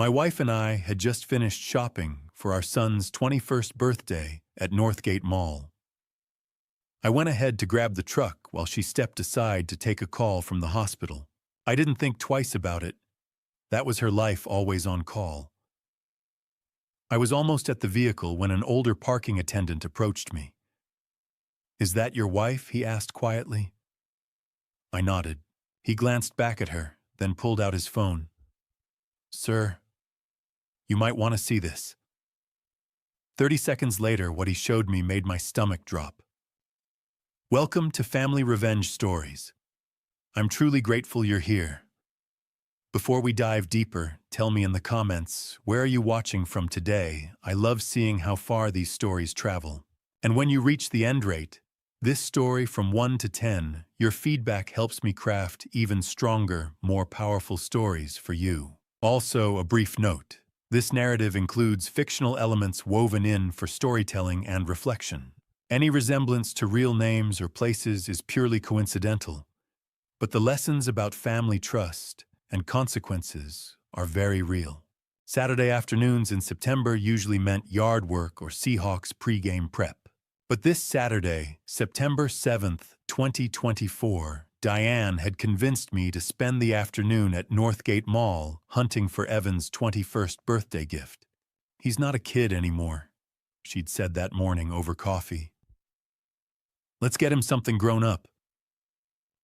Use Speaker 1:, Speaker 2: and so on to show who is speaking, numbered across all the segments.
Speaker 1: My wife and I had just finished shopping for our son's 21st birthday at Northgate Mall. I went ahead to grab the truck while she stepped aside to take a call from the hospital. I didn't think twice about it. That was her life, always on call. I was almost at the vehicle when an older parking attendant approached me. "Is that your wife?" he asked quietly. I nodded. He glanced back at her, then pulled out his phone. "Sir, you might want to see this." 30 seconds later, what he showed me made my stomach drop. "Welcome to Family Revenge Stories. I'm truly grateful you're here. Before we dive deeper, tell me in the comments, where are you watching from today? I love seeing how far these stories travel. And when you reach the end rate, this story from 1 to 10, your feedback helps me craft even stronger, more powerful stories for you. Also, a brief note. This narrative includes fictional elements woven in for storytelling and reflection. Any resemblance to real names or places is purely coincidental, but the lessons about family trust and consequences are very real. Saturday afternoons in September usually meant yard work or Seahawks pregame prep. But this Saturday, September 7th, 2024, Diane had convinced me to spend the afternoon at Northgate Mall hunting for Evan's 21st birthday gift. "He's not a kid anymore," she'd said that morning over coffee. "Let's get him something grown up."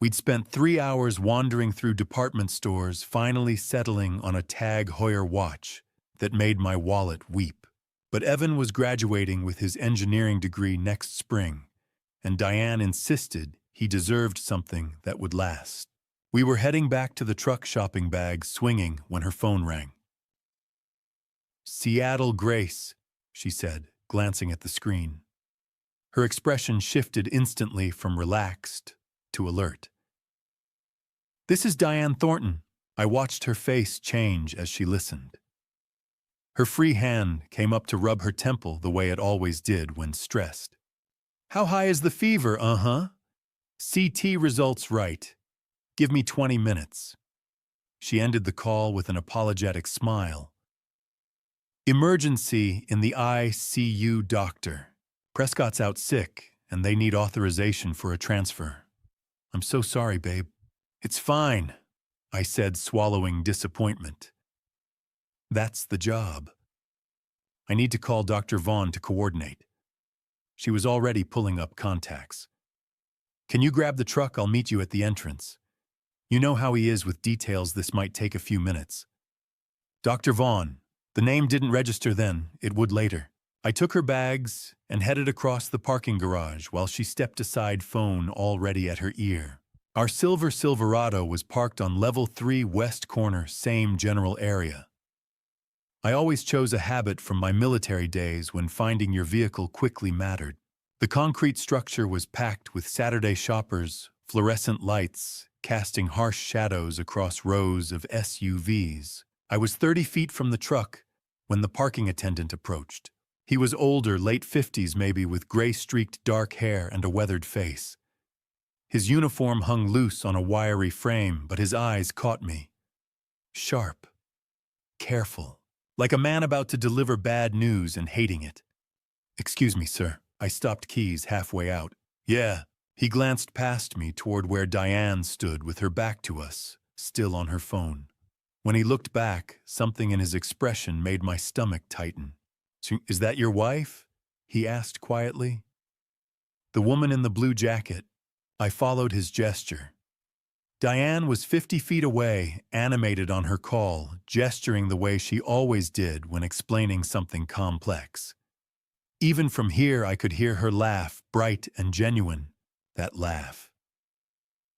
Speaker 1: We'd spent 3 hours wandering through department stores, finally settling on a Tag Heuer watch that made my wallet weep. But Evan was graduating with his engineering degree next spring, and Diane insisted he deserved something that would last. We were heading back to the truck, shopping bag swinging, when her phone rang. "Seattle Grace," she said, glancing at the screen. Her expression shifted instantly from relaxed to alert. "This is Diane Thornton." I watched her face change as she listened. Her free hand came up to rub her temple the way it always did when stressed. "How high is the fever? CT results right. Give me 20 minutes. She ended the call with an apologetic smile. "Emergency in the ICU, doctor. Prescott's out sick, and they need authorization for a transfer." "I'm so sorry, babe." "It's fine," I said, swallowing disappointment. That's the job. I need to call Dr. Vaughn to coordinate. She was already pulling up contacts. "Can you grab the truck? I'll meet you at the entrance. You know how he is with details. This might take a few minutes." Dr. Vaughn. The name didn't register then, it would later. I took her bags and headed across the parking garage while she stepped aside, phone already at her ear. Our silver Silverado was parked on level 3 west corner, same general area. I always chose a habit from my military days when finding your vehicle quickly mattered. The concrete structure was packed with Saturday shoppers, fluorescent lights, casting harsh shadows across rows of SUVs. I was 30 feet from the truck when the parking attendant approached. He was older, late 50s maybe, with gray-streaked dark hair and a weathered face. His uniform hung loose on a wiry frame, but his eyes caught me. Sharp, careful, like a man about to deliver bad news and hating it. "Excuse me, sir." I stopped keys halfway out. "Yeah." He glanced past me toward where Diane stood with her back to us, still on her phone. When he looked back, something in his expression made my stomach tighten. "Is that your wife?" he asked quietly. "The woman in the blue jacket." I followed his gesture. Diane was 50 feet away, animated on her call, gesturing the way she always did when explaining something complex. Even from here, I could hear her laugh, bright and genuine, that laugh.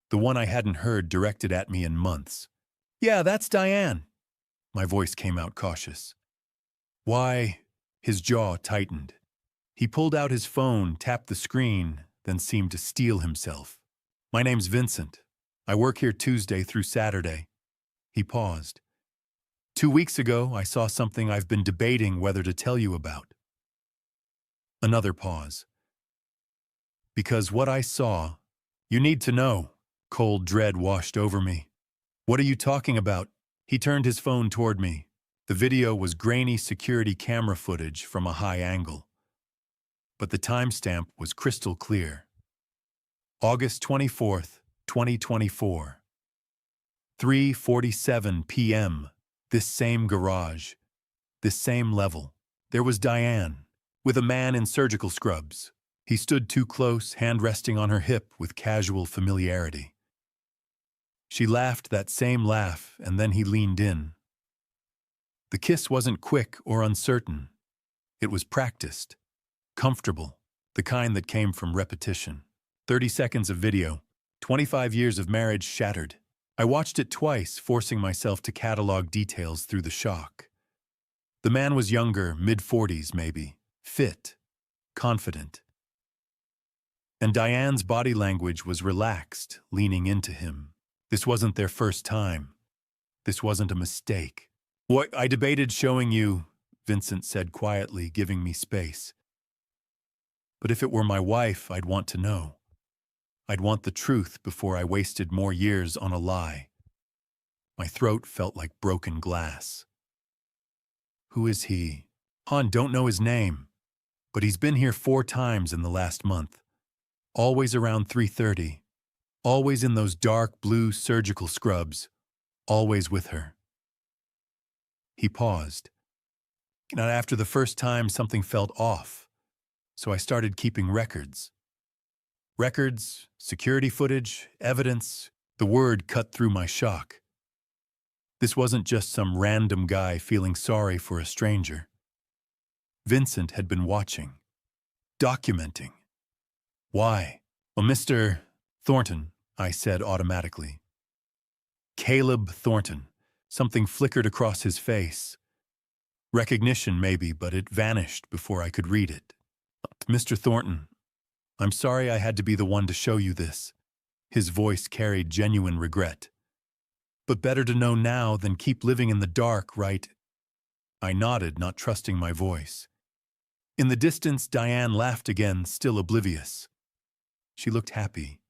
Speaker 1: The one I hadn't heard directed at me in months. "Yeah, that's Diane." My voice came out cautious. "Why?" His jaw tightened. He pulled out his phone, tapped the screen, then seemed to steel himself. "My name's Vincent. I work here Tuesday through Saturday." He paused. 2 weeks ago, I saw something I've been debating whether to tell you about." Another pause. "Because what I saw, you need to know." Cold dread washed over me. "What are you talking about?" He turned his phone toward me. The video was grainy security camera footage from a high angle, but the timestamp was crystal clear. August 24th, 2024. 3:47 p.m. This same garage, this same level. There was Diane, with a man in surgical scrubs. He stood too close, hand resting on her hip with casual familiarity. She laughed that same laugh, and then he leaned in. The kiss wasn't quick or uncertain. It was practiced, comfortable, the kind that came from repetition. 30 seconds of video, 25 years of marriage shattered. I watched it twice, forcing myself to catalog details through the shock. The man was younger, mid-40s maybe, fit, confident. And Diane's body language was relaxed, leaning into him. This wasn't their first time. This wasn't a mistake. "What I debated showing you," Vincent said quietly, giving me space. "But if it were my wife, I'd want to know. I'd want the truth before I wasted more years on a lie." My throat felt like broken glass. "Who is he?" "Han, don't know his name. But he's been here 4 times in the last month. Always around 3:30. Always in those dark blue surgical scrubs. Always with her." He paused. Now, after the first time, something felt off. So I started keeping records. Records, security footage, evidence. The word cut through my shock. This wasn't just some random guy feeling sorry for a stranger. Vincent had been watching, documenting. "Why?" "Well, Mr. Thornton," I said automatically. "Caleb Thornton." Something flickered across his face. Recognition, maybe, but it vanished before I could read it. "Mr. Thornton, I'm sorry I had to be the one to show you this." His voice carried genuine regret. "But better to know now than keep living in the dark, right?" I nodded, not trusting my voice. In the distance, Diane laughed again, still oblivious. She looked happy,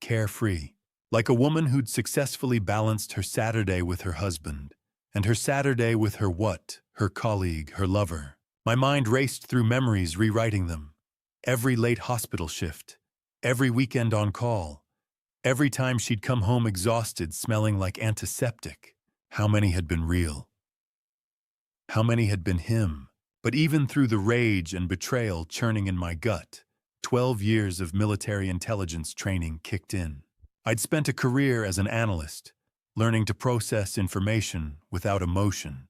Speaker 1: carefree, like a woman who'd successfully balanced her Saturday with her husband, and her Saturday with her what? Her colleague, her lover. My mind raced through memories, rewriting them. Every late hospital shift, every weekend on call, every time she'd come home exhausted, smelling like antiseptic. How many had been real? How many had been him? But even through the rage and betrayal churning in my gut, 12 years of military intelligence training kicked in. I'd spent a career as an analyst, learning to process information without emotion,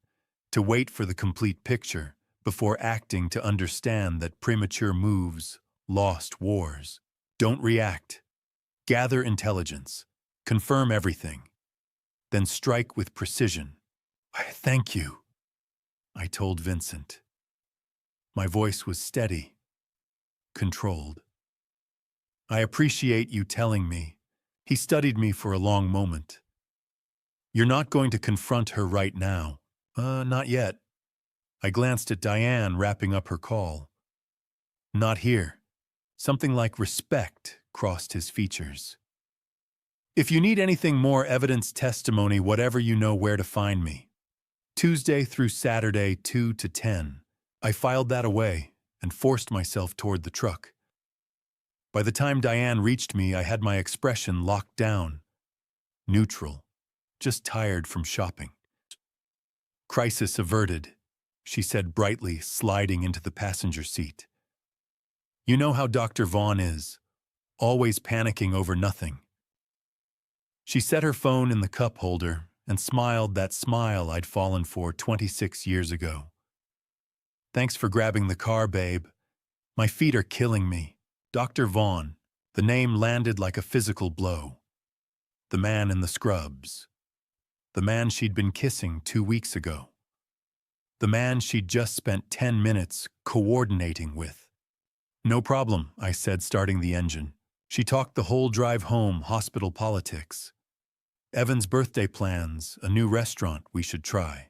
Speaker 1: to wait for the complete picture before acting, to understand that premature moves lost wars. Don't react. Gather intelligence. Confirm everything. Then strike with precision. "Thank you," I told Vincent. My voice was steady, controlled. "I appreciate you telling me." He studied me for a long moment. "You're not going to confront her right now?" Not yet." I glanced at Diane, wrapping up her call. "Not here." Something like respect crossed his features. "If you need anything more, evidence, testimony, whatever, you know where to find me. Tuesday through Saturday, 2 to 10. I filed that away and forced myself toward the truck. By the time Diane reached me, I had my expression locked down. Neutral. Just tired from shopping. "Crisis averted," she said brightly, sliding into the passenger seat. "You know how Dr. Vaughn is. Always panicking over nothing." She set her phone in the cup holder and smiled that smile I'd fallen for 26 years ago. "Thanks for grabbing the car, babe. My feet are killing me." Dr. Vaughn. The name landed like a physical blow. The man in the scrubs. The man she'd been kissing 2 weeks ago. The man she'd just spent 10 minutes coordinating with. "No problem," I said, starting the engine. She talked the whole drive home, hospital politics. Evan's birthday plans, a new restaurant we should try.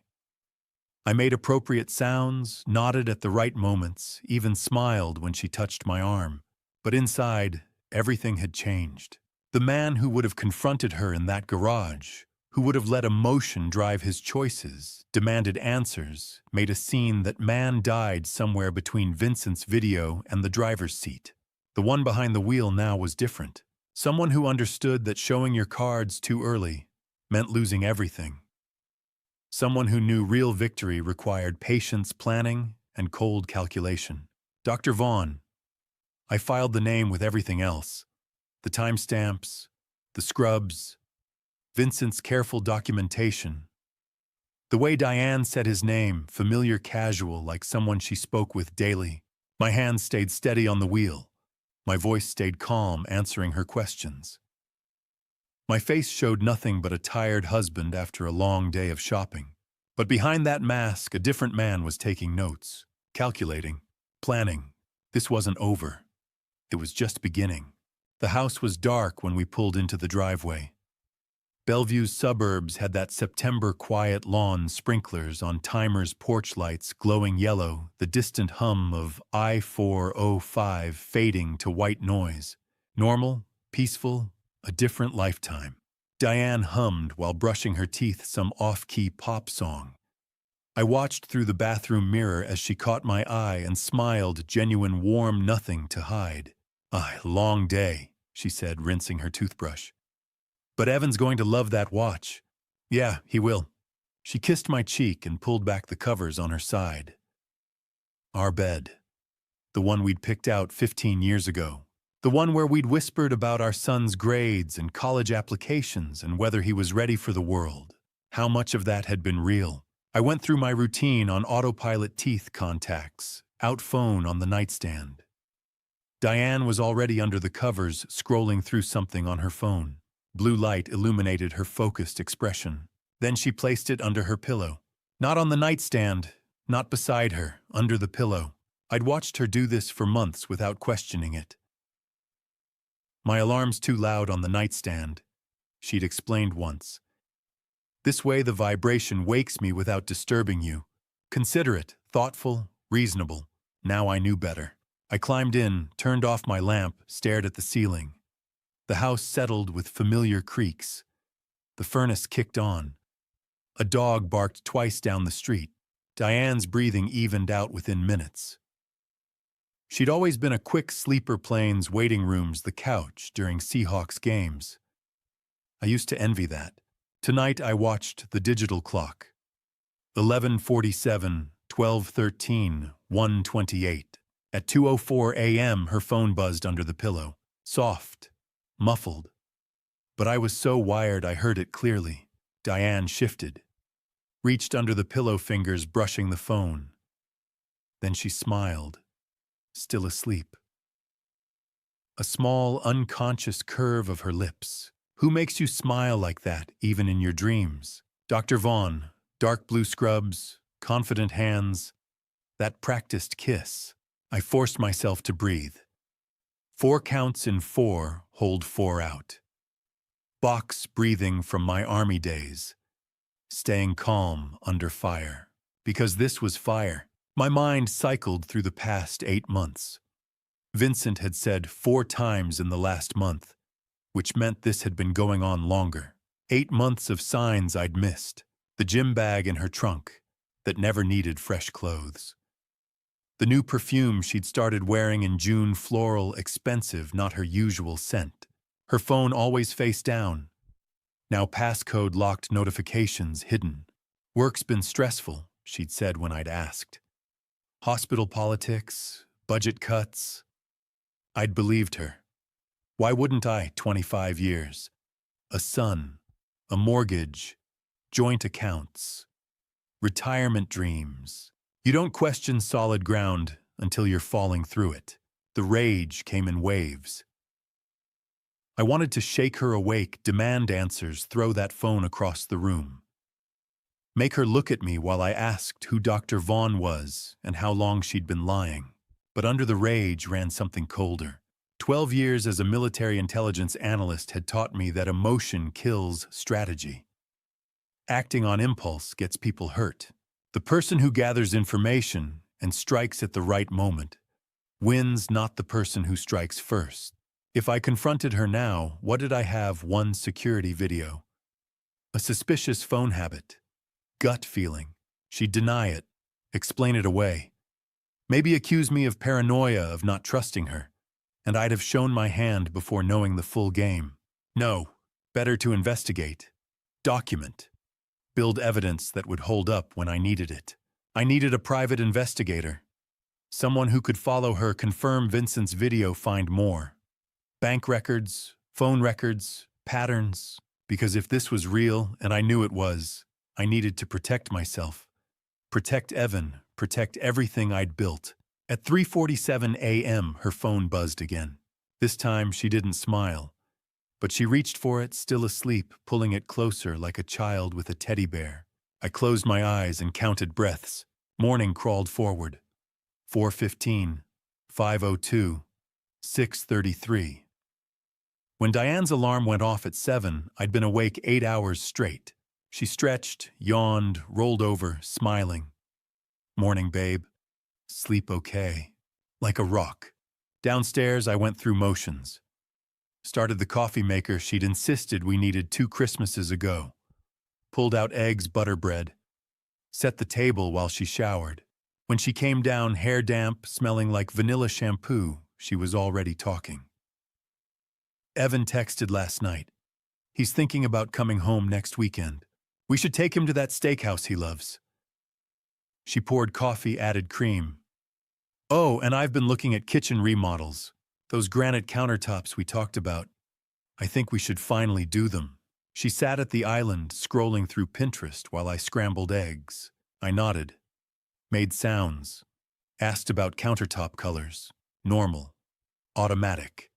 Speaker 1: I made appropriate sounds, nodded at the right moments, even smiled when she touched my arm. But inside, everything had changed. The man who would have confronted her in that garage who would have let emotion drive his choices, demanded answers, made a scene that man died somewhere between Vincent's video and the driver's seat. The one behind the wheel now was different. Someone who understood that showing your cards too early meant losing everything. Someone who knew real victory required patience, planning, and cold calculation. Dr. Vaughn. I filed the name with everything else. The timestamps, the scrubs, Vincent's careful documentation. The way Diane said his name, familiar, casual, like someone she spoke with daily. My hands stayed steady on the wheel. My voice stayed calm, answering her questions. My face showed nothing but a tired husband after a long day of shopping. But behind that mask, a different man was taking notes, calculating, planning. This wasn't over. It was just beginning. The house was dark when we pulled into the driveway. Bellevue's suburbs had that September quiet lawn, sprinklers on timers, porch lights glowing yellow, the distant hum of I-405 fading to white noise. Normal, peaceful, a different lifetime. Diane hummed while brushing her teeth some off-key pop song. I watched through the bathroom mirror as she caught my eye and smiled, genuine, warm, nothing to hide. Long day, she said, rinsing her toothbrush. But Evan's going to love that watch. Yeah, he will. She kissed my cheek and pulled back the covers on her side. Our bed. The one we'd picked out 15 years ago. The one where we'd whispered about our son's grades and college applications and whether he was ready for the world. How much of that had been real? I went through my routine on autopilot, teeth contacts, out phone on the nightstand. Diane was already under the covers, scrolling through something on her phone. Blue light illuminated her focused expression. Then she placed it under her pillow. Not on the nightstand, not beside her, under the pillow. I'd watched her do this for months without questioning it. My alarm's too loud on the nightstand, she'd explained once. This way the vibration wakes me without disturbing you. Considerate, thoughtful, reasonable. Now I knew better. I climbed in, turned off my lamp, stared at the ceiling. The house settled with familiar creaks. The furnace kicked on. A dog barked twice down the street. Diane's breathing evened out within minutes. She'd always been a quick sleeper, planes, waiting rooms, the couch during Seahawks games. I used to envy that. Tonight I watched the digital clock. 11:47, 12:13, 1:28. At 2:04 a.m. her phone buzzed under the pillow. Soft, muffled. But I was so wired I heard it clearly. Diane shifted. Reached under the pillow, fingers brushing the phone. Then she smiled. Still asleep. A small, unconscious curve of her lips. Who makes you smile like that, even in your dreams? Dr. Vaughn, dark blue scrubs, confident hands, that practiced kiss. I forced myself to breathe. 4 counts in 4, hold 4 out. Box breathing from my army days. Staying calm under fire. Because this was fire. My mind cycled through the past 8 months. Vincent had said 4 times in the last month, which meant this had been going on longer. 8 months of signs I'd missed. The gym bag in her trunk that never needed fresh clothes. The new perfume she'd started wearing in June, floral, expensive, not her usual scent. Her phone always face down. Now passcode locked, notifications hidden. Work's been stressful, she'd said when I'd asked. Hospital politics, budget cuts. I'd believed her. Why wouldn't I, 25 years? A son, a mortgage, joint accounts, retirement dreams. You don't question solid ground until you're falling through it. The rage came in waves. I wanted to shake her awake, demand answers, throw that phone across the room. Make her look at me while I asked who Dr. Vaughn was and how long she'd been lying. But under the rage ran something colder. 12 years as a military intelligence analyst had taught me that emotion kills strategy. Acting on impulse gets people hurt. The person who gathers information and strikes at the right moment wins, not the person who strikes first. If I confronted her now, what did I have? One security video. A suspicious phone habit. Gut feeling. She'd deny it, explain it away. Maybe accuse me of paranoia of not trusting her, and I'd have shown my hand before knowing the full game. No, better to investigate, document, build evidence that would hold up when I needed it. I needed a private investigator, someone who could follow her, confirm Vincent's video, find more. Bank records, phone records, patterns, because if this was real, and I knew it was, I needed to protect myself. Protect Evan, protect everything I'd built. At 3:47 a.m., her phone buzzed again. This time, she didn't smile, but she reached for it, still asleep, pulling it closer like a child with a teddy bear. I closed my eyes and counted breaths. Morning crawled forward. 4:15, 5:02, 6:33. When Diane's alarm went off at 7, I'd been awake 8 hours straight. She stretched, yawned, rolled over, smiling. Morning, babe. Sleep okay. Like a rock. Downstairs, I went through motions. Started the coffee maker she'd insisted we needed 2 Christmases ago. Pulled out eggs, butter bread. Set the table while she showered. When she came down, hair damp, smelling like vanilla shampoo, she was already talking. Evan texted last night. He's thinking about coming home next weekend. We should take him to that steakhouse he loves. She poured coffee, added cream. Oh, and I've been looking at kitchen remodels. Those granite countertops we talked about. I think we should finally do them. She sat at the island, scrolling through Pinterest while I scrambled eggs. I nodded. Made sounds. Asked about countertop colors. Normal. Automatic.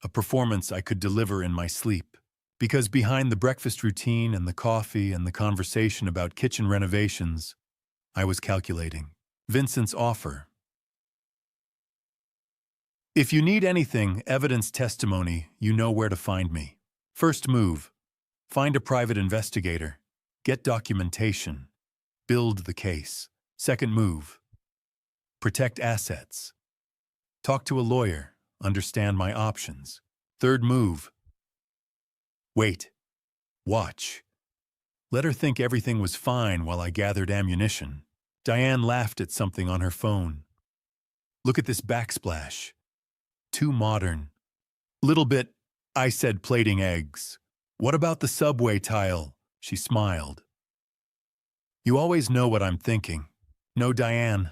Speaker 1: A performance I could deliver in my sleep. Because behind the breakfast routine and the coffee and the conversation about kitchen renovations, I was calculating. Vincent's offer. If you need anything, evidence, testimony, you know where to find me. First move. Find a private investigator. Get documentation. Build the case. Second move. Protect assets. Talk to a lawyer. Understand my options. Third move. Wait. Watch. Let her think everything was fine while I gathered ammunition. Diane laughed at something on her phone. Look at this backsplash. Too modern. Little bit, I said, plating eggs. What about the subway tile? She smiled. You always know what I'm thinking. No, Diane.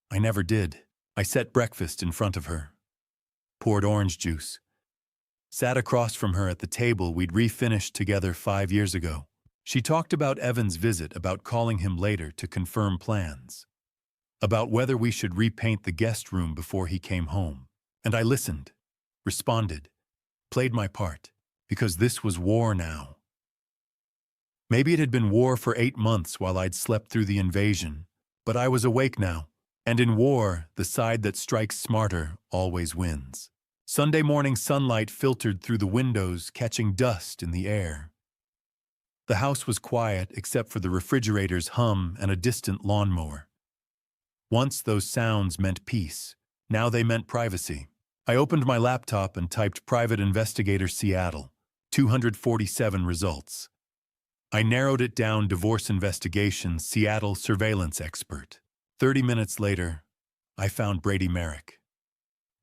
Speaker 1: I never did. I set breakfast in front of her. Poured orange juice. Sat across from her at the table we'd refinished together 5 years ago. She talked about Evan's visit, about calling him later to confirm plans. About whether we should repaint the guest room before he came home. And I listened, responded, played my part, because this was war now. Maybe it had been war for 8 months while I'd slept through the invasion, but I was awake now, and in war, the side that strikes smarter always wins. Sunday morning sunlight filtered through the windows, catching dust in the air. The house was quiet except for the refrigerator's hum and a distant lawnmower. Once those sounds meant peace, now they meant privacy. I opened my laptop and typed Private Investigator Seattle, 247 results. I narrowed it down, Divorce Investigation, Seattle Surveillance Expert. 30 minutes later, I found Brady Merrick.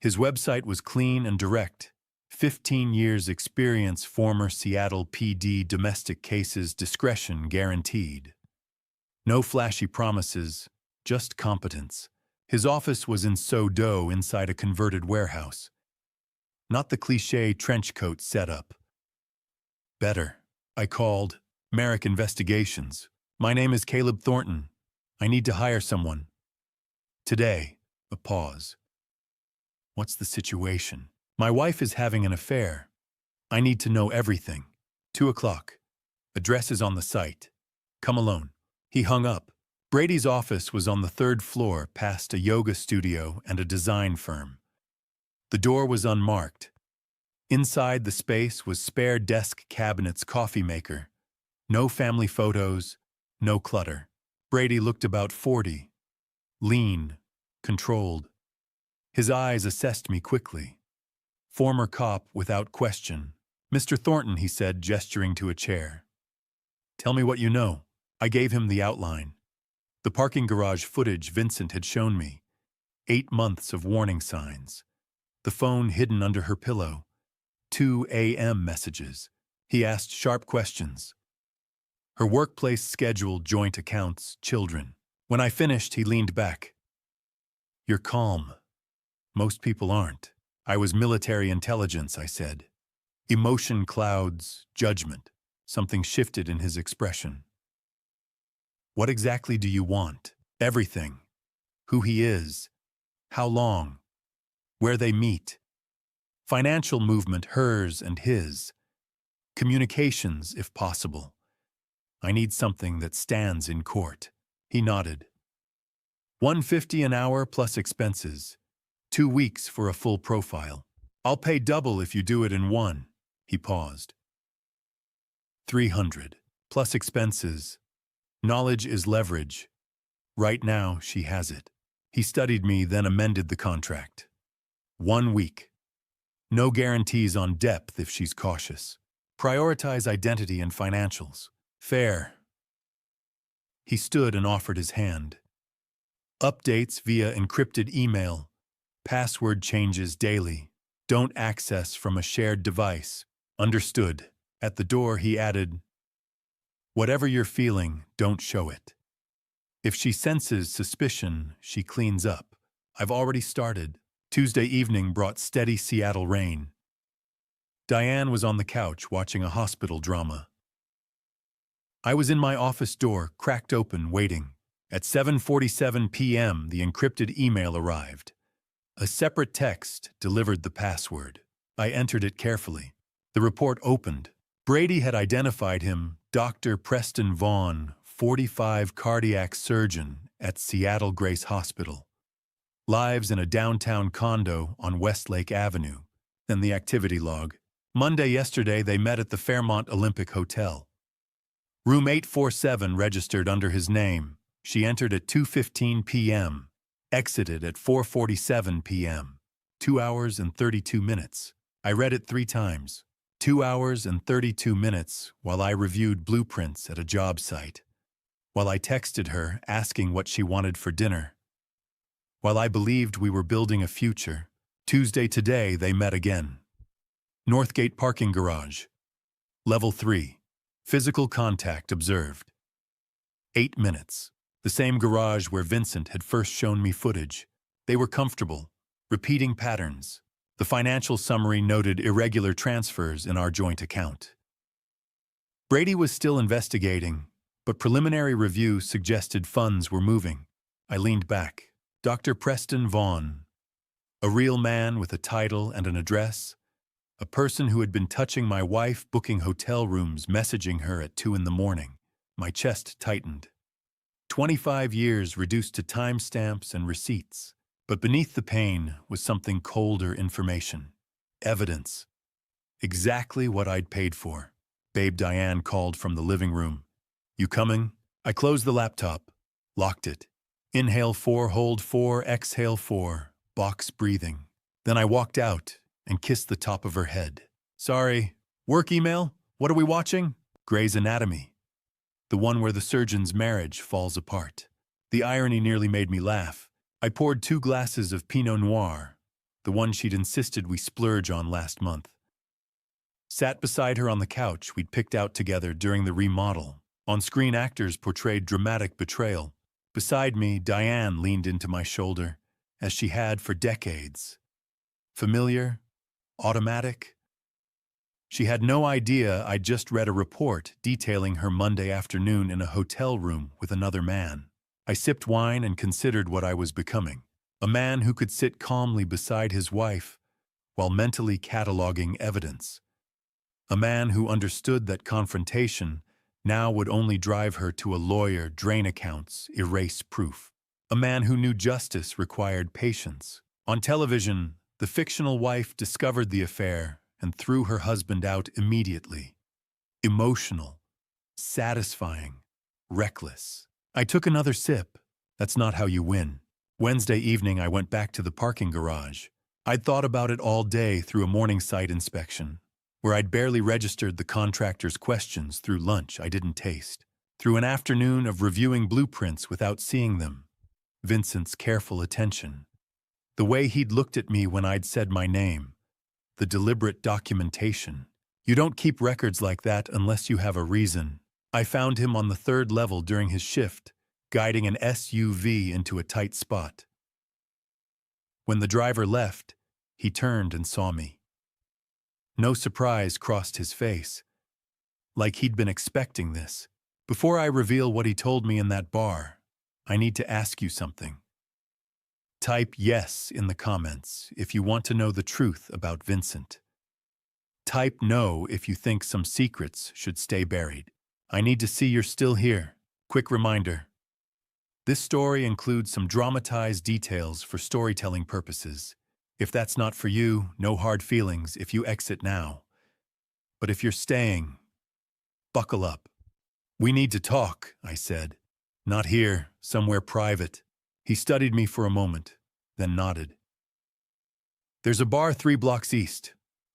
Speaker 1: His website was clean and direct. 15 years experience, former Seattle PD, domestic cases, discretion guaranteed. No flashy promises, just competence. His office was in SoDo inside a converted warehouse. Not the cliché trench coat setup. Better. I called. Merrick Investigations. My name is Caleb Thornton. I need to hire someone. Today. A pause. What's the situation? My wife is having an affair. I need to know everything. 2 o'clock. Address is on the site. Come alone. He hung up. Brady's office was on the 3rd floor, past a yoga studio and a design firm. The door was unmarked. Inside the space was spare desk cabinets, coffee maker. No family photos, no clutter. Brady looked about 40. Lean, controlled. His eyes assessed me quickly. Former cop without question. Mr. Thornton, he said, gesturing to a chair. Tell me what you know. I gave him the outline. The parking garage footage Vincent had shown me. 8 months of warning signs. The phone hidden under her pillow. 2 a.m. messages. He asked sharp questions. Her workplace schedule, joint accounts, children. When I finished, he leaned back. You're calm. Most people aren't. I was military intelligence, I said. Emotion clouds, judgment. Something shifted in his expression. What exactly do you want? Everything. Who he is. How long. Where they meet. Financial movement, hers and his. Communications, if possible. I need something that stands in court. He nodded. $150 an hour plus expenses. 2 weeks for a full profile. I'll pay double if you do it in one. He paused. 300 plus expenses. Knowledge is leverage. Right now, she has it. He studied me, then amended the contract. 1 week. No guarantees on depth if she's cautious. Prioritize identity and financials. Fair. He stood and offered his hand. Updates via encrypted email. Password changes daily. Don't access from a shared device. Understood. At the door, he added, whatever you're feeling, don't show it. If she senses suspicion, she cleans up. I've already started. Tuesday evening brought steady Seattle rain. Diane was on the couch watching a hospital drama. I was in my office door, cracked open, waiting. At 7:47 p.m., the encrypted email arrived. A separate text delivered the password. I entered it carefully. The report opened. Brady had identified him, Dr. Preston Vaughn, 45 cardiac surgeon at Seattle Grace Hospital. Lives in a downtown condo on Westlake Avenue. Then the activity log. Monday yesterday they met at the Fairmont Olympic Hotel. Room 847 registered under his name. She entered at 2:15 p.m., exited at 4:47 p.m. 2 hours and 32 minutes. I read it 3 times. 2 hours and 32 minutes while I reviewed blueprints at a job site. While I texted her asking what she wanted for dinner. While I believed we were building a future. Tuesday today they met again. Northgate parking garage. Level 3. Physical contact observed. 8 minutes. The same garage where Vincent had first shown me footage. They were comfortable. Repeating patterns. The financial summary noted irregular transfers in our joint account. Brady was still investigating, but preliminary review suggested funds were moving. I leaned back. Dr. Preston Vaughn. A real man with a title and an address. A person who had been touching my wife, booking hotel rooms, messaging her at 2 in the morning. My chest tightened. 25 years reduced to timestamps and receipts. But beneath the pain was something colder information. Evidence. Exactly what I'd paid for. Babe Diane called from the living room. You coming? I closed the laptop. Locked it. Inhale 4, hold 4, exhale 4. Box breathing. Then I walked out and kissed the top of her head. Sorry. Work email? What are we watching? Grey's Anatomy. The one where the surgeon's marriage falls apart. The irony nearly made me laugh. I poured 2 glasses of Pinot Noir, the one she'd insisted we splurge on last month. Sat beside her on the couch we'd picked out together during the remodel. On-screen actors portrayed dramatic betrayal. Beside me, Diane leaned into my shoulder, as she had for decades. Familiar? Automatic? She had no idea I'd just read a report detailing her Monday afternoon in a hotel room with another man. I sipped wine and considered what I was becoming. A man who could sit calmly beside his wife while mentally cataloging evidence. A man who understood that confrontation now would only drive her to a lawyer, drain accounts, erase proof. A man who knew justice required patience. On television, the fictional wife discovered the affair and threw her husband out immediately. Emotional, satisfying, reckless. I took another sip. That's not how you win. Wednesday evening, I went back to the parking garage. I'd thought about it all day through a morning site inspection. where I'd barely registered the contractor's questions through lunch I didn't taste, through an afternoon of reviewing blueprints without seeing them, Vincent's careful attention, the way he'd looked at me when I'd said my name, the deliberate documentation. You don't keep records like that unless you have a reason. I found him on the third level during his shift, guiding an SUV into a tight spot. When the driver left, he turned and saw me. No surprise crossed his face, like he'd been expecting this. Before I reveal what he told me in that bar, I need to ask you something. Type yes in the comments if you want to know the truth about Vincent. Type no if you think some secrets should stay buried. I need to see you're still here. Quick reminder. This story includes some dramatized details for storytelling purposes. If that's not for you, no hard feelings if you exit now. But if you're staying, buckle up. We need to talk, I said. Not here, somewhere private. He studied me for a moment, then nodded. There's a bar 3 blocks east.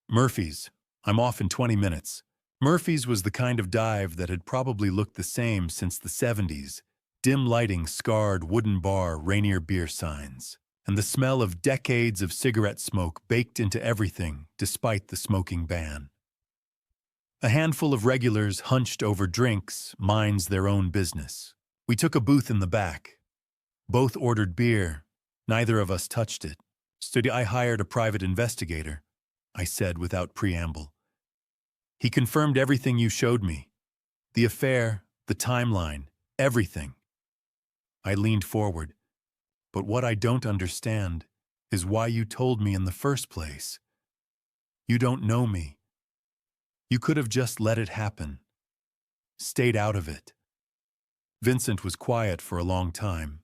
Speaker 1: Murphy's. I'm off in 20 minutes. Murphy's was the kind of dive that had probably looked the same since the 70s. Dim lighting, scarred wooden bar, Rainier beer signs, and the smell of decades of cigarette smoke baked into everything despite the smoking ban. A handful of regulars hunched over drinks, minds their own business. We took a booth in the back. Both ordered beer. Neither of us touched it. I hired a private investigator, I said without preamble. He confirmed everything you showed me. The affair, the timeline, everything. I leaned forward. But what I don't understand is why you told me in the first place. You don't know me. You could have just let it happen. Stayed out of it. Vincent was quiet for a long time.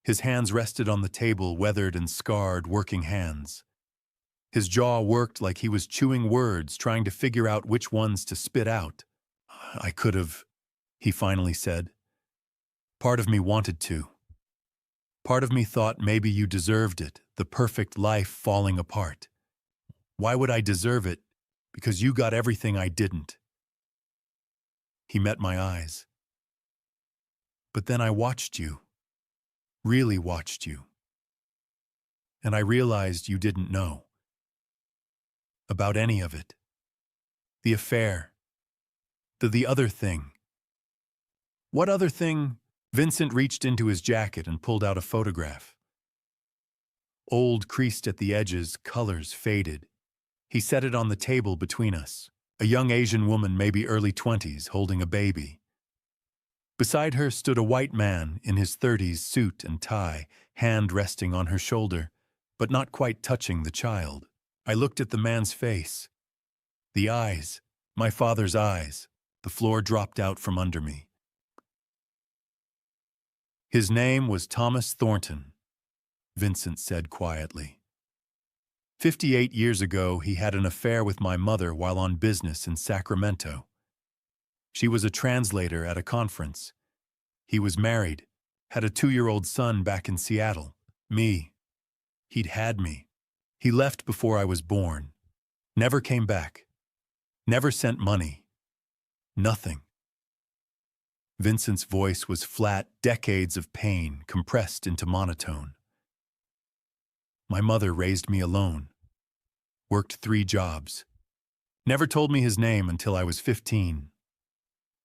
Speaker 1: His hands rested on the table, weathered and scarred working hands. His jaw worked like he was chewing words, trying to figure out which ones to spit out. I could have, he finally said. Part of me wanted to. Part of me thought maybe you deserved it, the perfect life falling apart. Why would I deserve it? Because you got everything I didn't. He met my eyes. But then I watched you. Really watched you. And I realized you didn't know. About any of it. The affair. The other thing. What other thing? Vincent reached into his jacket and pulled out a photograph. Old, creased at the edges, colors faded. He set it on the table between us. A young Asian woman, maybe early 20s, holding a baby. Beside her stood a white man in his 30s, suit and tie, hand resting on her shoulder, but not quite touching the child. I looked at the man's face. The eyes, my father's eyes. The floor dropped out from under me. His name was Thomas Thornton, Vincent said quietly. 58 years ago, he had an affair with my mother while on business in Sacramento. She was a translator at a conference. He was married, had a 2-year-old son back in Seattle. Me. He'd had me. He left before I was born. Never came back. Never sent money. Nothing. Vincent's voice was flat, decades of pain compressed into monotone. My mother raised me alone. Worked 3 jobs. Never told me his name until I was 15.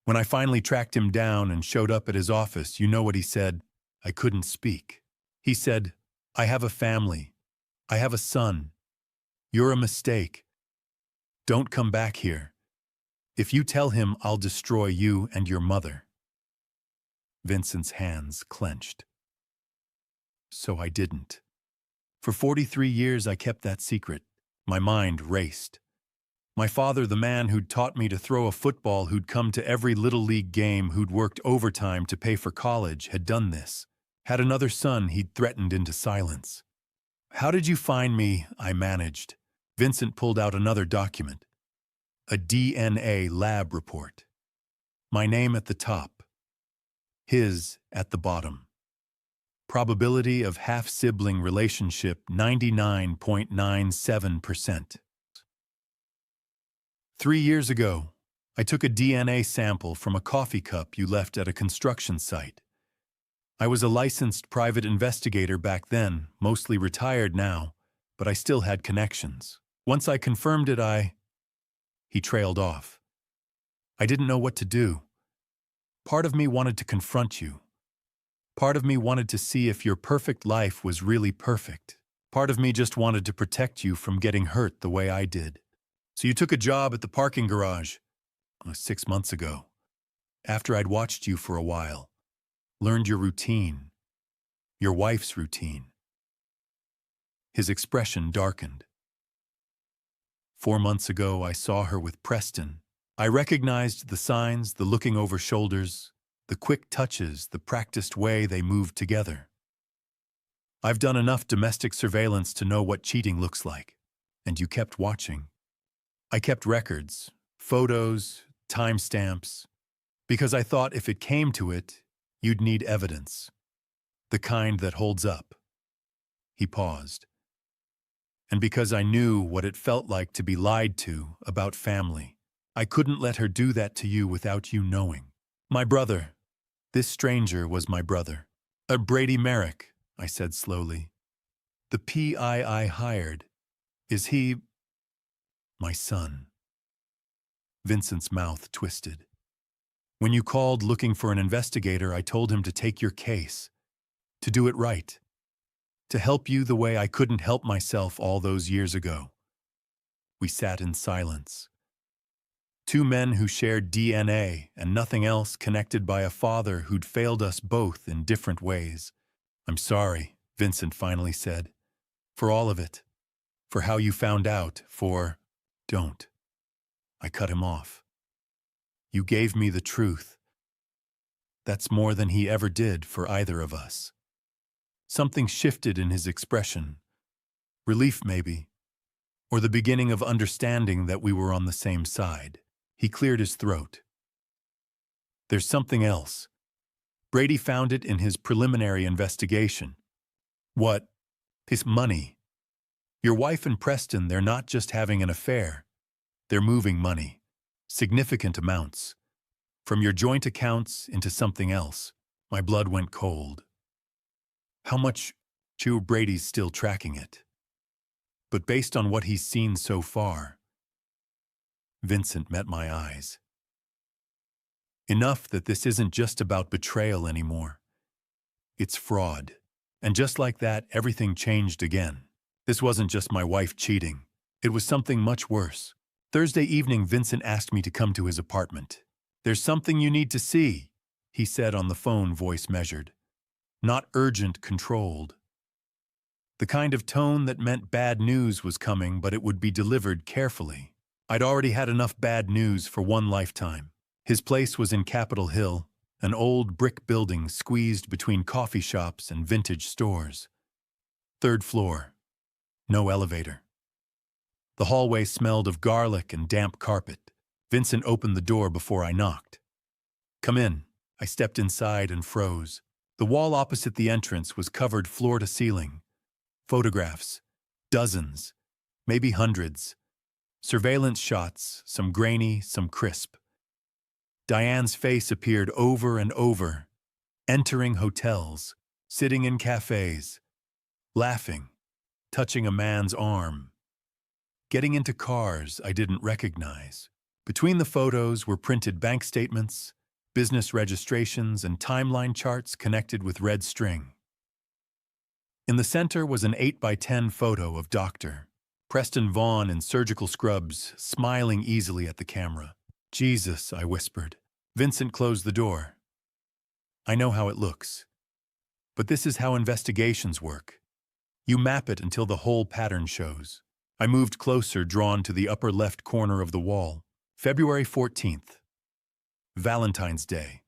Speaker 1: When I finally tracked him down and showed up at his office, you know what he said? I couldn't speak. He said, I have a family. I have a son. You're a mistake. Don't come back here. If you tell him, I'll destroy you and your mother. Vincent's hands clenched. So I didn't. For 43 years I kept that secret. My mind raced. My father, the man who'd taught me to throw a football, who'd come to every little league game, who'd worked overtime to pay for college, had done this. Had another son he'd threatened into silence. How did you find me? I managed. Vincent pulled out another document. A DNA lab report. My name at the top. His at the bottom. Probability of half-sibling relationship 99.97%. 3 years ago, I took a DNA sample from a coffee cup you left at a construction site. I was a licensed private investigator back then, mostly retired now, but I still had connections. Once I confirmed it, He trailed off. I didn't know what to do. Part of me wanted to confront you. Part of me wanted to see if your perfect life was really perfect. Part of me just wanted to protect you from getting hurt the way I did. So you took a job at the parking garage 6 months ago, after I'd watched you for a while, learned your routine, your wife's routine. His expression darkened. 4 months ago, I saw her with Preston. I recognized the signs, the looking over shoulders, the quick touches, the practiced way they moved together. I've done enough domestic surveillance to know what cheating looks like, and you kept watching. I kept records, photos, timestamps, because I thought if it came to it, you'd need evidence, the kind that holds up. He paused. And because I knew what it felt like to be lied to about family, I couldn't let her do that to you without you knowing. My brother. This stranger was my brother. Brady Merrick, I said slowly. The PI I hired. Is he my son? Vincent's mouth twisted. When you called looking for an investigator, I told him to take your case, to do it right, to help you the way I couldn't help myself all those years ago. We sat in silence. Two men who shared DNA and nothing else, connected by a father who'd failed us both in different ways. I'm sorry, Vincent finally said, for all of it, for how you found out, for... Don't. I cut him off. You gave me the truth. That's more than he ever did for either of us. Something shifted in his expression. Relief, maybe, or the beginning of understanding that we were on the same side. He cleared his throat. There's something else. Brady found it in his preliminary investigation. What? His money. Your wife and Preston, they're not just having an affair. They're moving money. Significant amounts. From your joint accounts into something else. My blood went cold. How much? Brady's still tracking it. But based on what he's seen so far, Vincent met my eyes. Enough that this isn't just about betrayal anymore. It's fraud. And just like that, everything changed again. This wasn't just my wife cheating. It was something much worse. Thursday evening, Vincent asked me to come to his apartment. There's something you need to see, he said on the phone, voice measured. Not urgent, controlled. The kind of tone that meant bad news was coming, but it would be delivered carefully. I'd already had enough bad news for one lifetime. His place was in Capitol Hill, an old brick building squeezed between coffee shops and vintage stores. 3rd floor. No elevator. The hallway smelled of garlic and damp carpet. Vincent opened the door before I knocked. Come in. I stepped inside and froze. The wall opposite the entrance was covered floor to ceiling. Photographs. Dozens. Maybe hundreds. Surveillance shots, some grainy, some crisp. Diane's face appeared over and over, entering hotels, sitting in cafes, laughing, touching a man's arm, getting into cars I didn't recognize. Between the photos were printed bank statements, business registrations, and timeline charts connected with red string. In the center was an 8x10 photo of Dr. Preston Vaughn in surgical scrubs, smiling easily at the camera. Jesus, I whispered. Vincent closed the door. I know how it looks. But this is how investigations work. You map it until the whole pattern shows. I moved closer, drawn to the upper left corner of the wall. February 14th. Valentine's Day.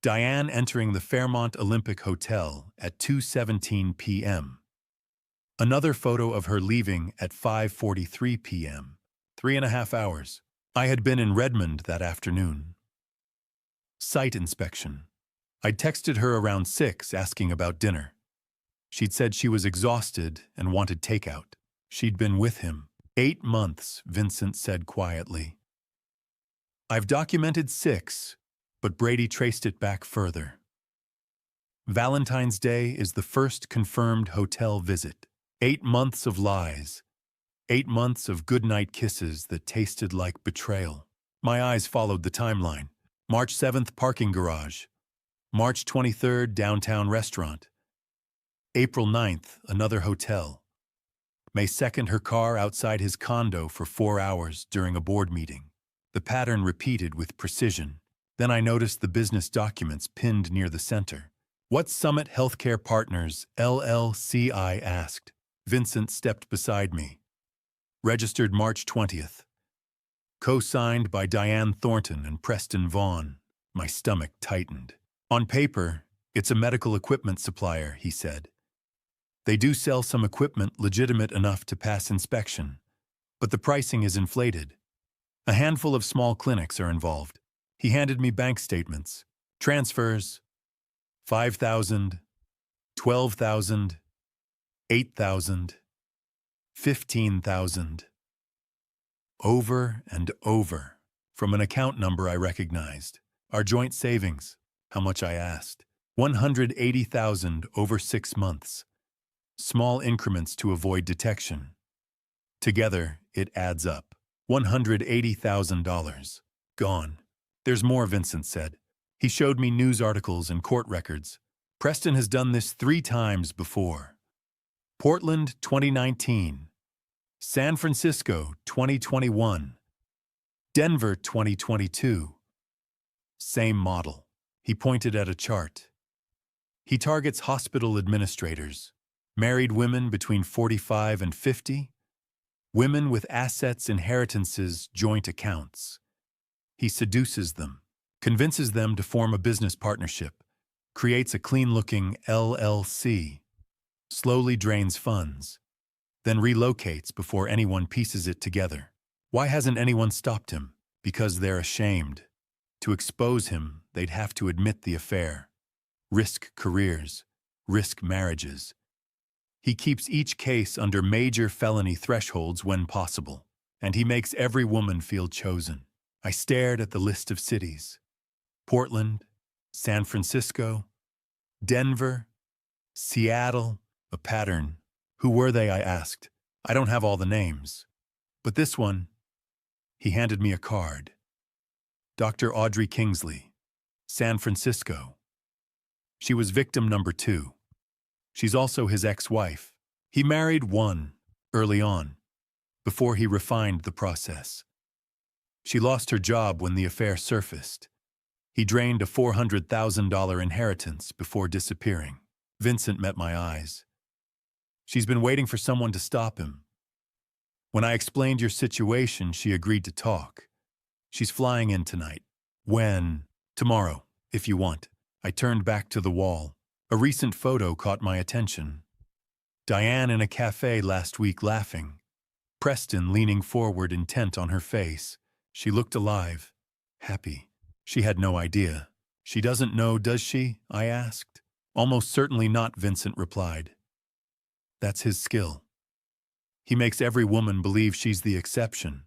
Speaker 1: Diane entering the Fairmont Olympic Hotel at 2:17 p.m. Another photo of her leaving at 5:43 p.m. 3.5 hours. I had been in Redmond that afternoon. Site inspection. I'd texted her around 6 asking about dinner. She'd said she was exhausted and wanted takeout. She'd been with him. 8 months, Vincent said quietly. I've documented 6, but Brady traced it back further. Valentine's Day is the first confirmed hotel visit. 8 months of lies. 8 months of goodnight kisses that tasted like betrayal. My eyes followed the timeline. March 7th, parking garage. March 23rd, downtown restaurant. April 9th, another hotel. May 2nd, her car outside his condo for 4 hours during a board meeting. The pattern repeated with precision. Then I noticed the business documents pinned near the center. What Summit Healthcare Partners, LLC? I asked. Vincent stepped beside me. Registered March 20th. Co-signed by Diane Thornton and Preston Vaughn. My stomach tightened. On paper, it's a medical equipment supplier, he said. They do sell some equipment legitimate enough to pass inspection, but the pricing is inflated. A handful of small clinics are involved. He handed me bank statements. Transfers. 5,000, 12,000, 8,000, 15,000. Over and over, from an account number I recognized. Our joint savings. How much, I asked. 180,000 over 6 months. Small increments to avoid detection. Together, it adds up. $180,000. Gone. There's more, Vincent said. He showed me news articles and court records. Preston has done this 3 times before. Portland, 2019. San Francisco, 2021. Denver, 2022. Same model. He pointed at a chart. He targets hospital administrators, married women between 45 and 50, women with assets, inheritances, joint accounts. He seduces them, convinces them to form a business partnership, creates a clean-looking LLC, slowly drains funds, then relocates before anyone pieces it together. Why hasn't anyone stopped him? Because they're ashamed. To expose him, they'd have to admit the affair, risk careers, risk marriages. He keeps each case under major felony thresholds when possible, and he makes every woman feel chosen. I stared at the list of cities. Portland, San Francisco, Denver, Seattle, a pattern. Who were they? I asked. I don't have all the names. But this one, he handed me a card. Dr. Audrey Kingsley, San Francisco. She was victim number 2. She's also his ex-wife. He married one early on, before he refined the process. She lost her job when the affair surfaced. He drained a $400,000 inheritance before disappearing. Vincent met my eyes. She's been waiting for someone to stop him. When I explained your situation, she agreed to talk. She's flying in tonight. When? Tomorrow, if you want. I turned back to the wall. A recent photo caught my attention. Diane in a cafe last week laughing. Preston leaning forward, intent on her face. She looked alive, happy. She had no idea. She doesn't know, does she? I asked. Almost certainly not, Vincent replied. That's his skill. He makes every woman believe she's the exception,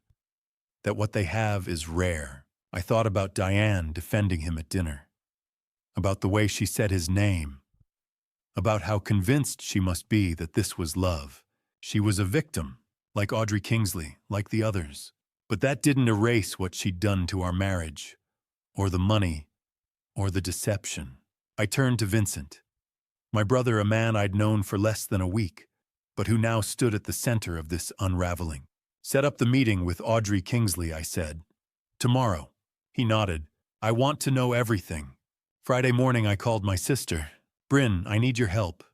Speaker 1: that what they have is rare. I thought about Diane defending him at dinner, about the way she said his name, about how convinced she must be that this was love. She was a victim, like Audrey Kingsley, like the others. But that didn't erase what she'd done to our marriage, or the money, or the deception. I turned to Vincent, my brother, a man I'd known for less than a week, but who now stood at the center of this unraveling. Set up the meeting with Audrey Kingsley, I said. Tomorrow. He nodded. I want to know everything. Friday morning I called my sister. Bryn, I need your help.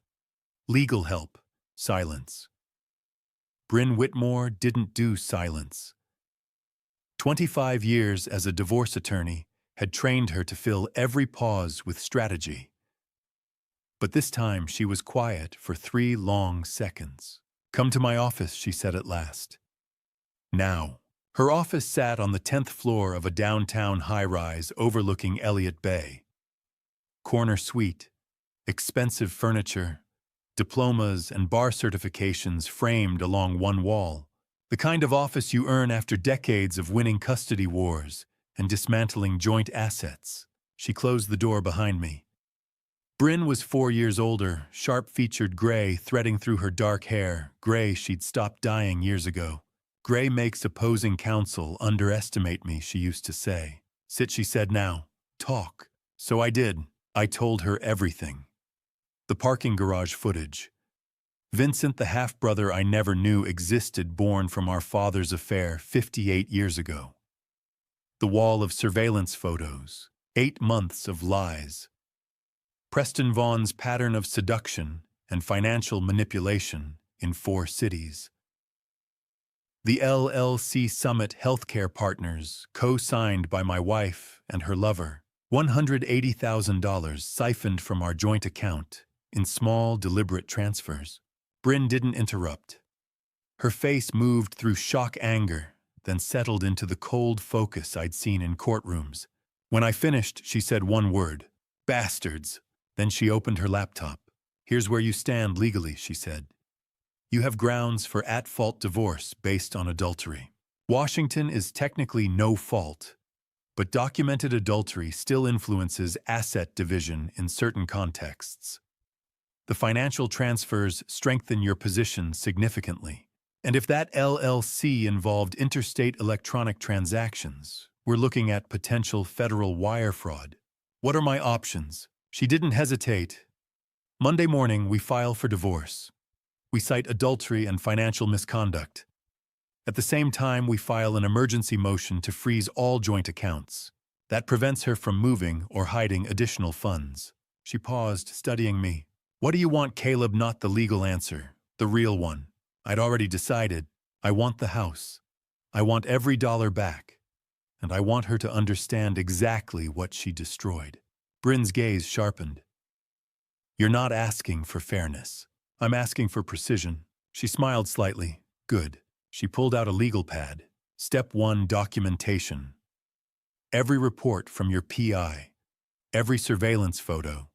Speaker 1: Legal help. Silence. Bryn Whitmore didn't do silence. 25 years as a divorce attorney had trained her to fill every pause with strategy. But this time she was quiet for 3 long seconds. Come to my office, she said at last. Now. Her office sat on the 10th floor of a downtown high-rise overlooking Elliott Bay. Corner suite, expensive furniture, diplomas and bar certifications framed along one wall. The kind of office you earn after decades of winning custody wars and dismantling joint assets. She closed the door behind me. Bryn was 4 years older, sharp-featured gray threading through her dark hair, gray she'd stopped dyeing years ago. Gray makes opposing counsel underestimate me, she used to say. Sit, she said now. Talk. So I did. I told her everything. The parking garage footage. Vincent, the half-brother I never knew existed, born from our father's affair 58 years ago. The wall of surveillance photos. 8 months of lies. Preston Vaughan's pattern of seduction and financial manipulation in 4 cities. The LLC Summit Healthcare Partners, co-signed by my wife and her lover. $180,000 siphoned from our joint account in small, deliberate transfers. Bryn didn't interrupt. Her face moved through shock anger, then settled into the cold focus I'd seen in courtrooms. When I finished, she said one word, bastards. Then she opened her laptop. Here's where you stand legally, she said. You have grounds for at-fault divorce based on adultery. Washington is technically no fault, but documented adultery still influences asset division in certain contexts. The financial transfers strengthen your position significantly. And if that LLC involved interstate electronic transactions, we're looking at potential federal wire fraud. What are my options? She didn't hesitate. Monday morning, we file for divorce. We cite adultery and financial misconduct. At the same time, we file an emergency motion to freeze all joint accounts. That prevents her from moving or hiding additional funds. She paused, studying me. What do you want, Caleb? Not the legal answer, the real one. I'd already decided. I want the house. I want every dollar back. And I want her to understand exactly what she destroyed. Bryn's gaze sharpened. You're not asking for fairness. I'm asking for precision. She smiled slightly. Good. She pulled out a legal pad. Step 1, documentation. Every report from your PI, every surveillance photo,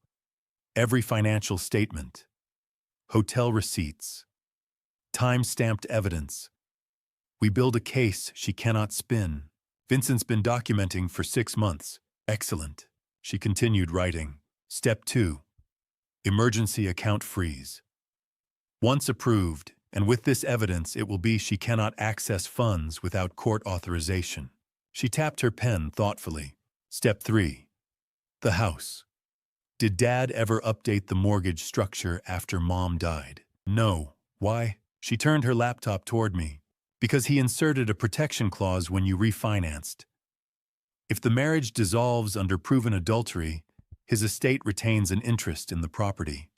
Speaker 1: every financial statement, hotel receipts, time-stamped evidence. We build a case she cannot spin. Vincent's been documenting for 6 months. Excellent. She continued writing. Step 2. Emergency account freeze. Once approved, and with this evidence, it will be she cannot access funds without court authorization. She tapped her pen thoughtfully. Step 3. The house. Did Dad ever update the mortgage structure after Mom died? No. Why? She turned her laptop toward me. Because he inserted a protection clause when you refinanced. If the marriage dissolves under proven adultery, his estate retains an interest in the property.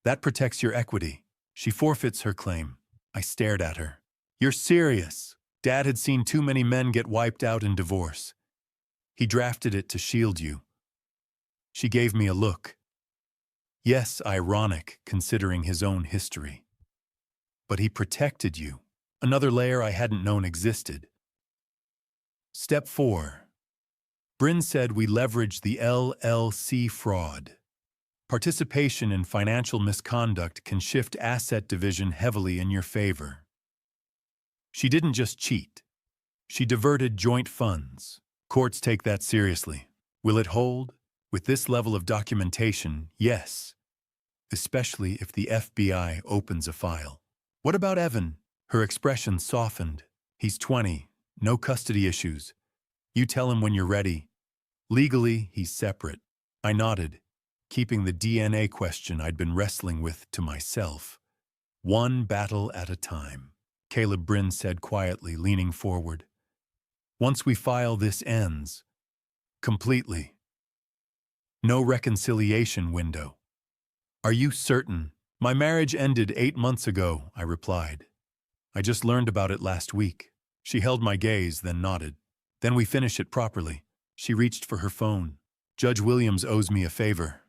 Speaker 1: That protects your equity. She forfeits her claim. I stared at her. You're serious. Dad had seen too many men get wiped out in divorce. He drafted it to shield you. She gave me a look. Yes, ironic, considering his own history. But he protected you. Another layer I hadn't known existed. Step 4. Bryn said we leveraged the LLC fraud. Participation in financial misconduct can shift asset division heavily in your favor. She didn't just cheat. She diverted joint funds. Courts take that seriously. Will it hold? With this level of documentation, yes. Especially if the FBI opens a file. What about Evan? Her expression softened. He's 20. No custody issues. You tell him when you're ready. Legally, he's separate. I nodded, keeping the DNA question I'd been wrestling with to myself. One battle at a time, Caleb Bryn said quietly, leaning forward. Once we file, this ends. Completely. No reconciliation window. Are you certain? My marriage ended 8 months ago, I replied. I just learned about it last week. She held my gaze, then nodded. Then we finish it properly. She reached for her phone. Judge Williams owes me a favor.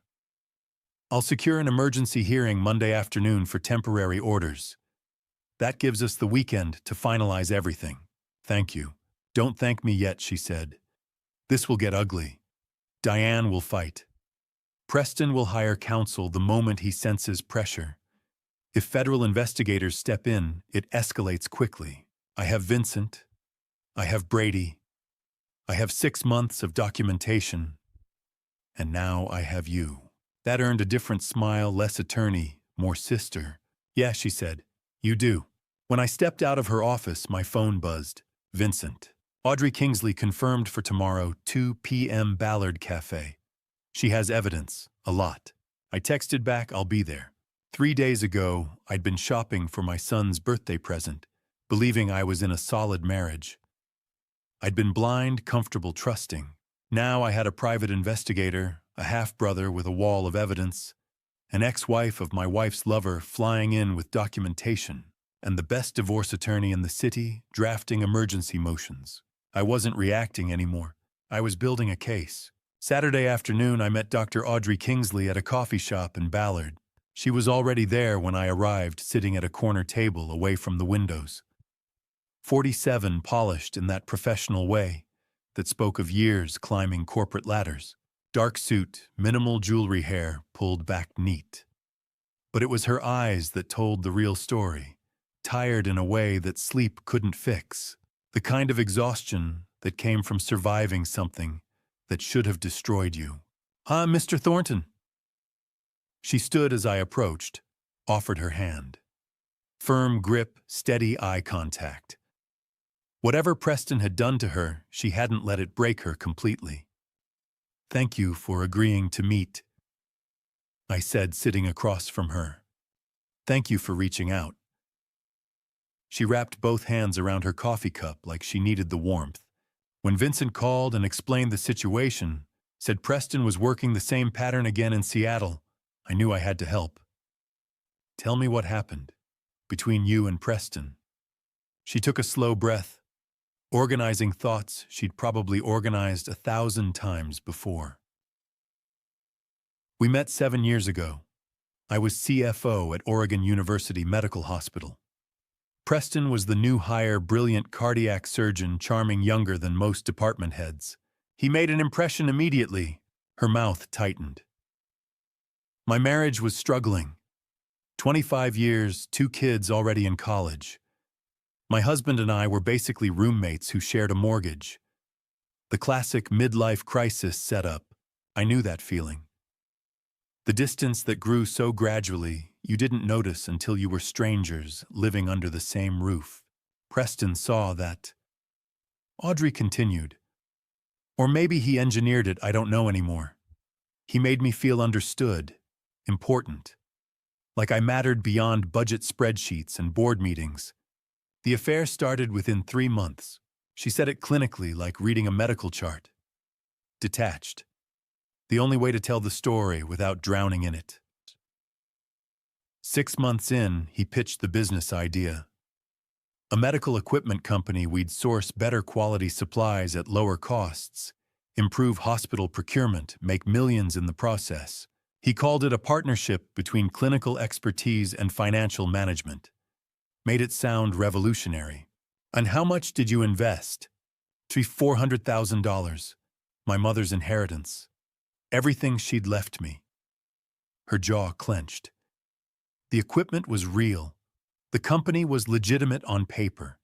Speaker 1: I'll secure an emergency hearing Monday afternoon for temporary orders. That gives us the weekend to finalize everything. Thank you. Don't thank me yet, she said. This will get ugly. Diane will fight. Preston will hire counsel the moment he senses pressure. If federal investigators step in, it escalates quickly. I have Vincent. I have Brady. I have 6 months of documentation. And now I have you. That earned a different smile, less attorney, more sister. Yeah, she said. You do. When I stepped out of her office, my phone buzzed. Vincent. Audrey Kingsley confirmed for tomorrow, 2 p.m. Ballard Cafe. She has evidence. A lot. I texted back, I'll be there. 3 days ago, I'd been shopping for my son's birthday present, believing I was in a solid marriage. I'd been blind, comfortable, trusting. Now I had a private investigator, a half-brother with a wall of evidence, an ex-wife of my wife's lover flying in with documentation, and the best divorce attorney in the city drafting emergency motions. I wasn't reacting anymore. I was building a case. Saturday afternoon, I met Dr. Audrey Kingsley at a coffee shop in Ballard. She was already there when I arrived, sitting at a corner table away from the windows. 47, polished in that professional way that spoke of years climbing corporate ladders. Dark suit, minimal jewelry, hair pulled back neat. But it was her eyes that told the real story, tired in a way that sleep couldn't fix, the kind of exhaustion that came from surviving something that should have destroyed you. Mr. Thornton. She stood as I approached, offered her hand. Firm grip, steady eye contact. Whatever Preston had done to her, she hadn't let it break her completely. Thank you for agreeing to meet, I said, sitting across from her. Thank you for reaching out. She wrapped both hands around her coffee cup like she needed the warmth. When Vincent called and explained the situation, said Preston was working the same pattern again in Seattle, I knew I had to help. Tell me what happened between you and Preston. She took a slow breath, organizing thoughts she'd probably organized 1,000 times before. We met 7 years ago. I was CFO at Oregon University Medical Hospital. Preston was the new hire, brilliant cardiac surgeon, charming, younger than most department heads. He made an impression immediately. Her mouth tightened. My marriage was struggling. 25 years, 2 kids already in college. My husband and I were basically roommates who shared a mortgage. The classic midlife crisis setup. I knew that feeling. The distance that grew so gradually, you didn't notice until you were strangers living under the same roof. Preston saw that. Audrey continued. Or maybe he engineered it, I don't know anymore. He made me feel understood, important. Like I mattered beyond budget spreadsheets and board meetings. The affair started within 3 months. She said it clinically, like reading a medical chart. Detached. The only way to tell the story without drowning in it. 6 months in, he pitched the business idea. A medical equipment company we'd source better quality supplies at lower costs, improve hospital procurement, make millions in the process. He called it a partnership between clinical expertise and financial management. Made it sound revolutionary. And how much did you invest? $400,000. My mother's inheritance. Everything she'd left me. Her jaw clenched. The equipment was real. The company was legitimate on paper.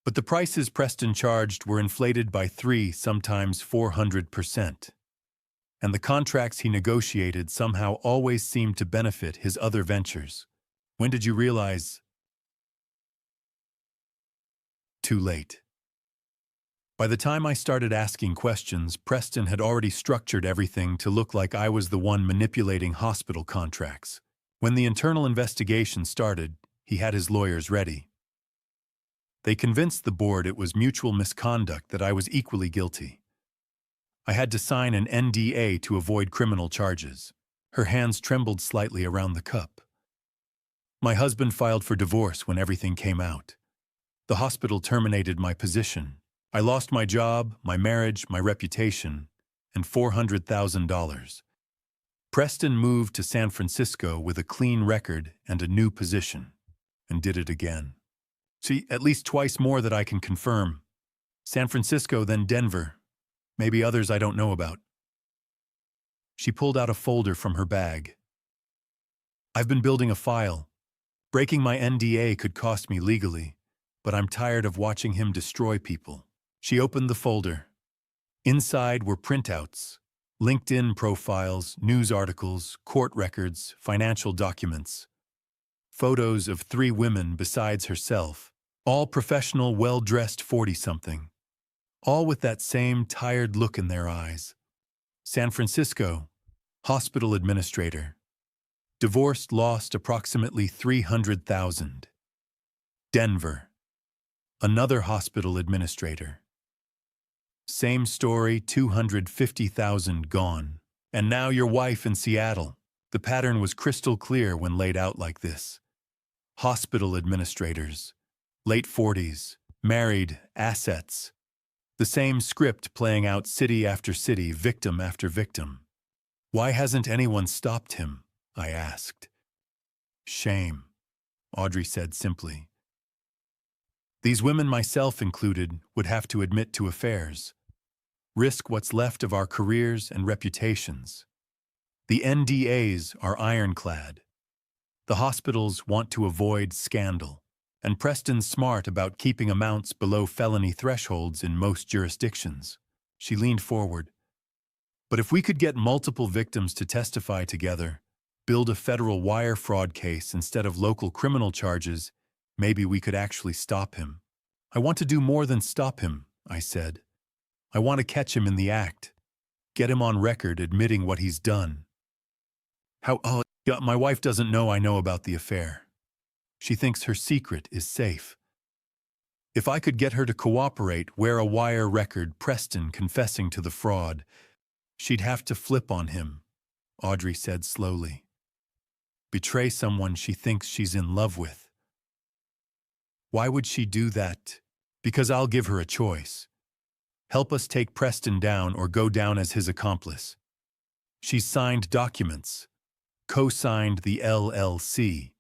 Speaker 1: But the prices Preston charged were inflated by 3, sometimes 400%. And the contracts he negotiated somehow always seemed to benefit his other ventures. When did you realize? Too late. By the time I started asking questions, Preston had already structured everything to look like I was the one manipulating hospital contracts. When the internal investigation started, he had his lawyers ready. They convinced the board it was mutual misconduct, that I was equally guilty. I had to sign an NDA to avoid criminal charges. Her hands trembled slightly around the cup. My husband filed for divorce when everything came out. The hospital terminated my position. I lost my job, my marriage, my reputation, and $400,000. Preston moved to San Francisco with a clean record and a new position, and did it again. See, at least twice more that I can confirm. San Francisco, then Denver. Maybe others I don't know about. She pulled out a folder from her bag. I've been building a file. Breaking my NDA could cost me legally, but I'm tired of watching him destroy people. She opened the folder. Inside were printouts, LinkedIn profiles, news articles, court records, financial documents. Photos of 3 women besides herself, all professional, well-dressed 40-something, all with that same tired look in their eyes. San Francisco, hospital administrator. Divorced, lost approximately $300,000. Denver, another hospital administrator. Same story, $250,000 gone. And now your wife in Seattle. The pattern was crystal clear when laid out like this. Hospital administrators, late 40s, married, assets. The same script playing out city after city, victim after victim. Why hasn't anyone stopped him? I asked. Shame, Audrey said simply. These women, myself included, would have to admit to affairs, risk what's left of our careers and reputations. The NDAs are ironclad. The hospitals want to avoid scandal, and Preston's smart about keeping amounts below felony thresholds in most jurisdictions. She leaned forward. But if we could get multiple victims to testify together, build a federal wire fraud case instead of local criminal charges, maybe we could actually stop him. I want to do more than stop him, I said. I want to catch him in the act. Get him on record admitting what he's done. My wife doesn't know I know about the affair. She thinks her secret is safe. If I could get her to cooperate, wear a wire record, Preston confessing to the fraud, she'd have to flip on him, Audrey said slowly. Betray someone she thinks she's in love with. Why would she do that? Because I'll give her a choice. Help us take Preston down or go down as his accomplice. She's signed documents, co-signed the LLC,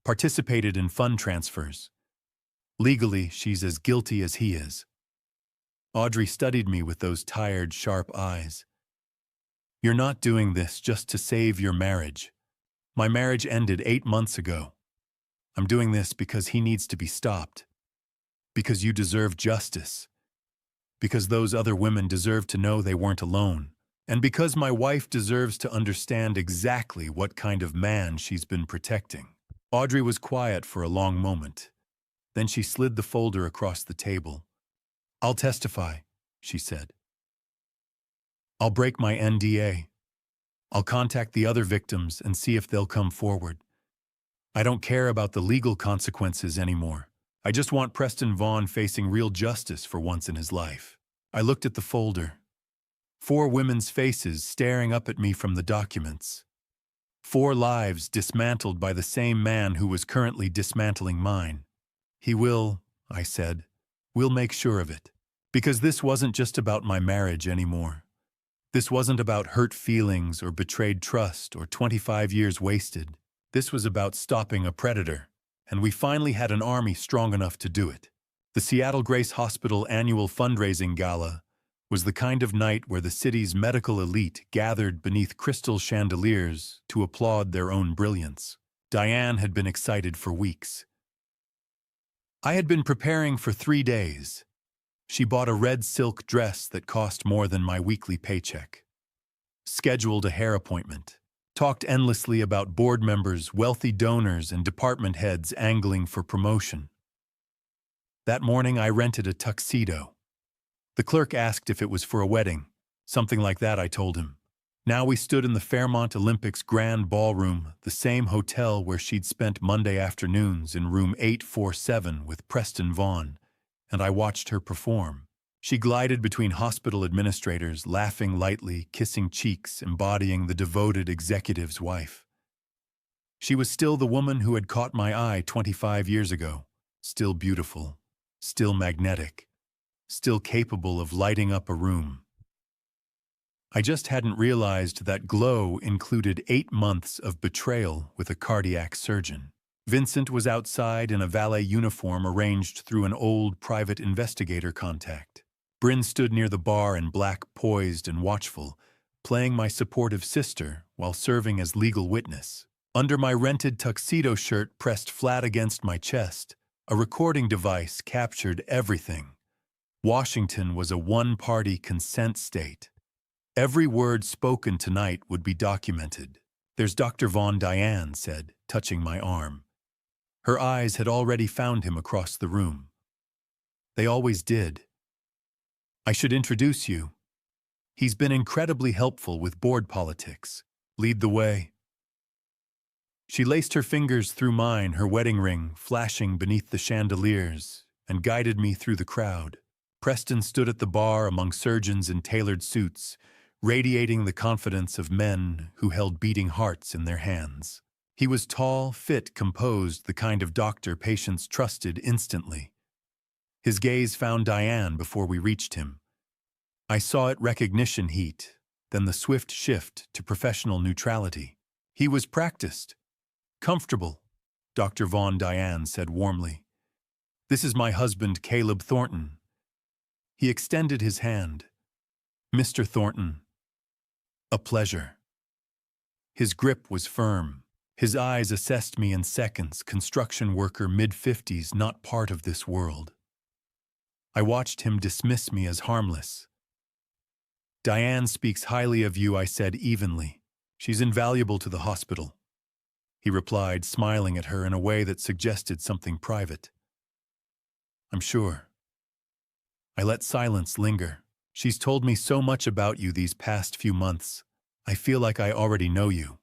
Speaker 1: participated in fund transfers. Legally, she's as guilty as he is. Audrey studied me with those tired, sharp eyes. You're not doing this just to save your marriage. My marriage ended 8 months ago. I'm doing this because he needs to be stopped. Because you deserve justice. Because those other women deserve to know they weren't alone. And because my wife deserves to understand exactly what kind of man she's been protecting. Audrey was quiet for a long moment. Then she slid the folder across the table. I'll testify, she said. I'll break my NDA. I'll contact the other victims and see if they'll come forward. I don't care about the legal consequences anymore. I just want Preston Vaughn facing real justice for once in his life. I looked at the folder. 4 women's faces staring up at me from the documents. 4 lives dismantled by the same man who was currently dismantling mine. He will, I said. We'll make sure of it. Because this wasn't just about my marriage anymore. This wasn't about hurt feelings or betrayed trust or 25 years wasted. This was about stopping a predator. And we finally had an army strong enough to do it. The Seattle Grace Hospital annual fundraising gala was the kind of night where the city's medical elite gathered beneath crystal chandeliers to applaud their own brilliance. Diane had been excited for weeks. I had been preparing for 3 days. She bought a red silk dress that cost more than my weekly paycheck. Scheduled a hair appointment. Talked endlessly about board members, wealthy donors, and department heads angling for promotion. That morning I rented a tuxedo. The clerk asked if it was for a wedding. Something like that, I told him. Now we stood in the Fairmont Olympics Grand Ballroom, the same hotel where she'd spent Monday afternoons in room 847 with Preston Vaughn, and I watched her perform. She glided between hospital administrators, laughing lightly, kissing cheeks, embodying the devoted executive's wife. She was still the woman who had caught my eye 25 years ago, still beautiful, still magnetic, still capable of lighting up a room. I just hadn't realized that glow included 8 months of betrayal with a cardiac surgeon. Vincent was outside in a valet uniform arranged through an old private investigator contact. Bryn stood near the bar in black, poised and watchful, playing my supportive sister while serving as legal witness. Under my rented tuxedo shirt pressed flat against my chest, a recording device captured everything. Washington was a one-party consent state. Every word spoken tonight would be documented. "There's Dr. Von," Diane said, touching my arm. Her eyes had already found him across the room. They always did. "I should introduce you. He's been incredibly helpful with board politics. Lead the way." She laced her fingers through mine, her wedding ring flashing beneath the chandeliers, and guided me through the crowd. Preston stood at the bar among surgeons in tailored suits, radiating the confidence of men who held beating hearts in their hands. He was tall, fit, composed, the kind of doctor patients trusted instantly. His gaze found Diane before we reached him. I saw it recognition heat, then the swift shift to professional neutrality. He was practiced. "Comfortable," Dr. Von, Diane said warmly. "This is my husband, Caleb Thornton." He extended his hand. "Mr. Thornton, a pleasure." His grip was firm. His eyes assessed me in seconds, construction worker mid-50s, not part of this world. I watched him dismiss me as harmless. "Diane speaks highly of you," I said evenly. "She's invaluable to the hospital." He replied, smiling at her in a way that suggested something private. "I'm sure." I let silence linger. "She's told me so much about you these past few months. I feel like I already know you."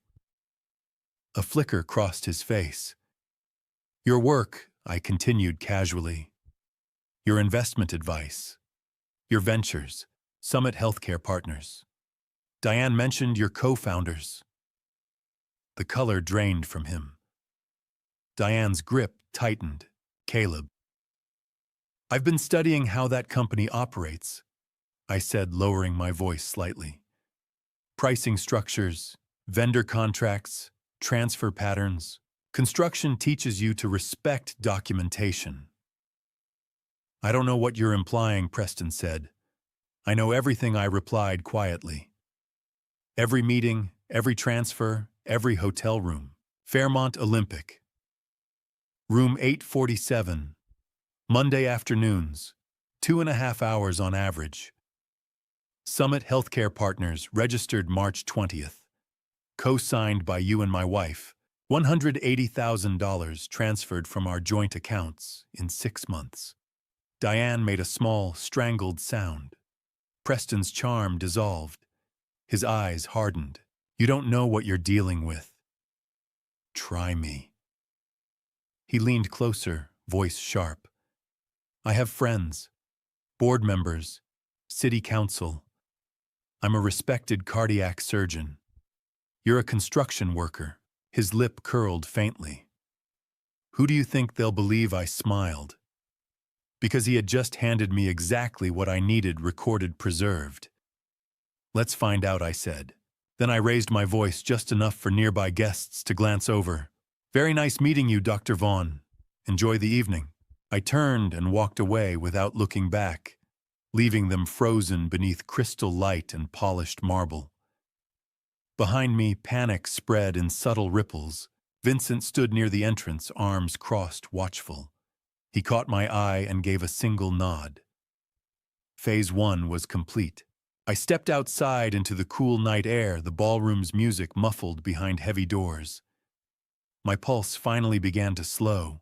Speaker 1: A flicker crossed his face. "Your work," I continued casually. "Your investment advice. Your ventures. Summit Healthcare Partners. Diane mentioned your co-founders." The color drained from him. Diane's grip tightened. "Caleb. I've been studying how that company operates," I said, lowering my voice slightly. "Pricing structures, vendor contracts, transfer patterns. Construction teaches you to respect documentation." "I don't know what you're implying," Preston said. "I know everything," I replied quietly. "Every meeting, every transfer, every hotel room. Fairmont Olympic. Room 847. Monday afternoons, 2.5 hours on average. Summit Healthcare Partners, registered March 20th. Co-signed by you and my wife. $180,000 transferred from our joint accounts in 6 months." Diane made a small, strangled sound. Preston's charm dissolved. His eyes hardened. "You don't know what you're dealing with." "Try me." He leaned closer, voice sharp. "I have friends, board members, city council. I'm a respected cardiac surgeon. You're a construction worker." His lip curled faintly. "Who do you think they'll believe?" I smiled. Because he had just handed me exactly what I needed, recorded, preserved. "Let's find out," I said. Then I raised my voice just enough for nearby guests to glance over. "Very nice meeting you, Dr. Vaughn. Enjoy the evening." I turned and walked away without looking back, leaving them frozen beneath crystal light and polished marble. Behind me, panic spread in subtle ripples. Vincent stood near the entrance, arms crossed, watchful. He caught my eye and gave a single nod. Phase 1 was complete. I stepped outside into the cool night air, the ballroom's music muffled behind heavy doors. My pulse finally began to slow.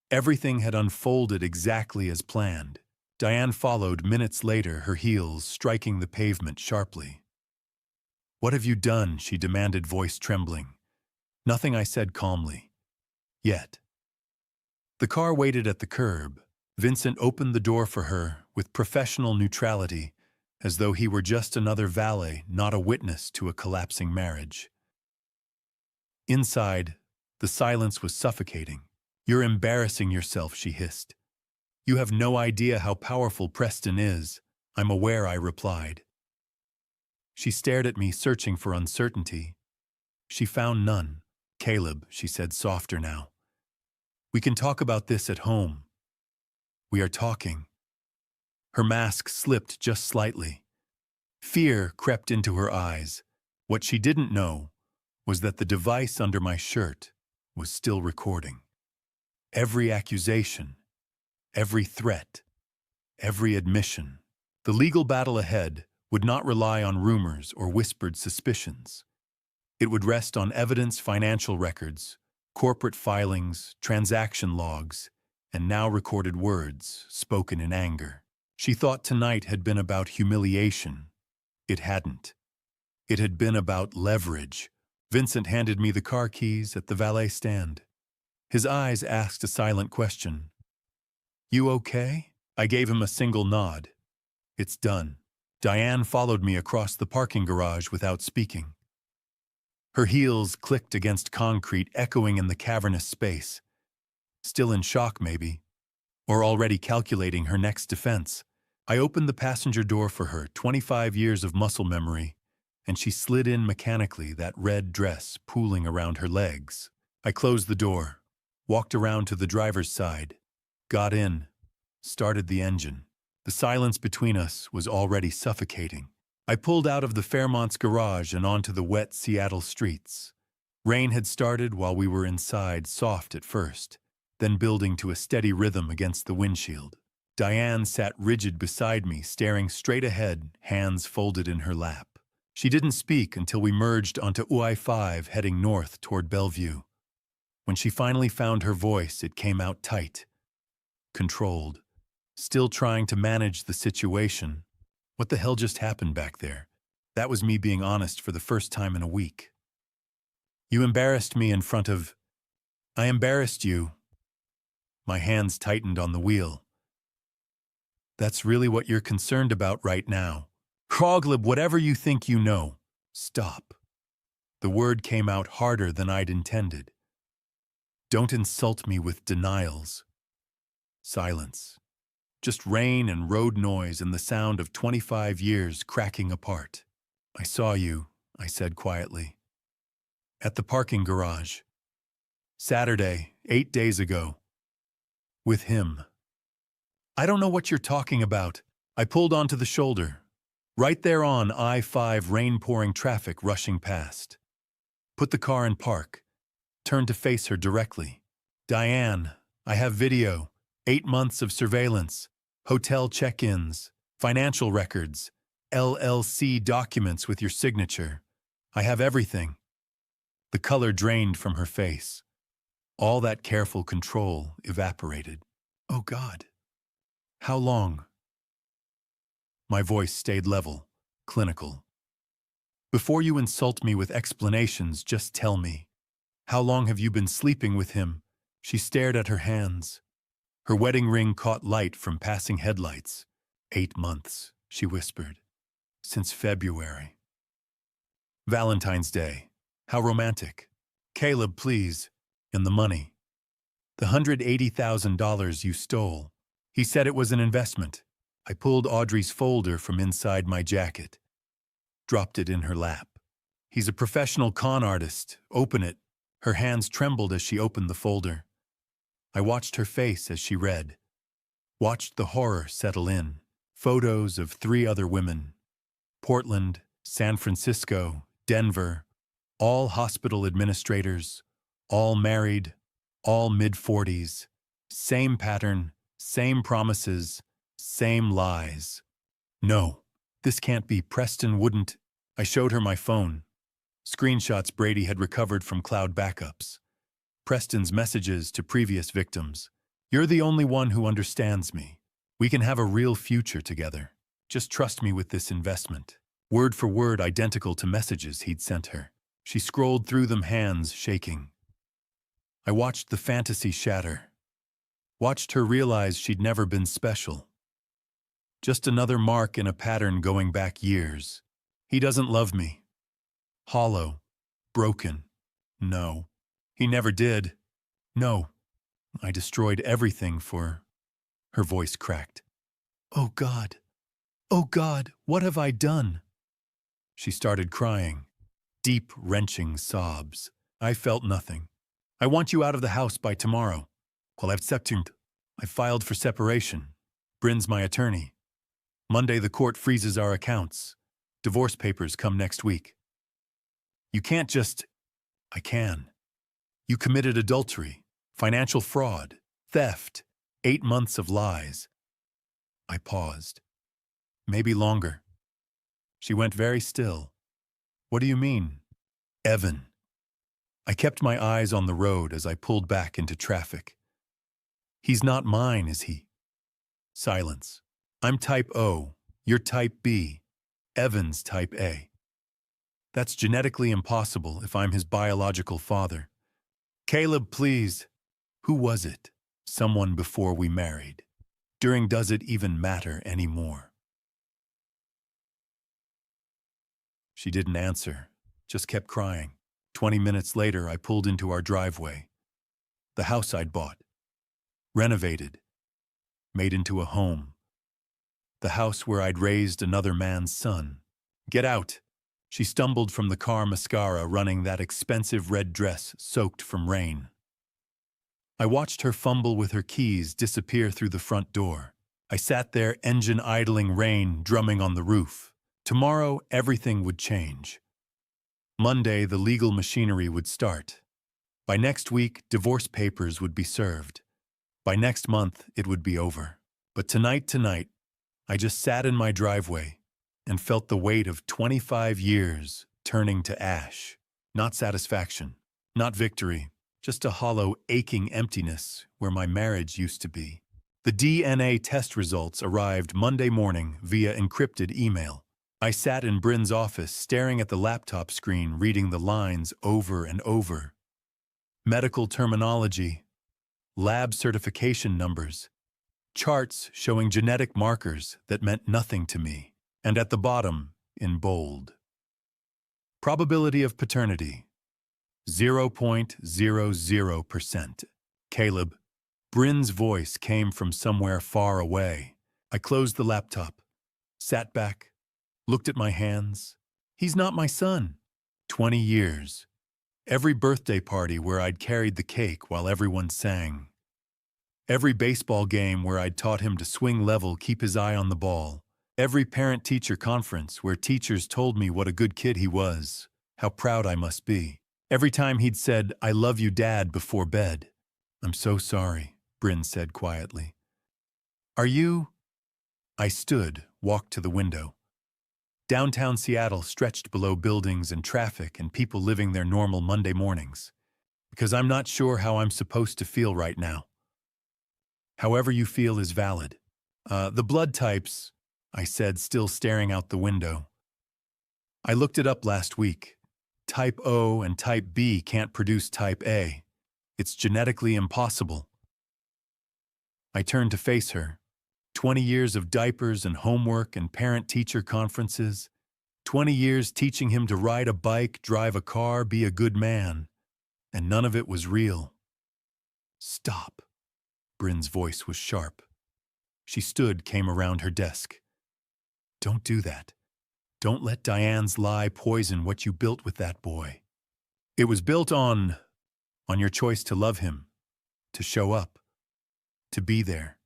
Speaker 1: Everything had unfolded exactly as planned. Diane followed minutes later, her heels striking the pavement sharply. "What have you done?" she demanded, voice trembling. "Nothing," I said calmly. "Yet." The car waited at the curb. Vincent opened the door for her with professional neutrality, as though he were just another valet, not a witness to a collapsing marriage. Inside, the silence was suffocating. "You're embarrassing yourself," she hissed. "You have no idea how powerful Preston is." "I'm aware," I replied. She stared at me, searching for uncertainty. She found none. "Caleb," she said, softer now. "We can talk about this at home." "We are talking." Her mask slipped just slightly. Fear crept into her eyes. What she didn't know was that the device under my shirt was still recording. Every accusation, every threat, every admission. The legal battle ahead would not rely on rumors or whispered suspicions. It would rest on evidence, financial records, corporate filings, transaction logs, and now recorded words spoken in anger. She thought tonight had been about humiliation. It hadn't. It had been about leverage. Vincent handed me the car keys at the valet stand. His eyes asked a silent question. "You okay?" I gave him a single nod. "It's done." Diane followed me across the parking garage without speaking. Her heels clicked against concrete, echoing in the cavernous space. Still in shock, maybe, or already calculating her next defense. I opened the passenger door for her, 25 years of muscle memory, and she slid in mechanically, that red dress pooling around her legs. I closed the door, walked around to the driver's side, got in, started the engine. The silence between us was already suffocating. I pulled out of the Fairmont's garage and onto the wet Seattle streets. Rain had started while we were inside, soft at first, then building to a steady rhythm against the windshield. Diane sat rigid beside me, staring straight ahead, hands folded in her lap. She didn't speak until we merged onto UI-5 heading north toward Bellevue. When she finally found her voice, it came out tight, controlled, still trying to manage the situation. What the hell just happened back there? That was me being honest for the first time in a week. "You embarrassed me in front of—" "I embarrassed you." My hands tightened on the wheel. "That's really what you're concerned about right now. Kroglib, whatever you think you know. Stop." The word came out harder than I'd intended. "Don't insult me with denials." Silence. Just rain and road noise and the sound of 25 years cracking apart. "I saw you," I said quietly. "At the parking garage. Saturday, 8 days ago. With him." "I don't know what you're talking about." I pulled onto the shoulder. Right there on I-5, rain-pouring traffic rushing past. Put the car in park. Turned to face her directly. "Diane, I have video. 8 months of surveillance. Hotel check-ins. Financial records. LLC documents with your signature. I have everything." The color drained from her face. All that careful control evaporated. "Oh God. How long?" My voice stayed level, clinical. "Before you insult me with explanations, just tell me. How long have you been sleeping with him?" She stared at her hands. Her wedding ring caught light from passing headlights. 8 months, she whispered. "Since February." "Valentine's Day. How romantic." "Caleb, please." "And the money." "The $180,000 you stole." He said it was an investment. I pulled Audrey's folder from inside my jacket. Dropped it in her lap. "He's a professional con artist. Open it." Her hands trembled as she opened the folder. I watched her face as she read. Watched the horror settle in. Photos of 3 other women. Portland, San Francisco, Denver. All hospital administrators. All married. All mid-40s. Same pattern. Same promises. Same lies. "No, this can't be. Preston wouldn't." I showed her my phone. Screenshots Brady had recovered from cloud backups. Preston's messages to previous victims. "You're the only one who understands me. We can have a real future together. Just trust me with this investment." Word for word identical to messages he'd sent her. She scrolled through them, hands shaking. I watched the fantasy shatter. Watched her realize she'd never been special. Just another mark in a pattern going back years. He doesn't love me. Hollow. Broken. No. He never did. No. I destroyed everything for... Her voice cracked. "Oh God. Oh God, what have I done?" She started crying. Deep, wrenching sobs. I felt nothing. "I want you out of the house by tomorrow." "Well, I filed for separation. Bryn's my attorney. Monday the court freezes our accounts. Divorce papers come next week." "You can't just..." I can. You committed adultery, financial fraud, theft, 8 months of lies. I paused. Maybe longer. She went very still. What do you mean? Evan. I kept my eyes on the road as I pulled back into traffic. He's not mine, is he? Silence. I'm type O, you're type B, Evan's type A. That's genetically impossible if I'm his biological father. Caleb, please. Who was it? Someone before we married. During does it even matter anymore? She didn't answer, just kept crying. 20 minutes later, I pulled into our driveway. The house I'd bought. Renovated. Made into a home. The house where I'd raised another man's son. Get out! She stumbled from the car, mascara running that expensive red dress soaked from rain. I watched her fumble with her keys disappear through the front door. I sat there, engine idling, rain drumming on the roof. Tomorrow, everything would change. Monday, the legal machinery would start. By next week, divorce papers would be served. By next month, it would be over. But tonight, I just sat in my driveway and felt the weight of 25 years turning to ash. Not satisfaction, not victory, just a hollow, aching emptiness where my marriage used to be. The DNA test results arrived Monday morning via encrypted email. I sat in Bryn's office staring at the laptop screen, reading the lines over and over. Medical terminology, lab certification numbers, charts showing genetic markers that meant nothing to me, and at the bottom, in bold, probability of paternity, 0.00%. Caleb. Bryn's voice came from somewhere far away. I closed the laptop, sat back, looked at my hands. He's not my son. 20 years. Every birthday party where I'd carried the cake while everyone sang. Every baseball game where I'd taught him to swing level, keep his eye on the ball. Every parent-teacher conference where teachers told me what a good kid he was, how proud I must be. Every time he'd said, "I love you, Dad," before bed. I'm so sorry, Bryn said quietly. Are you? I stood, walked to the window. Downtown Seattle stretched below buildings and traffic and people living their normal Monday mornings. Because I'm not sure how I'm supposed to feel right now. However you feel is valid. The blood types, I said, still staring out the window. I looked it up last week. Type O and type B can't produce type A. It's genetically impossible. I turned to face her. 20 years of diapers and homework and parent-teacher conferences. 20 years teaching him to ride a bike, drive a car, be a good man. And none of it was real. Stop. Bryn's voice was sharp. She stood, came around her desk. Don't do that. Don't let Diane's lie poison what you built with that boy. It was built on your choice to love him, to show up, to be there.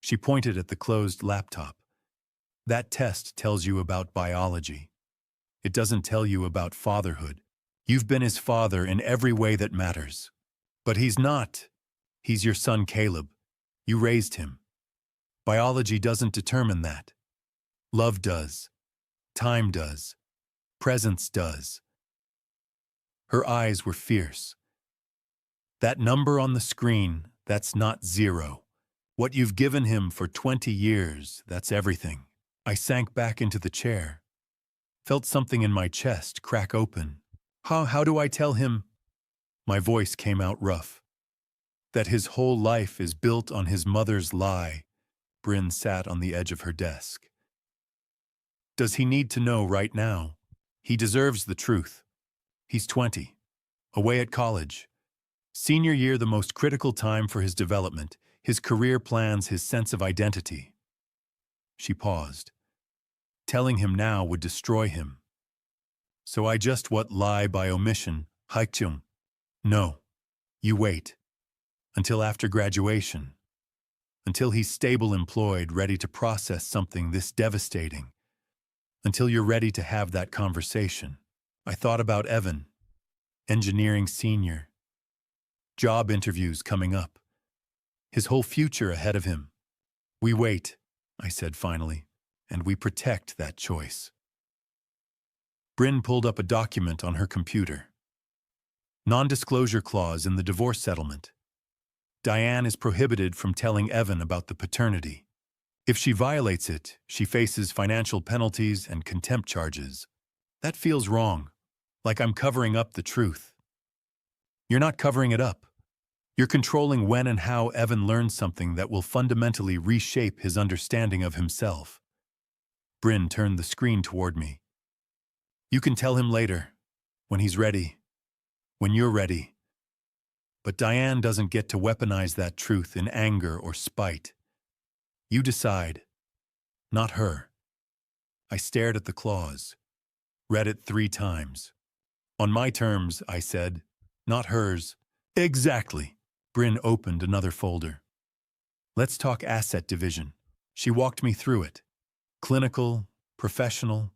Speaker 1: She pointed at the closed laptop. That test tells you about biology. It doesn't tell you about fatherhood. You've been his father in every way that matters. But he's not. He's your son, Caleb. You raised him. Biology doesn't determine that. Love does. Time does. Presence does. Her eyes were fierce. That number on the screen, that's not 0. What you've given him for 20 years, that's everything. I sank back into the chair. Felt something in my chest crack open. How do I tell him? My voice came out rough. That his whole life is built on his mother's lie. Bryn sat on the edge of her desk. Does he need to know right now? He deserves the truth. He's 20, away at college. Senior year, the most critical time for his development, his career plans, his sense of identity. She paused. Telling him now would destroy him. So I just lie by omission, Haikyung. No, you wait. Until after graduation. Until he's stable, employed, ready to process something this devastating. Until you're ready to have that conversation. I thought about Evan. engineering senior, job interviews coming up, his whole future ahead of him. We wait, I said finally, and we protect that choice. Bryn pulled up a document on her computer. Non-disclosure clause in the divorce settlement. Diane is prohibited from telling Evan about the paternity. If she violates it, she faces financial penalties and contempt charges. That feels wrong, like I'm covering up the truth. You're not covering it up. You're controlling when and how Evan learns something that will fundamentally reshape his understanding of himself. Bryn turned the screen toward me. You can tell him later, when he's ready, when you're ready. But Diane doesn't get to weaponize that truth in anger or spite. You decide, not her. I stared at the clause, read it 3 times. On my terms, I said, not hers. Exactly. Bryn opened another folder. Let's talk asset division. She walked me through it. Clinical, professional,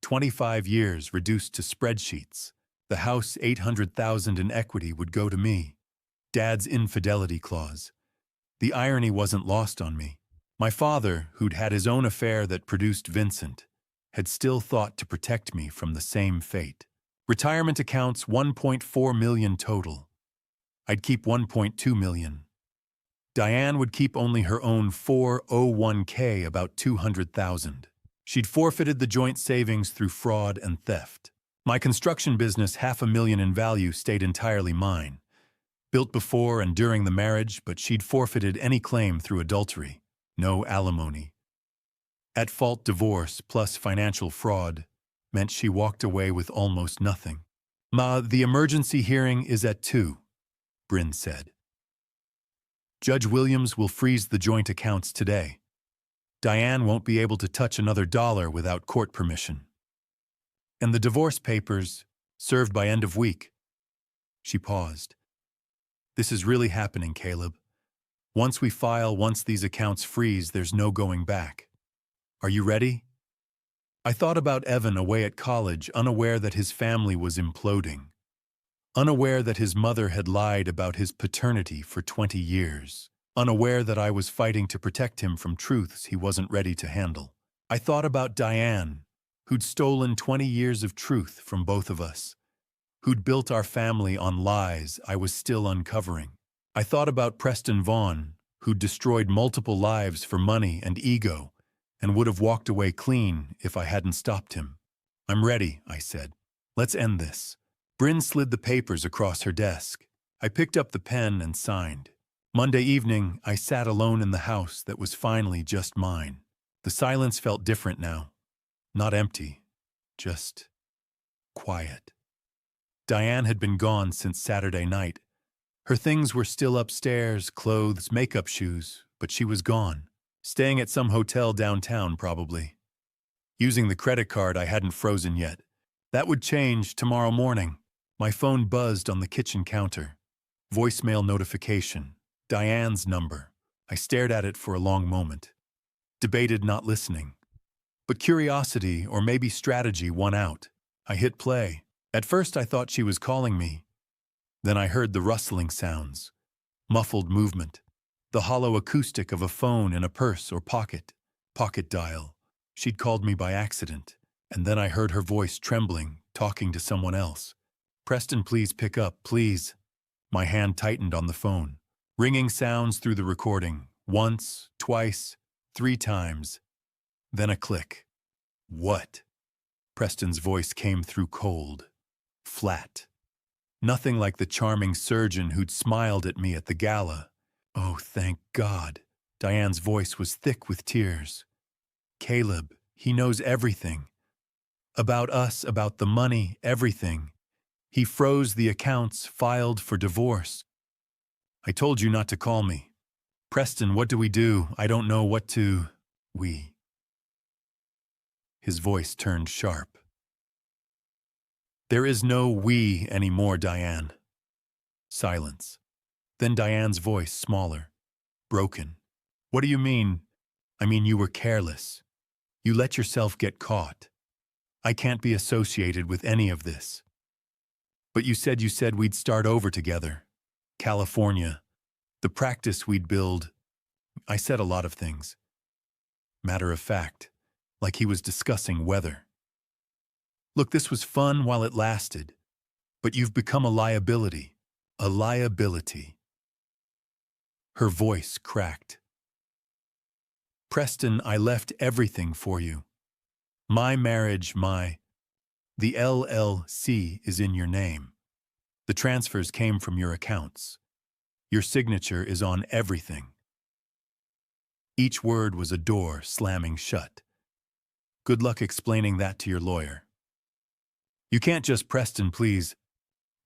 Speaker 1: 25 years reduced to spreadsheets. The house $800,000 in equity would go to me. Dad's infidelity clause. The irony wasn't lost on me. My father, who'd had his own affair that produced Vincent, had still thought to protect me from the same fate. Retirement accounts $1.4 million total. I'd keep $1.2 million. Diane would keep only her own 401k, about $200,000. She'd forfeited the joint savings through fraud and theft. My construction business, $500,000 in value, stayed entirely mine. Built before and during the marriage, but she'd forfeited any claim through adultery. No alimony. At-fault divorce plus financial fraud meant she walked away with almost nothing. Ma, the emergency hearing is at 2, Bryn said. Judge Williams will freeze the joint accounts today. Diane won't be able to touch another dollar without court permission. And the divorce papers, served by end of week. She paused. This is really happening, Caleb. Once we file, once these accounts freeze, there's no going back. Are you ready? I thought about Evan away at college, unaware that his family was imploding. Unaware that his mother had lied about his paternity for 20 years. Unaware that I was fighting to protect him from truths he wasn't ready to handle. I thought about Diane, who'd stolen 20 years of truth from both of us. Who'd built our family on lies I was still uncovering. I thought about Preston Vaughn, who'd destroyed multiple lives for money and ego, and would have walked away clean if I hadn't stopped him. I'm ready, I said. Let's end this. Bryn slid the papers across her desk. I picked up the pen and signed. Monday evening, I sat alone in the house that was finally just mine. The silence felt different now. Not empty, just quiet. Diane had been gone since Saturday night. Her things were still upstairs, clothes, makeup, shoes, but she was gone. Staying at some hotel downtown, probably. Using the credit card I hadn't frozen yet. That would change tomorrow morning. My phone buzzed on the kitchen counter. Voicemail notification. Diane's number. I stared at it for a long moment. Debated not listening. But curiosity, or maybe strategy, won out. I hit play. At first I thought she was calling me. Then I heard the rustling sounds. Muffled movement. The hollow acoustic of a phone in a purse or pocket. Pocket dial. She'd called me by accident. And then I heard her voice trembling, talking to someone else. Preston, please pick up, please. My hand tightened on the phone. Ringing sounds through the recording. Once, twice, 3 times. Then a click. What? Preston's voice came through cold. Flat. Nothing like the charming surgeon who'd smiled at me at the gala. Oh, thank God. Diane's voice was thick with tears. Caleb, he knows everything. About us, about the money, everything. He froze the accounts, filed for divorce. I told you not to call me. Preston, what do we do? I don't know what to... We. His voice turned sharp. There is no we anymore, Diane. Silence. Then Diane's voice, smaller, broken. What do you mean? I mean, you were careless. You let yourself get caught. I can't be associated with any of this. But you said we'd start over together. California. The practice we'd build. I said a lot of things. Matter of fact, like he was discussing weather. Look, this was fun while it lasted, but you've become a liability. A liability. Her voice cracked. Preston, I left everything for you. My marriage, The LLC is in your name. The transfers came from your accounts. Your signature is on everything. Each word was a door slamming shut. Good luck explaining that to your lawyer. You can't just, Preston, please.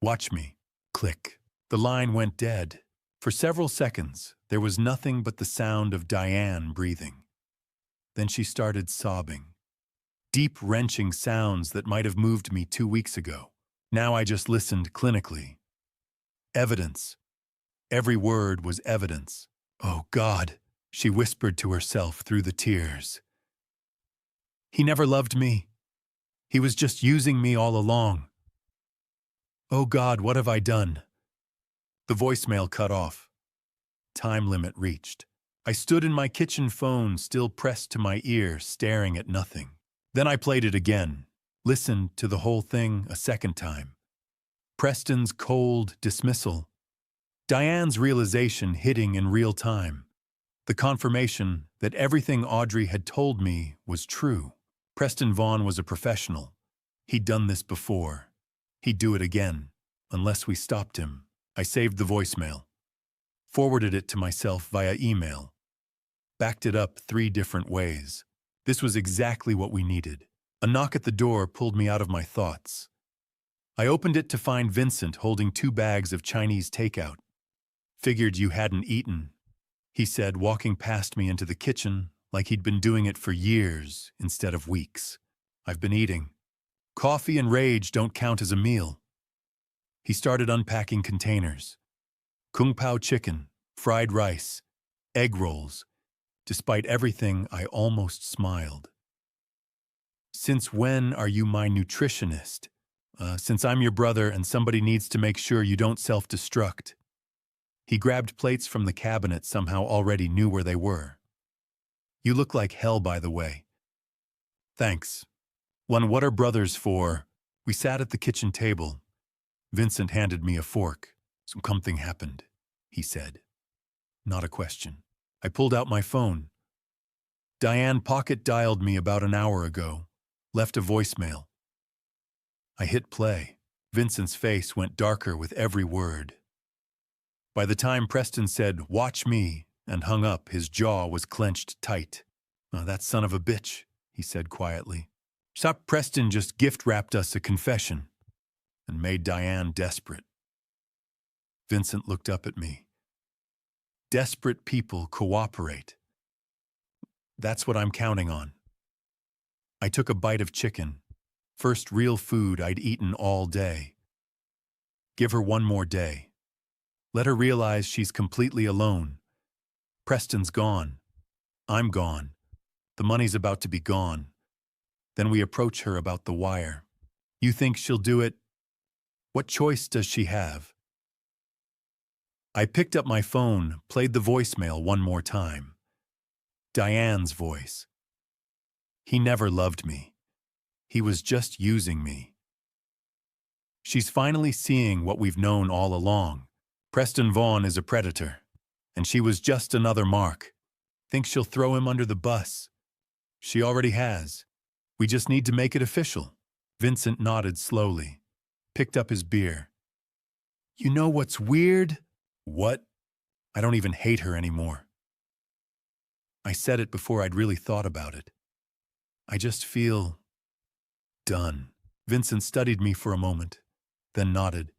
Speaker 1: Watch me. Click. The line went dead. For several seconds, there was nothing but the sound of Diane breathing. Then she started sobbing. Deep, wrenching sounds that might have moved me 2 weeks ago. Now I just listened clinically. Evidence. Every word was evidence. Oh, God, she whispered to herself through the tears. He never loved me. He was just using me all along. Oh, God, what have I done? The voicemail cut off. Time limit reached. I stood in my kitchen phone, still pressed to my ear, staring at nothing. Then I played it again, listened to the whole thing a second time. Preston's cold dismissal. Diane's realization hitting in real time. The confirmation that everything Audrey had told me was true. Preston Vaughn was a professional. He'd done this before. He'd do it again, unless we stopped him. I saved the voicemail. Forwarded it to myself via email. Backed it up 3 different ways. This was exactly what we needed. A knock at the door pulled me out of my thoughts. I opened it to find Vincent holding 2 bags of Chinese takeout. Figured you hadn't eaten, he said, walking past me into the kitchen like he'd been doing it for years instead of weeks. I've been eating. Coffee and rage don't count as a meal. He started unpacking containers. Kung Pao chicken, fried rice, egg rolls. Despite everything, I almost smiled. Since when are you my nutritionist? Since I'm your brother and somebody needs to make sure you don't self-destruct. He grabbed plates from the cabinet, somehow already knew where they were. You look like hell, by the way. Thanks. What are brothers for? We sat at the kitchen table. Vincent handed me a fork. Something happened, he said. Not a question. I pulled out my phone. Diane pocket-dialed me about an hour ago. Left a voicemail. I hit play. Vincent's face went darker with every word. By the time Preston said, "Watch me," and hung up, his jaw was clenched tight. That son of a bitch, he said quietly. Stop. Preston just gift-wrapped us a confession and made Diane desperate. Vincent looked up at me. Desperate people cooperate. That's what I'm counting on. I took a bite of chicken. First real food I'd eaten all day. Give her one more day. Let her realize she's completely alone. Preston's gone. I'm gone. The money's about to be gone. Then we approach her about the wire. You think she'll do it? What choice does she have? I picked up my phone, played the voicemail one more time. Diane's voice. He never loved me. He was just using me. She's finally seeing what we've known all along. Preston Vaughn is a predator, and she was just another mark. Think she'll throw him under the bus? She already has. We just need to make it official. Vincent nodded slowly, picked up his beer. You know what's weird? What? I don't even hate her anymore. I said it before I'd really thought about it. I just feel done. Vincent studied me for a moment, then nodded.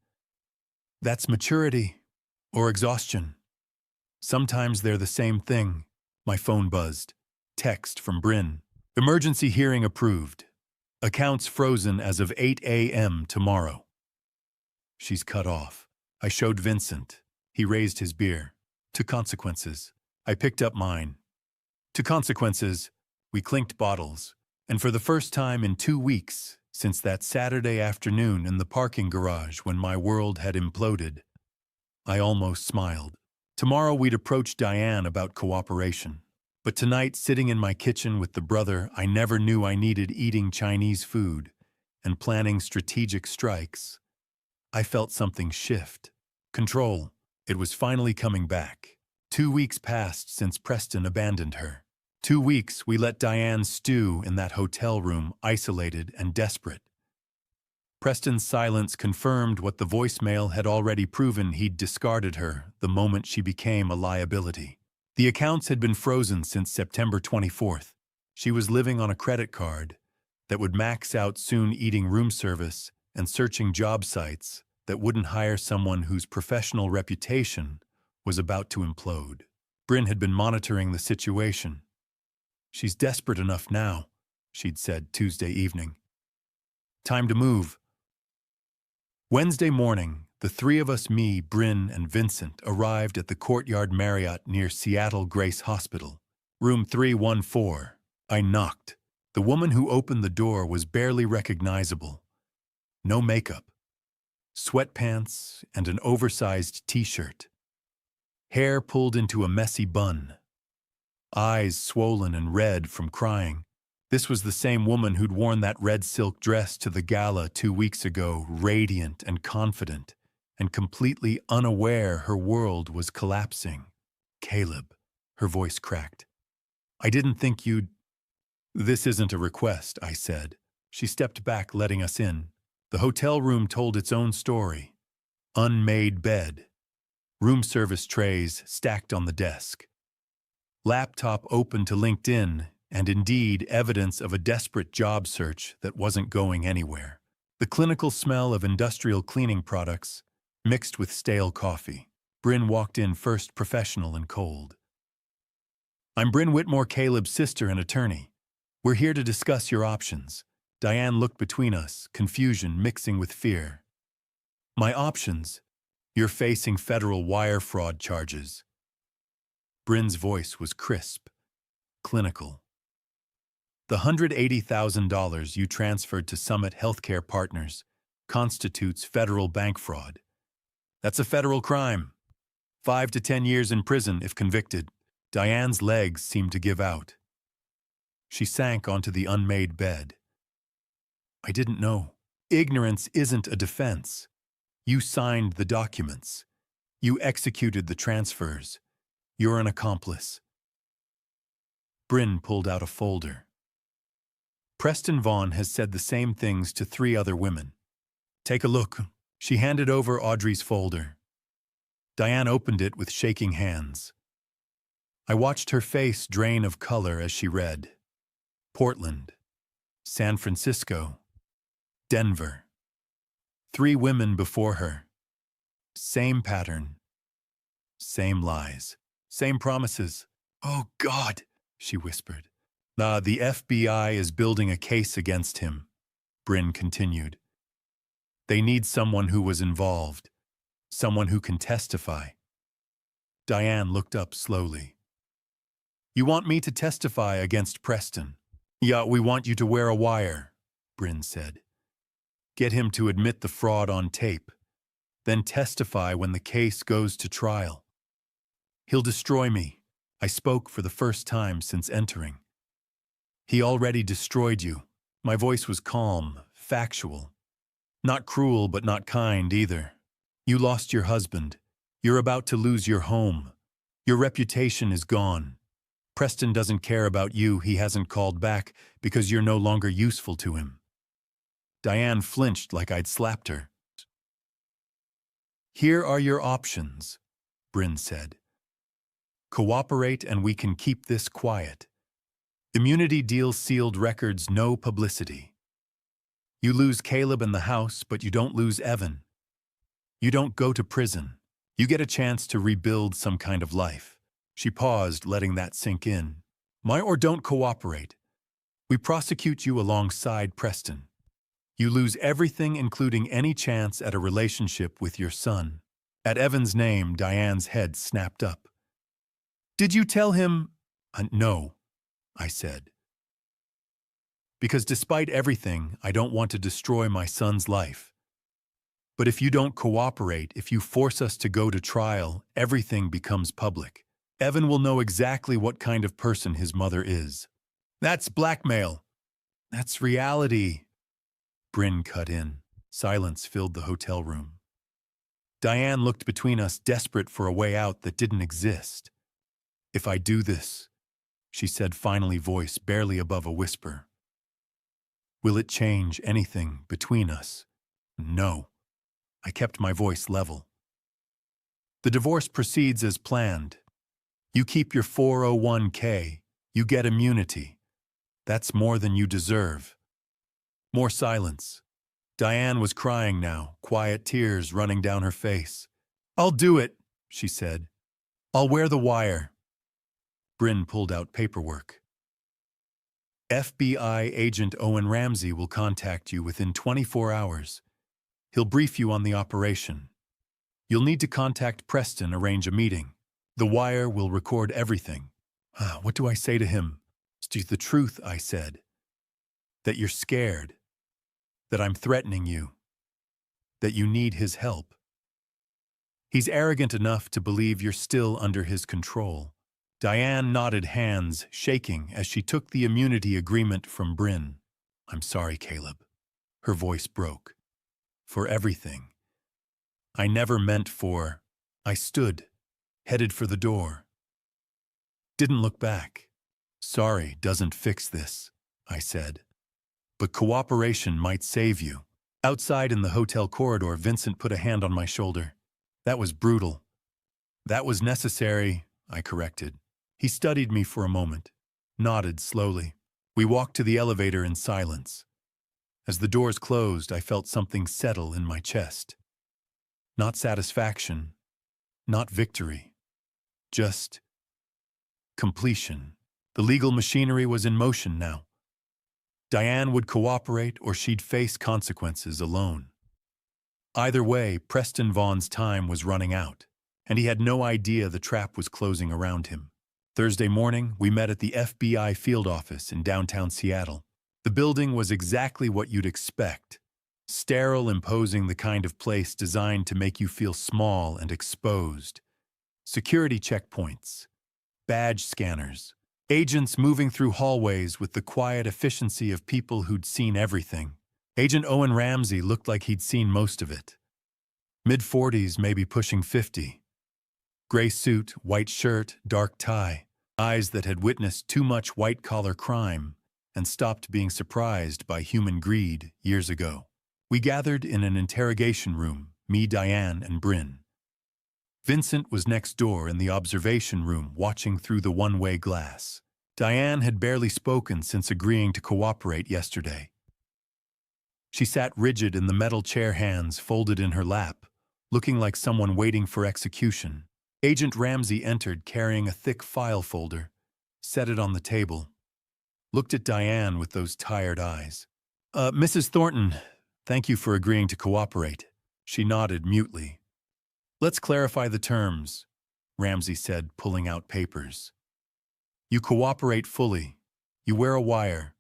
Speaker 1: That's maturity or exhaustion. Sometimes they're the same thing. My phone buzzed. Text from Bryn. Emergency hearing approved. Accounts frozen as of 8 a.m. tomorrow. She's cut off. I showed Vincent. He raised his beer. To consequences. I picked up mine. To consequences. We clinked bottles. And for the first time in 2 weeks, since that Saturday afternoon in the parking garage when my world had imploded. I almost smiled. Tomorrow we'd approach Diane about cooperation. But tonight, sitting in my kitchen with the brother I never knew I needed eating Chinese food and planning strategic strikes, I felt something shift. Control. It was finally coming back. 2 weeks passed since Preston abandoned her. 2 weeks we let Diane stew in that hotel room, isolated and desperate. Preston's silence confirmed what the voicemail had already proven: he'd discarded her the moment she became a liability. The accounts had been frozen since September 24th. She was living on a credit card that would max out soon, eating room service and searching job sites that wouldn't hire someone whose professional reputation was about to implode. Bryn had been monitoring the situation. "She's desperate enough now," she'd said Tuesday evening. "Time to move." Wednesday morning, the three of us, me, Bryn, and Vincent, arrived at the Courtyard Marriott near Seattle Grace Hospital. Room 314. I knocked. The woman who opened the door was barely recognizable. No makeup. Sweatpants and an oversized t-shirt. Hair pulled into a messy bun. Eyes swollen and red from crying. This was the same woman who'd worn that red silk dress to the gala 2 weeks ago, radiant and confident, and completely unaware her world was collapsing. "Caleb," her voice cracked. "I didn't think you'd—" "This isn't a request," I said. She stepped back, letting us in. The hotel room told its own story. Unmade bed. Room service trays stacked on the desk. Laptop open to LinkedIn, and indeed evidence of a desperate job search that wasn't going anywhere. The clinical smell of industrial cleaning products mixed with stale coffee. Bryn walked in first, professional and cold. "I'm Bryn Whitmore, Caleb's sister and attorney. We're here to discuss your options." Diane looked between us, confusion mixing with fear. "My options? You're facing federal wire fraud charges." Bryn's voice was crisp, clinical. "The $180,000 you transferred to Summit Healthcare Partners constitutes federal bank fraud. That's a federal crime. 5 to 10 years in prison if convicted." Diane's legs seemed to give out. She sank onto the unmade bed. "I didn't know." "Ignorance isn't a defense. You signed the documents. You executed the transfers. You're an accomplice." Bryn pulled out a folder. "Preston Vaughn has said the same things to 3 other women. Take a look." She handed over Audrey's folder. Diane opened it with shaking hands. I watched her face drain of color as she read. Portland, San Francisco, Denver. 3 women before her. Same pattern. Same lies. Same promises. "Oh, God," she whispered. The FBI is building a case against him," Bryn continued. "They need someone who was involved, someone who can testify." Diane looked up slowly. "You want me to testify against Preston?" "Yeah, we want you to wear a wire," Bryn said. "Get him to admit the fraud on tape, then testify when the case goes to trial. He'll destroy me." I spoke for the first time since entering. "He already destroyed you." My voice was calm, factual. Not cruel, but not kind either. "You lost your husband. You're about to lose your home. Your reputation is gone. Preston doesn't care about you. He hasn't called back because you're no longer useful to him." Diane flinched like I'd slapped her. "Here are your options," Bryn said. "Cooperate and we can keep this quiet. Immunity deal, sealed records, no publicity. You lose Caleb and the house, but you don't lose Evan. You don't go to prison. You get a chance to rebuild some kind of life." She paused, letting that sink in. Or don't cooperate. We prosecute you alongside Preston. You lose everything, including any chance at a relationship with your son." At Evan's name, Diane's head snapped up. "Did you tell him—" "No," I said. Because despite everything, I don't want to destroy my son's life. But if you don't cooperate, if you force us to go to trial, everything becomes public. Evan will know exactly what kind of person his mother is. That's blackmail. That's reality. Bryn cut in. Silence filled the hotel room. Diane looked between us, desperate for a way out that didn't exist. If I do this, she said finally, voice barely above a whisper, will it change anything between us? No. I kept my voice level. The divorce proceeds as planned. You keep your 401k. You get immunity. That's more than you deserve. More silence. Diane was crying now, quiet tears running down her face. I'll do it, she said. I'll wear the wire. Bryn pulled out paperwork. FBI agent Owen Ramsey will contact you within 24 hours. He'll brief you on the operation. You'll need to contact Preston, arrange a meeting. The wire will record everything. What do I say to him? It's the truth, I said. That you're scared. That I'm threatening you. That you need his help. He's arrogant enough to believe you're still under his control. Diane nodded, hands shaking as she took the immunity agreement from Bryn. I'm sorry, Caleb. Her voice broke. For everything. I never meant for. I stood, headed for the door. Didn't look back. Sorry doesn't fix this, I said. But cooperation might save you. Outside in the hotel corridor, Vincent put a hand on my shoulder. That was brutal. That was necessary, I corrected. He studied me for a moment, nodded slowly. We walked to the elevator in silence. As the doors closed, I felt something settle in my chest. Not satisfaction, not victory, just completion. The legal machinery was in motion now. Diane would cooperate or she'd face consequences alone. Either way, Preston Vaughn's time was running out, and he had no idea the trap was closing around him. Thursday morning, we met at the FBI field office in downtown Seattle. The building was exactly what you'd expect. Sterile, imposing, the kind of place designed to make you feel small and exposed. Security checkpoints, badge scanners, agents moving through hallways with the quiet efficiency of people who'd seen everything. Agent Owen Ramsey looked like he'd seen most of it. Mid-40s, maybe pushing 50. Gray suit, white shirt, dark tie, eyes that had witnessed too much white-collar crime and stopped being surprised by human greed years ago. We gathered in an interrogation room, me, Diane, and Bryn. Vincent was next door in the observation room, watching through the one-way glass. Diane had barely spoken since agreeing to cooperate yesterday. She sat rigid in the metal chair, hands folded in her lap, looking like someone waiting for execution. Agent Ramsey entered carrying a thick file folder, set it on the table, looked at Diane with those tired eyes. Mrs. Thornton, thank you for agreeing to cooperate. She nodded mutely. Let's clarify the terms, Ramsey said, pulling out papers. You cooperate fully. You wear a wire.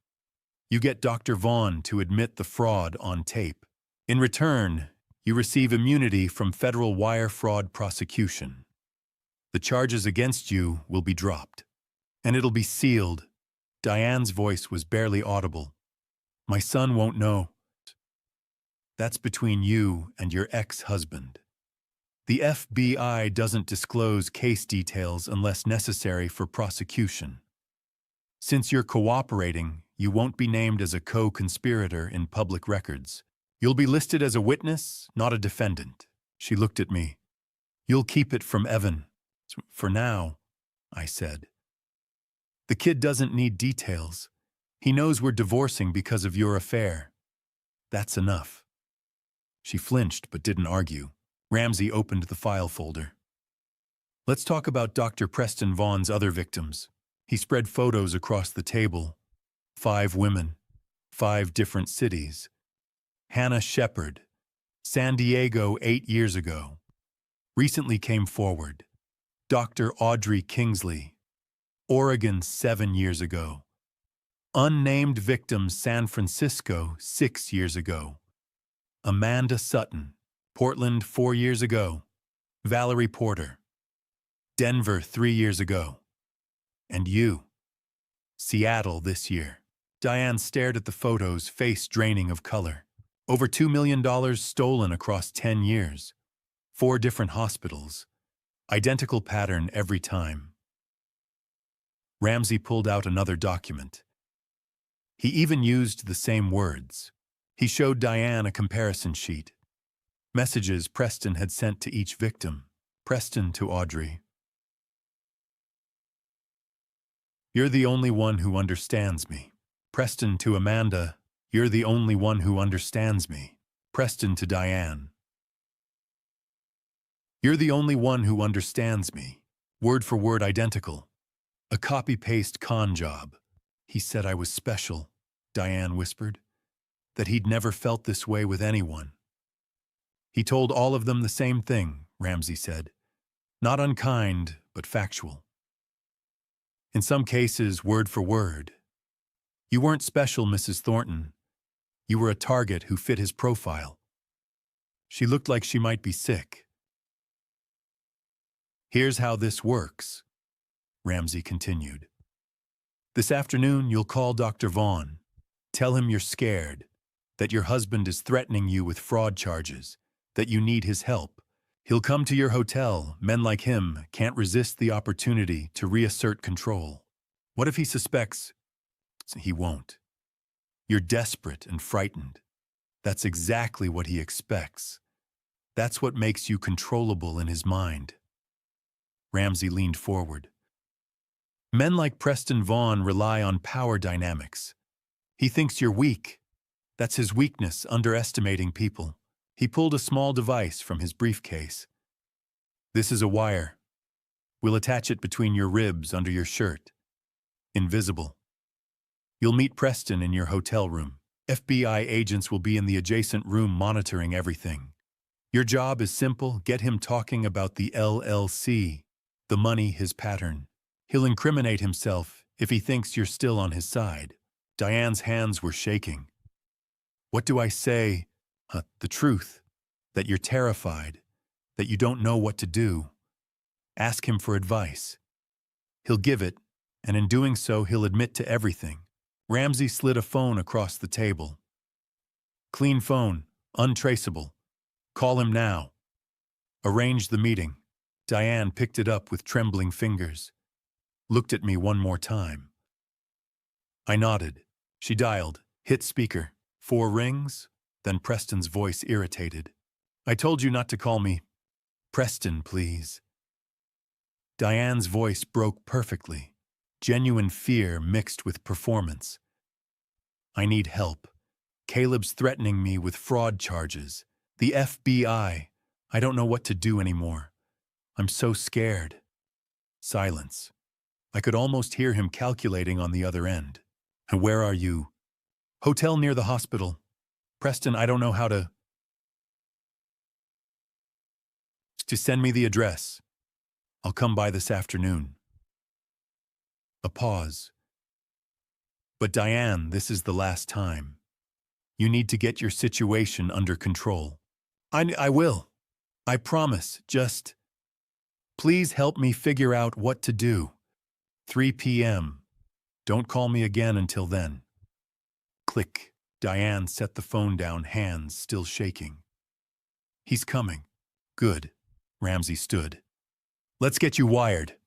Speaker 1: You get Dr. Vaughn to admit the fraud on tape. In return, you receive immunity from federal wire fraud prosecution. The charges against you will be dropped. And it'll be sealed. Diane's voice was barely audible. My son won't know. That's between you and your ex-husband. The FBI doesn't disclose case details unless necessary for prosecution. Since you're cooperating, you won't be named as a co-conspirator in public records. You'll be listed as a witness, not a defendant. She looked at me. You'll keep it from Evan. For now, I said. The kid doesn't need details. He knows we're divorcing because of your affair. That's enough. She flinched but didn't argue. Ramsey opened the file folder. Let's talk about Dr. Preston Vaughn's other victims. He spread photos across the table. 5 women, 5 different cities. Hannah Shepard, San Diego 8 years ago. Recently came forward. Dr. Audrey Kingsley, Oregon 7 years ago. Unnamed victim, San Francisco, 6 years ago. Amanda Sutton, Portland, 4 years ago. Valerie Porter, Denver, 3 years ago. And you, Seattle this year. Diane stared at the photos, face draining of color. Over $2 million stolen across 10 years. 4 different hospitals. Identical pattern every time. Ramsey pulled out another document. He even used the same words. He showed Diane a comparison sheet. Messages Preston had sent to each victim. Preston to Audrey. You're the only one who understands me. Preston to Amanda. You're the only one who understands me. Preston to Diane. You're the only one who understands me. Word for word identical. A copy-paste con job. He said I was special, Diane whispered. That he'd never felt this way with anyone. He told all of them the same thing, Ramsey said. Not unkind, but factual. In some cases, word for word. You weren't special, Mrs. Thornton. You were a target who fit his profile. She looked like she might be sick. Here's how this works, Ramsey continued. This afternoon, you'll call Dr. Vaughn. Tell him you're scared, that your husband is threatening you with fraud charges, that you need his help. He'll come to your hotel. Men like him can't resist the opportunity to reassert control. What if he suspects? He won't. You're desperate and frightened. That's exactly what he expects. That's what makes you controllable in his mind. Ramsey leaned forward. Men like Preston Vaughn rely on power dynamics. He thinks you're weak. That's his weakness, underestimating people. He pulled a small device from his briefcase. This is a wire. We'll attach it between your ribs under your shirt. Invisible. You'll meet Preston in your hotel room. FBI agents will be in the adjacent room monitoring everything. Your job is simple. Get him talking about the LLC, the money, his pattern. He'll incriminate himself if he thinks you're still on his side. Diane's hands were shaking. What do I say? The truth. That you're terrified. That you don't know what to do. Ask him for advice. He'll give it, and in doing so, he'll admit to everything. Ramsey slid a phone across the table. Clean phone, untraceable. Call him now. Arrange the meeting. Diane picked it up with trembling fingers. Looked at me one more time. I nodded. She dialed, hit speaker. 4 rings, then Preston's voice irritated. I told you not to call me. Preston, please. Diane's voice broke perfectly. Genuine fear mixed with performance. I need help. Caleb's threatening me with fraud charges. The FBI. I don't know what to do anymore. I'm so scared. Silence. I could almost hear him calculating on the other end. Where are you? Hotel near the hospital. Preston, I don't know how to send me the address. I'll come by this afternoon. A pause. But Diane, this is the last time. You need to get your situation under control. I will. I promise. Just please help me figure out what to do. 3 p.m. Don't call me again until then. Click. Diane set the phone down, hands still shaking. He's coming. Good. Ramsey stood. Let's get you wired.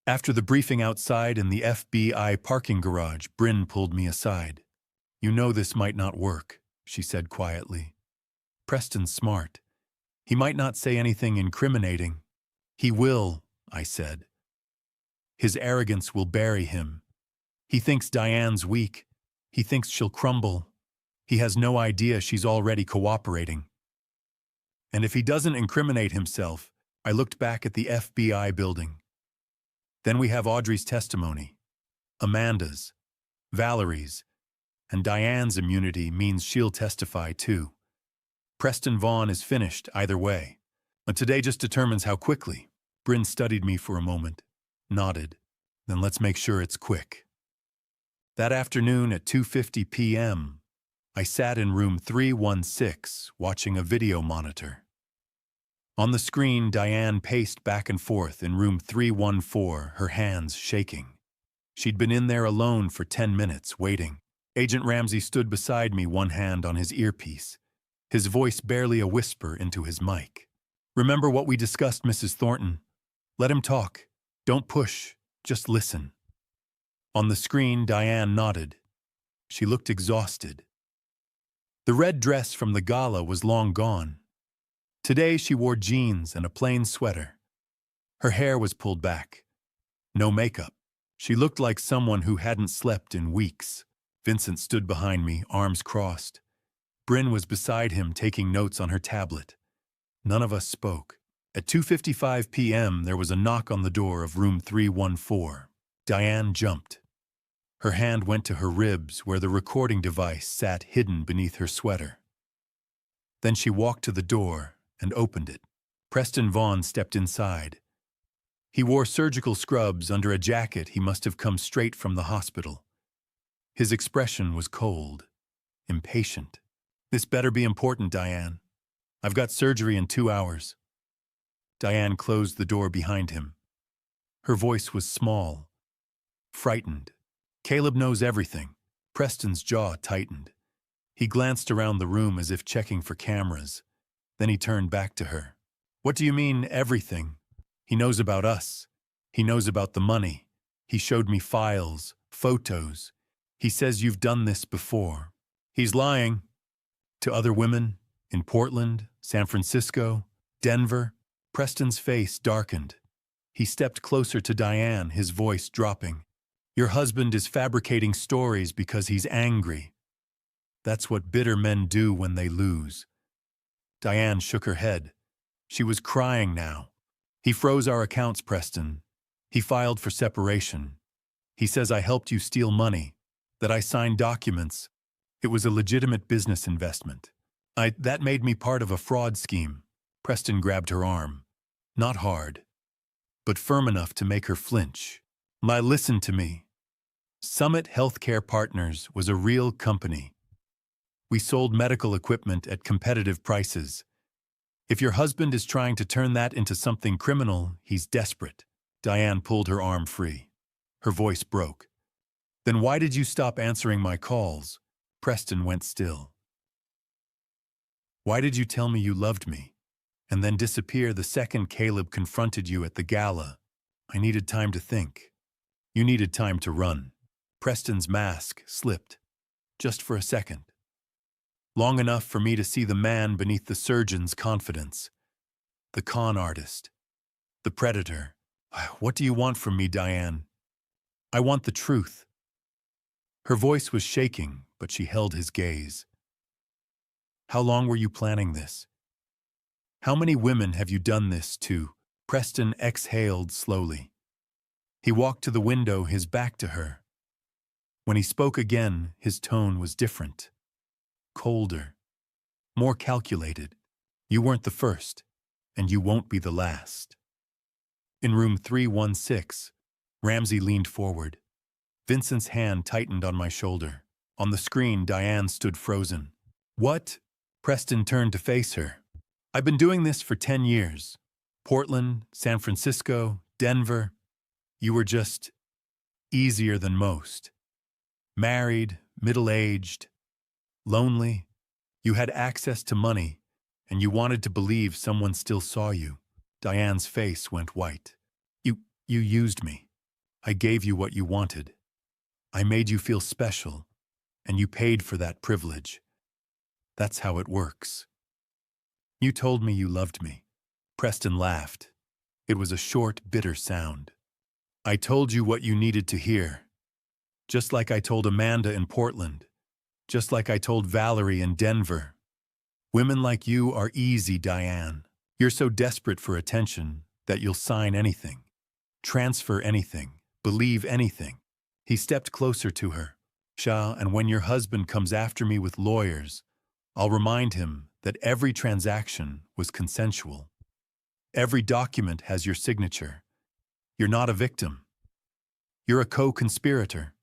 Speaker 1: After the briefing outside in the FBI parking garage, Bryn pulled me aside. You know this might not work, she said quietly. Preston's smart. He might not say anything incriminating. He will, I said. His arrogance will bury him. He thinks Diane's weak. He thinks she'll crumble. He has no idea she's already cooperating. And if he doesn't incriminate himself, I looked back at the FBI building. Then we have Audrey's testimony, Amanda's, Valerie's, and Diane's immunity means she'll testify too. Preston Vaughn is finished either way. But today just determines how quickly. Bryn studied me for a moment, nodded. Then let's make sure it's quick. That afternoon at 2:50 p.m., I sat in room 316 watching a video monitor. On the screen, Diane paced back and forth in room 314, her hands shaking. She'd been in there alone for 10 minutes, waiting. Agent Ramsey stood beside me, one hand on his earpiece, his voice barely a whisper into his mic. "Remember what we discussed, Mrs. Thornton? Let him talk. Don't push. Just listen." On the screen, Diane nodded. She looked exhausted. The red dress from the gala was long gone. Today she wore jeans and a plain sweater. Her hair was pulled back. No makeup. She looked like someone who hadn't slept in weeks. Vincent stood behind me, arms crossed. Bryn was beside him, taking notes on her tablet. None of us spoke. At 2:55 p.m., there was a knock on the door of room 314. Diane jumped. Her hand went to her ribs where the recording device sat hidden beneath her sweater. Then she walked to the door and opened it. Preston Vaughn stepped inside. He wore surgical scrubs under a jacket he must have come straight from the hospital. His expression was cold, impatient. "This better be important, Diane. I've got surgery in 2 hours." Diane closed the door behind him. Her voice was small, frightened. "Caleb knows everything." Preston's jaw tightened. He glanced around the room as if checking for cameras. Then he turned back to her. "What do you mean, everything?" "He knows about us. He knows about the money. He showed me files, photos. He says you've done this before." "He's lying." "To other women? In Portland, San Francisco, Denver?" Preston's face darkened. He stepped closer to Diane, his voice dropping. "Your husband is fabricating stories because he's angry. That's what bitter men do when they lose." Diane shook her head. She was crying now. "He froze our accounts, Preston. He filed for separation. He says I helped you steal money, that I signed documents. It was a legitimate business investment. That made me part of a fraud scheme." Preston grabbed her arm. Not hard, but firm enough to make her flinch. "Listen to me. Summit Healthcare Partners was a real company. We sold medical equipment at competitive prices. If your husband is trying to turn that into something criminal, he's desperate." Diane pulled her arm free. Her voice broke. "Then why did you stop answering my calls?" Preston went still. "Why did you tell me you loved me, and then disappear the second Caleb confronted you at the gala?" "I needed time to think. You needed time to run." Preston's mask slipped, just for a second. Long enough for me to see the man beneath the surgeon's confidence. The con artist. The predator. "What do you want from me, Diane?" "I want the truth." Her voice was shaking, but she held his gaze. "How long were you planning this? How many women have you done this to?" Preston exhaled slowly. He walked to the window, his back to her. When he spoke again, his tone was different. Colder. More calculated. "You weren't the first, and you won't be the last." In room 316, Ramsey leaned forward. Vincent's hand tightened on my shoulder. On the screen, Diane stood frozen. "What?" Preston turned to face her. "I've been doing this for 10 years. Portland, San Francisco, Denver. You were just easier than most. Married, middle-aged, lonely. You had access to money, and you wanted to believe someone still saw you." Diane's face went white. You used me. I gave you what you wanted. I made you feel special, and you paid for that privilege. That's how it works." "You told me you loved me." Preston laughed. It was a short, bitter sound. "I told you what you needed to hear. Just like I told Amanda in Portland. Just like I told Valerie in Denver. Women like you are easy, Diane. You're so desperate for attention that you'll sign anything, transfer anything, believe anything." He stepped closer to her. "And when your husband comes after me with lawyers, I'll remind him that every transaction was consensual. Every document has your signature. You're not a victim. You're a co-conspirator."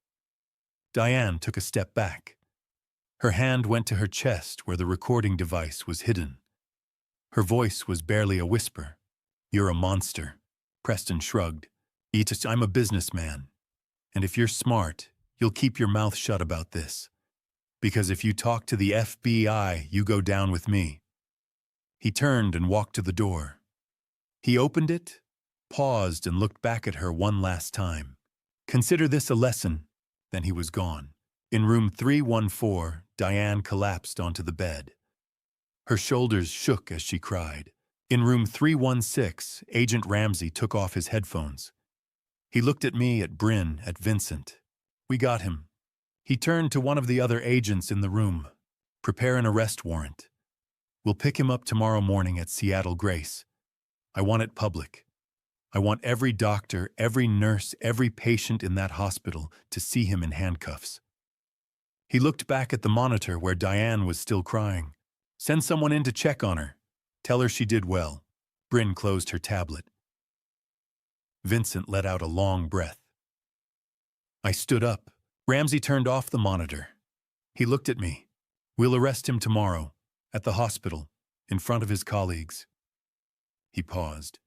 Speaker 1: Diane took a step back. Her hand went to her chest where the recording device was hidden. Her voice was barely a whisper. "You're a monster." Preston shrugged. "I'm a businessman. And if you're smart, you'll keep your mouth shut about this. Because if you talk to the FBI, you go down with me." He turned and walked to the door. He opened it, paused, and looked back at her one last time. "Consider this a lesson." Then he was gone. In room 314, Diane collapsed onto the bed. Her shoulders shook as she cried. In room 316, Agent Ramsey took off his headphones. He looked at me, at Bryn, at Vincent. "We got him." He turned to one of the other agents in the room. "Prepare an arrest warrant. We'll pick him up tomorrow morning at Seattle Grace. I want it public. I want every doctor, every nurse, every patient in that hospital to see him in handcuffs." He looked back at the monitor where Diane was still crying. "Send someone in to check on her. Tell her she did well." Bryn closed her tablet. Vincent let out a long breath. I stood up. Ramsey turned off the monitor. He looked at me. "We'll arrest him tomorrow, at the hospital, in front of his colleagues." He paused.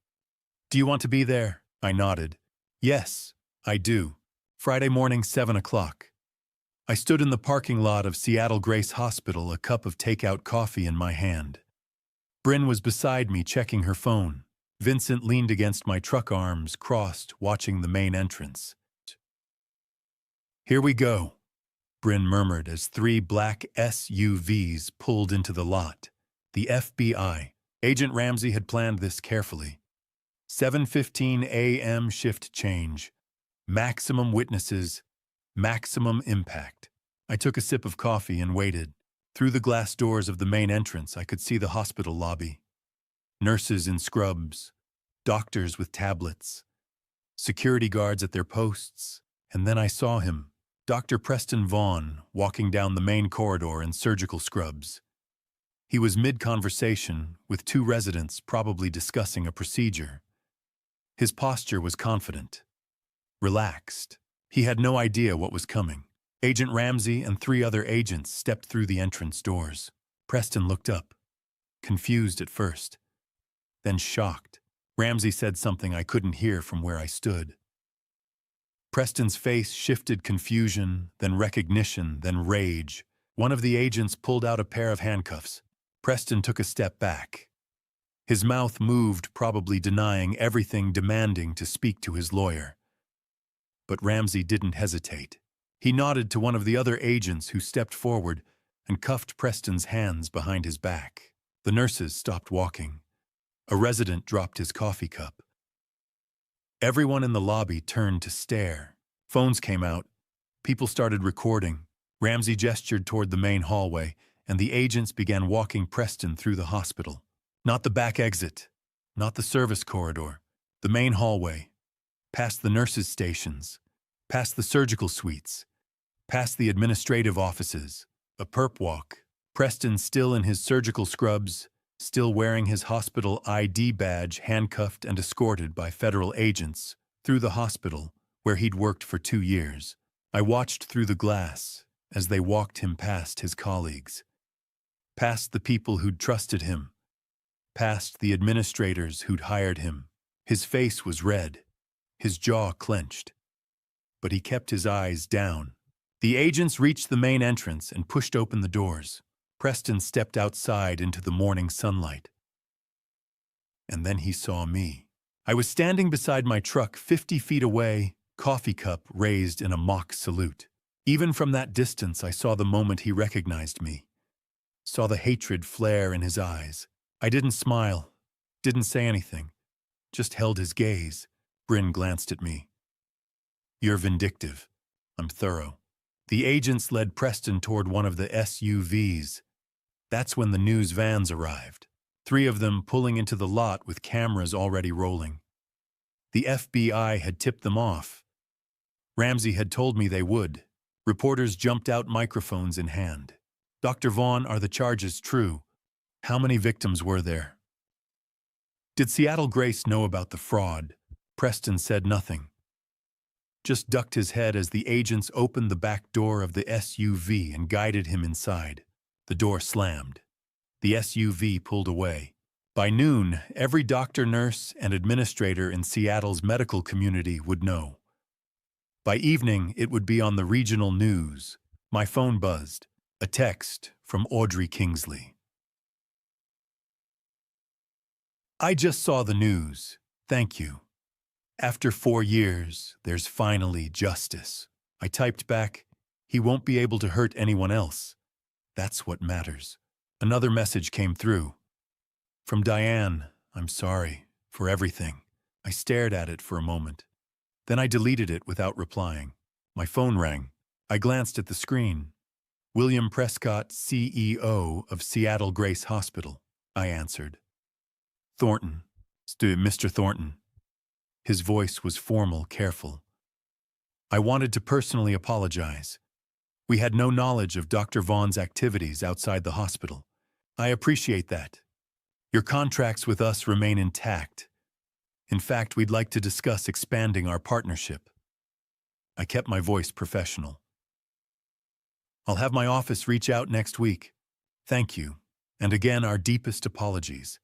Speaker 1: "Do you want to be there?" I nodded. "Yes, I do. Friday morning, 7 o'clock. I stood in the parking lot of Seattle Grace Hospital, a cup of takeout coffee in my hand. Bryn was beside me, checking her phone. Vincent leaned against my truck, arms crossed, watching the main entrance. "Here we go," Bryn murmured as 3 black SUVs pulled into the lot. The FBI. Agent Ramsey had planned this carefully. 7:15 a.m. shift change. Maximum witnesses. Maximum impact. I took a sip of coffee and waited. Through the glass doors of the main entrance, I could see the hospital lobby. Nurses in scrubs, doctors with tablets, security guards at their posts, and then I saw him, Dr. Preston Vaughn, walking down the main corridor in surgical scrubs. He was mid-conversation with 2 residents probably discussing a procedure. His posture was confident, relaxed. He had no idea what was coming. Agent Ramsey and 3 other agents stepped through the entrance doors. Preston looked up, confused at first, then shocked. Ramsey said something I couldn't hear from where I stood. Preston's face shifted: confusion, then recognition, then rage. One of the agents pulled out a pair of handcuffs. Preston took a step back. His mouth moved, probably denying everything, demanding to speak to his lawyer. But Ramsey didn't hesitate. He nodded to one of the other agents who stepped forward and cuffed Preston's hands behind his back. The nurses stopped walking. A resident dropped his coffee cup. Everyone in the lobby turned to stare. Phones came out. People started recording. Ramsey gestured toward the main hallway, and the agents began walking Preston through the hospital. Not the back exit, not the service corridor, the main hallway, past the nurses' stations, past the surgical suites, past the administrative offices. A perp walk. Preston, still in his surgical scrubs, still wearing his hospital ID badge, handcuffed and escorted by federal agents, through the hospital where he'd worked for 2 years. I watched through the glass as they walked him past his colleagues, past the people who'd trusted him, past the administrators who'd hired him. His face was red, his jaw clenched, but he kept his eyes down. The agents reached the main entrance and pushed open the doors. Preston stepped outside into the morning sunlight. And then he saw me. I was standing beside my truck 50 feet away, coffee cup raised in a mock salute. Even from that distance, I saw the moment he recognized me. Saw the hatred flare in his eyes. I didn't smile, didn't say anything, just held his gaze. Bryn glanced at me. "You're vindictive. I'm thorough." The agents led Preston toward one of the SUVs. That's when the news vans arrived, 3 of them pulling into the lot with cameras already rolling. The FBI had tipped them off. Ramsey had told me they would. Reporters jumped out, microphones in hand. "Dr. Vaughn, are the charges true? How many victims were there?" Did Seattle Grace know about the fraud? Preston said nothing. just ducked his head as the agents opened the back door of the SUV and guided him inside. The door slammed. The SUV pulled away. By noon, every doctor, nurse, and administrator in Seattle's medical community would know. By evening, it would be on the regional news. My phone buzzed. A text from Audrey Kingsley. I just saw the news. Thank you. After 4 years, there's finally justice. I typed back, he won't be able to hurt anyone else. That's what matters. Another message came through. From Diane, I'm sorry for everything. I stared at it for a moment. Then I deleted it without replying. My phone rang. I glanced at the screen. William Prescott, CEO of Seattle Grace Hospital, I answered. Thornton, Mr. Thornton. His voice was formal, careful. I wanted to personally apologize. We had no knowledge of Dr. Vaughn's activities outside the hospital. I appreciate that. Your contracts with us remain intact. In fact, we'd like to discuss expanding our partnership. I kept my voice professional. I'll have my office reach out next week. Thank you, and again our deepest apologies.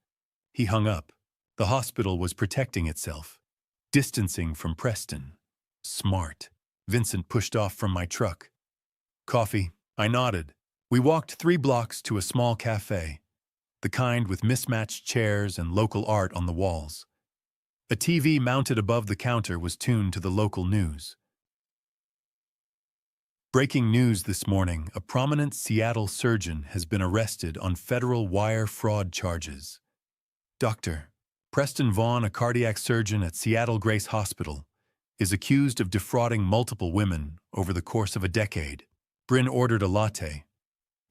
Speaker 1: He hung up. The hospital was protecting itself, distancing from Preston. Smart. Vincent pushed off from my truck. Coffee? I nodded. We walked 3 blocks to a small cafe, the kind with mismatched chairs and local art on the walls. A TV mounted above the counter was tuned to the local news. Breaking news this morning, a prominent Seattle surgeon has been arrested on federal wire fraud charges. Dr. Preston Vaughn, a cardiac surgeon at Seattle Grace Hospital, is accused of defrauding multiple women over the course of a decade. Bryn ordered a latte.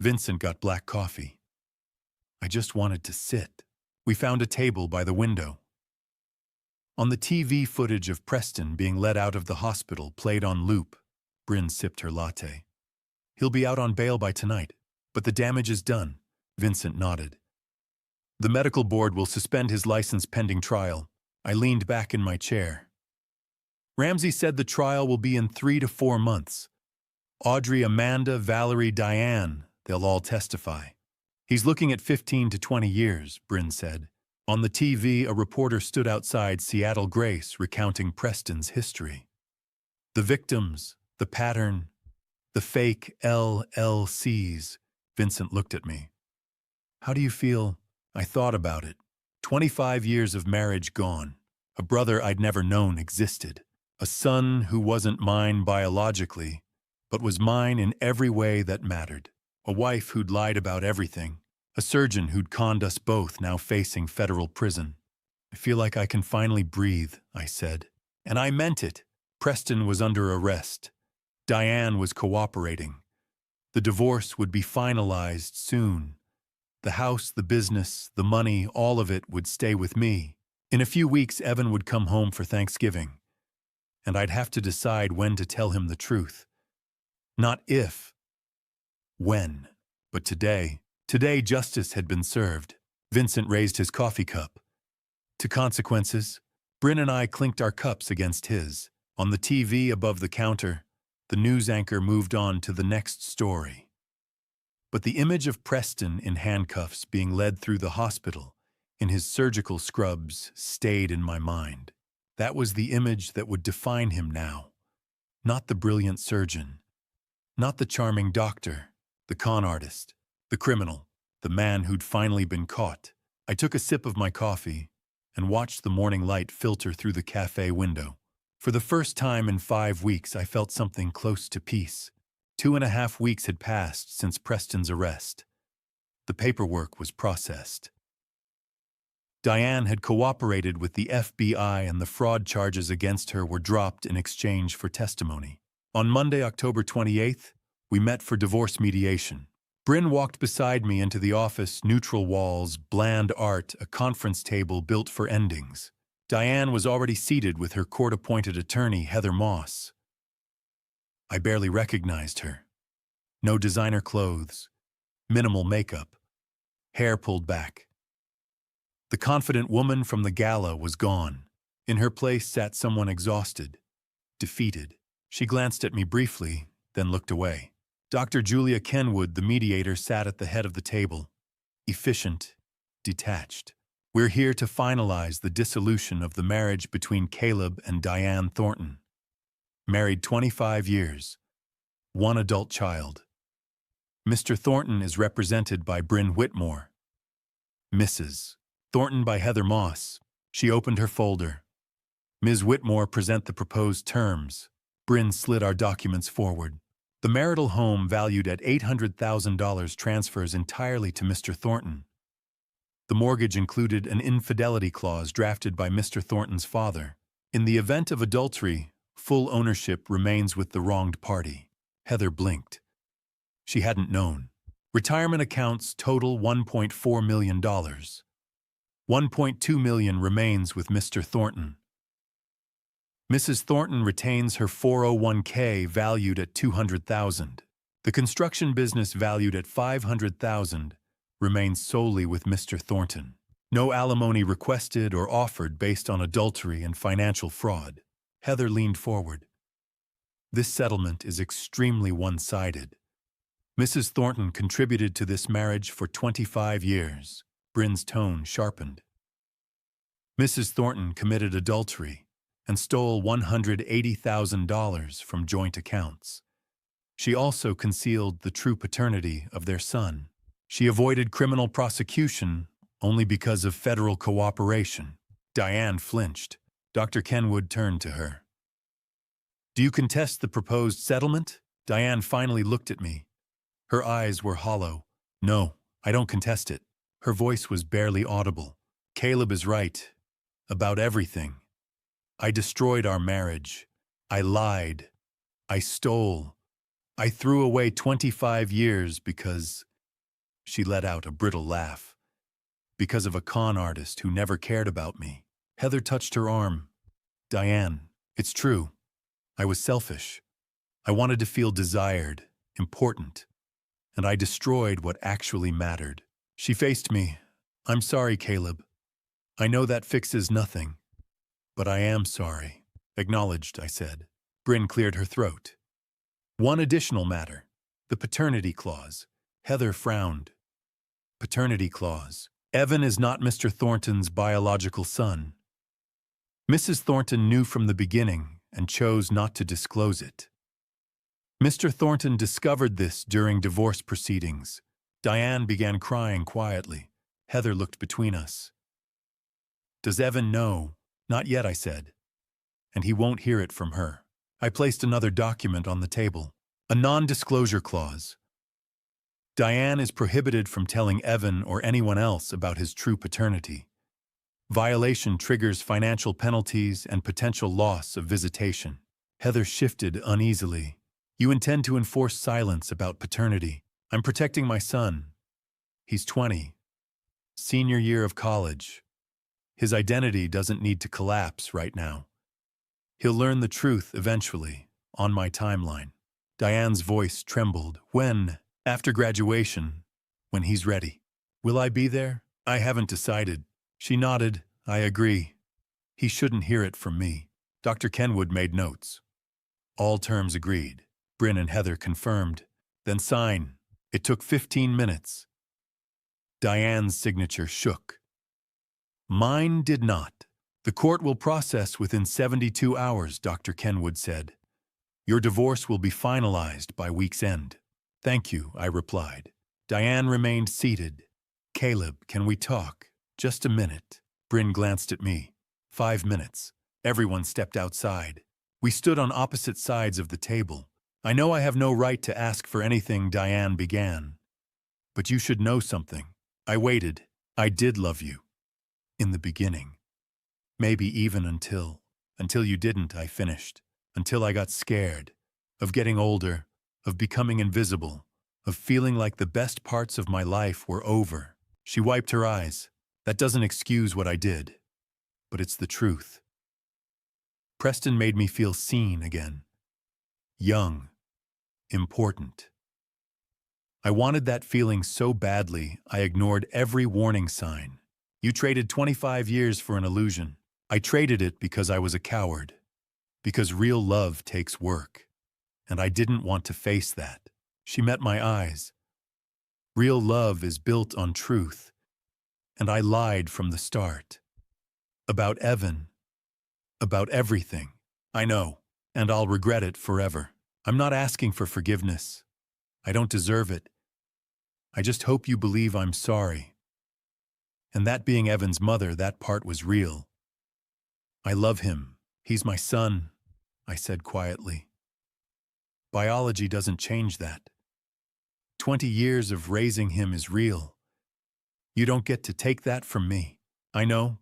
Speaker 1: Vincent got black coffee. I just wanted to sit. We found a table by the window. On the TV, footage of Preston being led out of the hospital played on loop. Bryn sipped her latte. He'll be out on bail by tonight, but the damage is done. Vincent nodded. The medical board will suspend his license pending trial. I leaned back in my chair. Ramsey said the trial will be in 3 to 4 months. Audrey, Amanda, Valerie, Diane, they'll all testify. He's looking at 15 to 20 years, Bryn said. On the TV, a reporter stood outside Seattle Grace recounting Preston's history. The victims, the pattern, the fake LLCs. Vincent looked at me. How do you feel? I thought about it. 25 years of marriage gone. A brother I'd never known existed. A son who wasn't mine biologically, but was mine in every way that mattered. A wife who'd lied about everything. A surgeon who'd conned us both, now facing federal prison. I feel like I can finally breathe, I said. And I meant it. Preston was under arrest. Diane was cooperating. The divorce would be finalized soon. The house, the business, the money, all of it would stay with me. In a few weeks, Evan would come home for Thanksgiving, and I'd have to decide when to tell him the truth. Not if, when. But today justice had been served. Vincent raised his coffee cup. To consequences, Bryn and I clinked our cups against his. On the TV above the counter, the news anchor moved on to the next story. But the image of Preston in handcuffs being led through the hospital, in his surgical scrubs, stayed in my mind. That was the image that would define him now. Not the brilliant surgeon. Not the charming doctor. The con artist. The criminal. The man who'd finally been caught. I took a sip of my coffee and watched the morning light filter through the cafe window. For the first time in 5 weeks, I felt something close to peace. 2.5 weeks had passed since Preston's arrest. The paperwork was processed. Diane had cooperated with the FBI and the fraud charges against her were dropped in exchange for testimony. On Monday, October 28th, we met for divorce mediation. Bryn walked beside me into the office, neutral walls, bland art, a conference table built for endings. Diane was already seated with her court-appointed attorney, Heather Moss. I barely recognized her. No designer clothes, minimal makeup, hair pulled back. The confident woman from the gala was gone. In her place sat someone exhausted, defeated. She glanced at me briefly, then looked away. Dr. Julia Kenwood, the mediator, sat at the head of the table, efficient, detached. We're here to finalize the dissolution of the marriage between Caleb and Diane Thornton. Married 25 years, one adult child. Mr. Thornton is represented by Bryn Whitmore. Mrs. Thornton by Heather Moss. She opened her folder. Ms. Whitmore, present the proposed terms. Bryn slid our documents forward. The marital home, valued at $800,000, transfers entirely to Mr. Thornton. The mortgage included an infidelity clause drafted by Mr. Thornton's father. In the event of adultery, full ownership remains with the wronged party. Heather blinked. She hadn't known. Retirement accounts total $1.4 million. $1.2 million remains with Mr. Thornton. Mrs. Thornton retains her 401k valued at $200,000. The construction business, valued at $500,000, remains solely with Mr. Thornton. No alimony requested or offered based on adultery and financial fraud. Heather leaned forward. This settlement is extremely one-sided. Mrs. Thornton contributed to this marriage for 25 years. Bryn's tone sharpened. Mrs. Thornton committed adultery and stole $180,000 from joint accounts. She also concealed the true paternity of their son. She avoided criminal prosecution only because of federal cooperation. Diane flinched. Dr. Kenwood turned to her. Do you contest the proposed settlement? Diane finally looked at me. Her eyes were hollow. No, I don't contest it. Her voice was barely audible. Caleb is right. About everything. I destroyed our marriage. I lied. I stole. I threw away 25 years because... She let out a brittle laugh. Because of a con artist who never cared about me. Heather touched her arm. Diane, it's true. I was selfish. I wanted to feel desired, important. And I destroyed what actually mattered. She faced me. I'm sorry, Caleb. I know that fixes nothing. But I am sorry. Acknowledged, I said. Bryn cleared her throat. One additional matter. The paternity clause. Heather frowned. Paternity clause. Evan is not Mr. Thornton's biological son. Mrs. Thornton knew from the beginning and chose not to disclose it. Mr. Thornton discovered this during divorce proceedings. Diane began crying quietly. Heather looked between us. Does Evan know? Not yet, I said. And he won't hear it from her. I placed another document on the table. A non-disclosure clause. Diane is prohibited from telling Evan or anyone else about his true paternity. Violation triggers financial penalties and potential loss of visitation. Heather shifted uneasily. You intend to enforce silence about paternity. I'm protecting my son. He's 20. Senior year of college. His identity doesn't need to collapse right now. He'll learn the truth eventually, on my timeline. Diane's voice trembled. When? After graduation. When he's ready. Will I be there? I haven't decided. She nodded. I agree. He shouldn't hear it from me. Dr. Kenwood made notes. All terms agreed. Bryn and Heather confirmed. Then sign. It took 15 minutes. Diane's signature shook. Mine did not. The court will process within 72 hours, Dr. Kenwood said. Your divorce will be finalized by week's end. Thank you, I replied. Diane remained seated. Caleb, can we talk? Just a minute. Bryn glanced at me. 5 minutes. Everyone stepped outside. We stood on opposite sides of the table. I know I have no right to ask for anything, Diane began. But you should know something. I waited. I did love you. In the beginning. Maybe even until you didn't, I finished. Until I got scared. Of getting older. Of becoming invisible. Of feeling like the best parts of my life were over. She wiped her eyes. That doesn't excuse what I did. But it's the truth. Preston made me feel seen again. Young. Important. I wanted that feeling so badly, I ignored every warning sign. You traded 25 years for an illusion. I traded it because I was a coward. Because real love takes work, and I didn't want to face that. She met my eyes. Real love is built on truth, and I lied from the start. About Evan, about everything. I know, and I'll regret it forever. I'm not asking for forgiveness. I don't deserve it. I just hope you believe I'm sorry. And that being Evan's mother, that part was real. I love him. He's my son, I said quietly. Biology doesn't change that. 20 years of raising him is real. You don't get to take that from me. I know,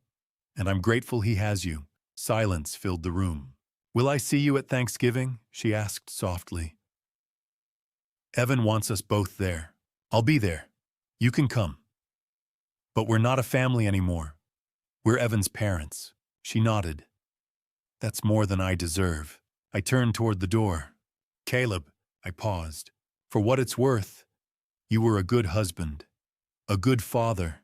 Speaker 1: and I'm grateful he has you. Silence filled the room. Will I see you at Thanksgiving? She asked softly. Evan wants us both there. I'll be there. You can come. But we're not a family anymore. We're Evan's parents. She nodded. That's more than I deserve. I turned toward the door. Caleb, I paused. For what it's worth, you were a good husband, a good father.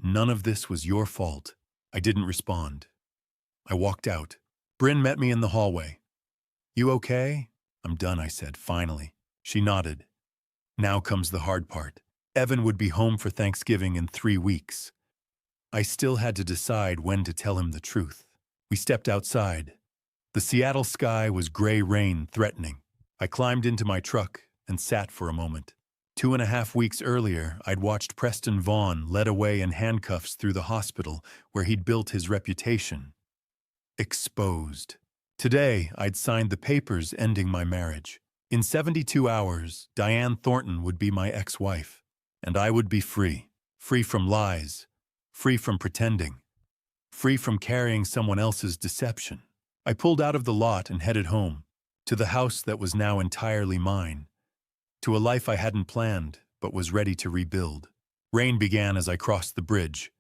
Speaker 1: None of this was your fault. I didn't respond. I walked out. Bryn met me in the hallway. You okay? I'm done, I said, finally. She nodded. Now comes the hard part. Evan would be home for Thanksgiving in 3 weeks. I still had to decide when to tell him the truth. We stepped outside. The Seattle sky was gray rain threatening. I climbed into my truck and sat for a moment. 2.5 weeks earlier, I'd watched Preston Vaughn led away in handcuffs through the hospital where he'd built his reputation. Exposed. Today, I'd signed the papers ending my marriage. In 72 hours, Diane Thornton would be my ex-wife, and I would be free. Free from lies, free from pretending, free from carrying someone else's deception. I pulled out of the lot and headed home, to the house that was now entirely mine, to a life I hadn't planned but was ready to rebuild. Rain began as I crossed the bridge.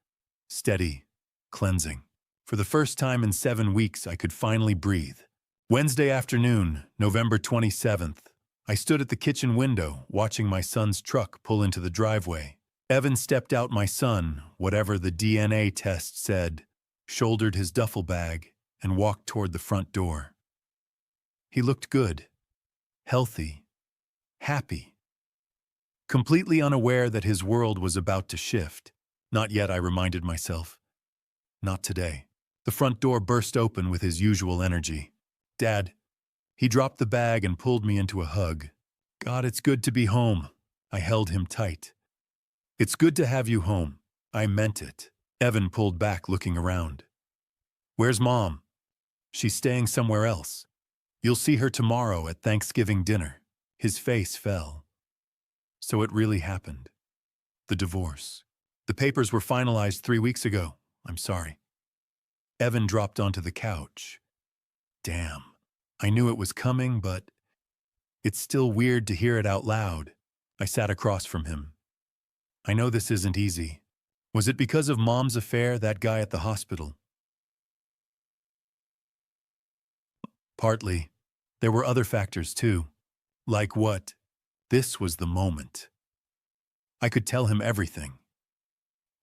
Speaker 1: Steady, cleansing. For the first time in 7 weeks, I could finally breathe. Wednesday afternoon, November 27th, I stood at the kitchen window, watching my son's truck pull into the driveway. Evan stepped out. My son, whatever the DNA test said, shouldered his duffel bag and walked toward the front door. He looked good, healthy, happy, completely unaware that his world was about to shift. Not yet, I reminded myself. Not today. The front door burst open with his usual energy. Dad. He dropped the bag and pulled me into a hug. God, it's good to be home. I held him tight. It's good to have you home. I meant it. Evan pulled back, looking around. Where's Mom? She's staying somewhere else. You'll see her tomorrow at Thanksgiving dinner. His face fell. So it really happened. The divorce. The papers were finalized 3 weeks ago. I'm sorry. Evan dropped onto the couch. Damn. I knew it was coming, but it's still weird to hear it out loud. I sat across from him. I know this isn't easy. Was it because of Mom's affair, that guy at the hospital? Partly. There were other factors too. Like what? This was the moment. I could tell him everything.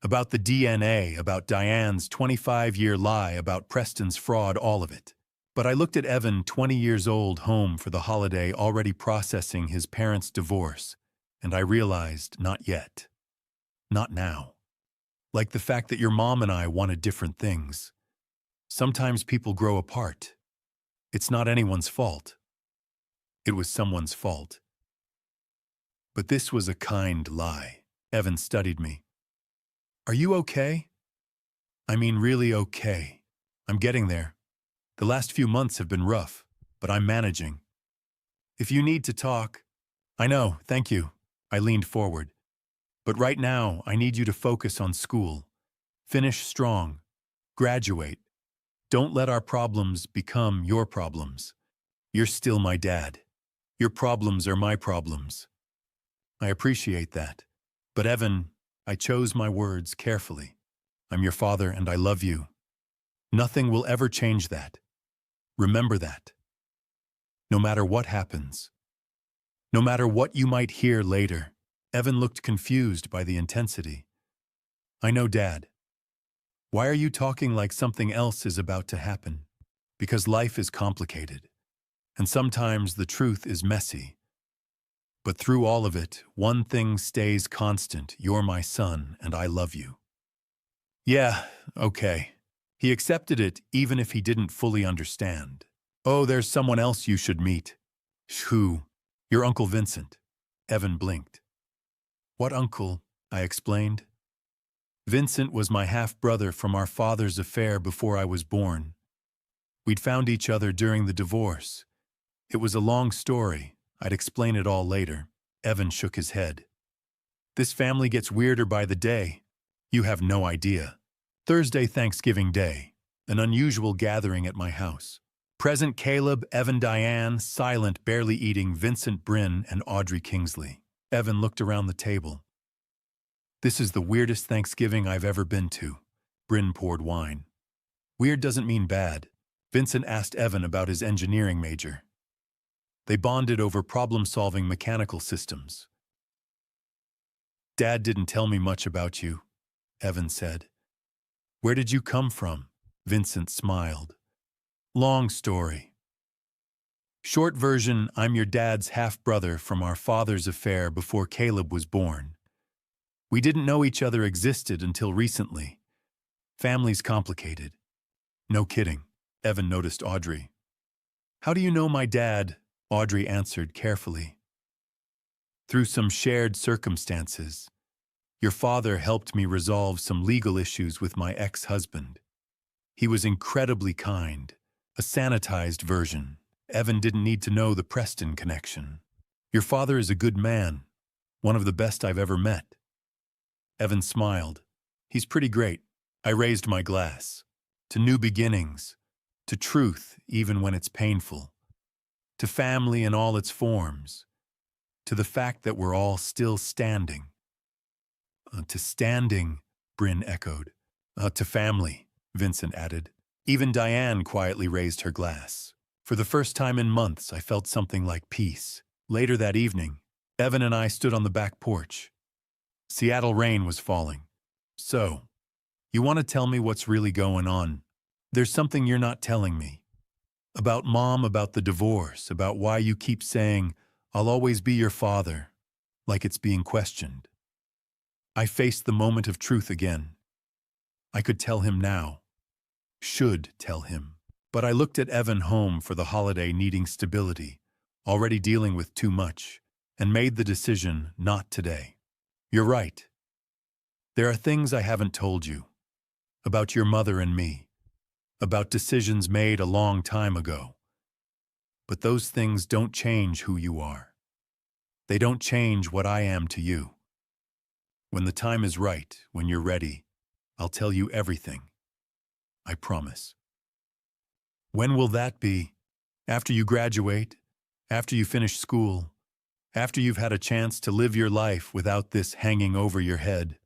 Speaker 1: About the DNA, about Diane's 25-year lie, about Preston's fraud, all of it. But I looked at Evan, 20 years old, home for the holiday, already processing his parents' divorce, and I realized, not yet. Not now. Like the fact that your mom and I wanted different things. Sometimes people grow apart. It's not anyone's fault. It was someone's fault. But this was a kind lie. Evan studied me. Are you okay? I mean, really okay. I'm getting there. The last few months have been rough, but I'm managing. If you need to talk, I know, thank you. I leaned forward. But right now, I need you to focus on school. Finish strong. Graduate. Don't let our problems become your problems. You're still my dad. Your problems are my problems. I appreciate that. But Evan, I chose my words carefully. I'm your father and I love you. Nothing will ever change that. Remember that. No matter what happens. No matter what you might hear later. Evan looked confused by the intensity. I know, Dad. Why are you talking like something else is about to happen? because life is complicated, and sometimes the truth is messy. But through all of it, one thing stays constant: you're my son, and I love you. Yeah, okay. He accepted it even if he didn't fully understand. Oh, there's someone else you should meet. Who? Your Uncle Vincent. Evan blinked. What uncle? I explained. Vincent was my half-brother from our father's affair before I was born. We'd found each other during the divorce. It was a long story. I'd explain it all later. Evan shook his head. This family gets weirder by the day. You have no idea. Thursday, Thanksgiving Day. An unusual gathering at my house. Present Caleb, Evan, Diane, silent, barely eating, Vincent, Bryn, and Audrey Kingsley. Evan looked around the table. This is the weirdest Thanksgiving I've ever been to. Bryn poured wine. Weird doesn't mean bad. Vincent asked Evan about his engineering major. They bonded over problem-solving mechanical systems. Dad didn't tell me much about you, Evan said. Where did you come from? Vincent smiled. Long story. Short version, I'm your dad's half-brother from our father's affair before Caleb was born. We didn't know each other existed until recently. Family's complicated. No kidding, Evan noticed Audrey. How do you know my dad? Audrey answered carefully. Through some shared circumstances. Your father helped me resolve some legal issues with my ex-husband. He was incredibly kind, a sanitized version. Evan didn't need to know the Preston connection. Your father is a good man, one of the best I've ever met. Evan smiled. He's pretty great. I raised my glass. To new beginnings, to truth even when it's painful, to family in all its forms, to the fact that we're all still standing. To standing, Bryn echoed. To family, Vincent added. Even Diane quietly raised her glass. For the first time in months, I felt something like peace. Later that evening, Evan and I stood on the back porch. Seattle rain was falling. So, you want to tell me what's really going on? There's something you're not telling me. About Mom, about the divorce, about why you keep saying, I'll always be your father, like it's being questioned. I faced the moment of truth again. I could tell him now. Should tell him. But I looked at Evan home for the holiday needing stability, already dealing with too much, and made the decision not today. You're right. There are things I haven't told you. About your mother and me. About decisions made a long time ago. But those things don't change who you are. They don't change what I am to you. When the time is right, when you're ready, I'll tell you everything. I promise. When will that be? After you graduate? After you finish school? After you've had a chance to live your life without this hanging over your head?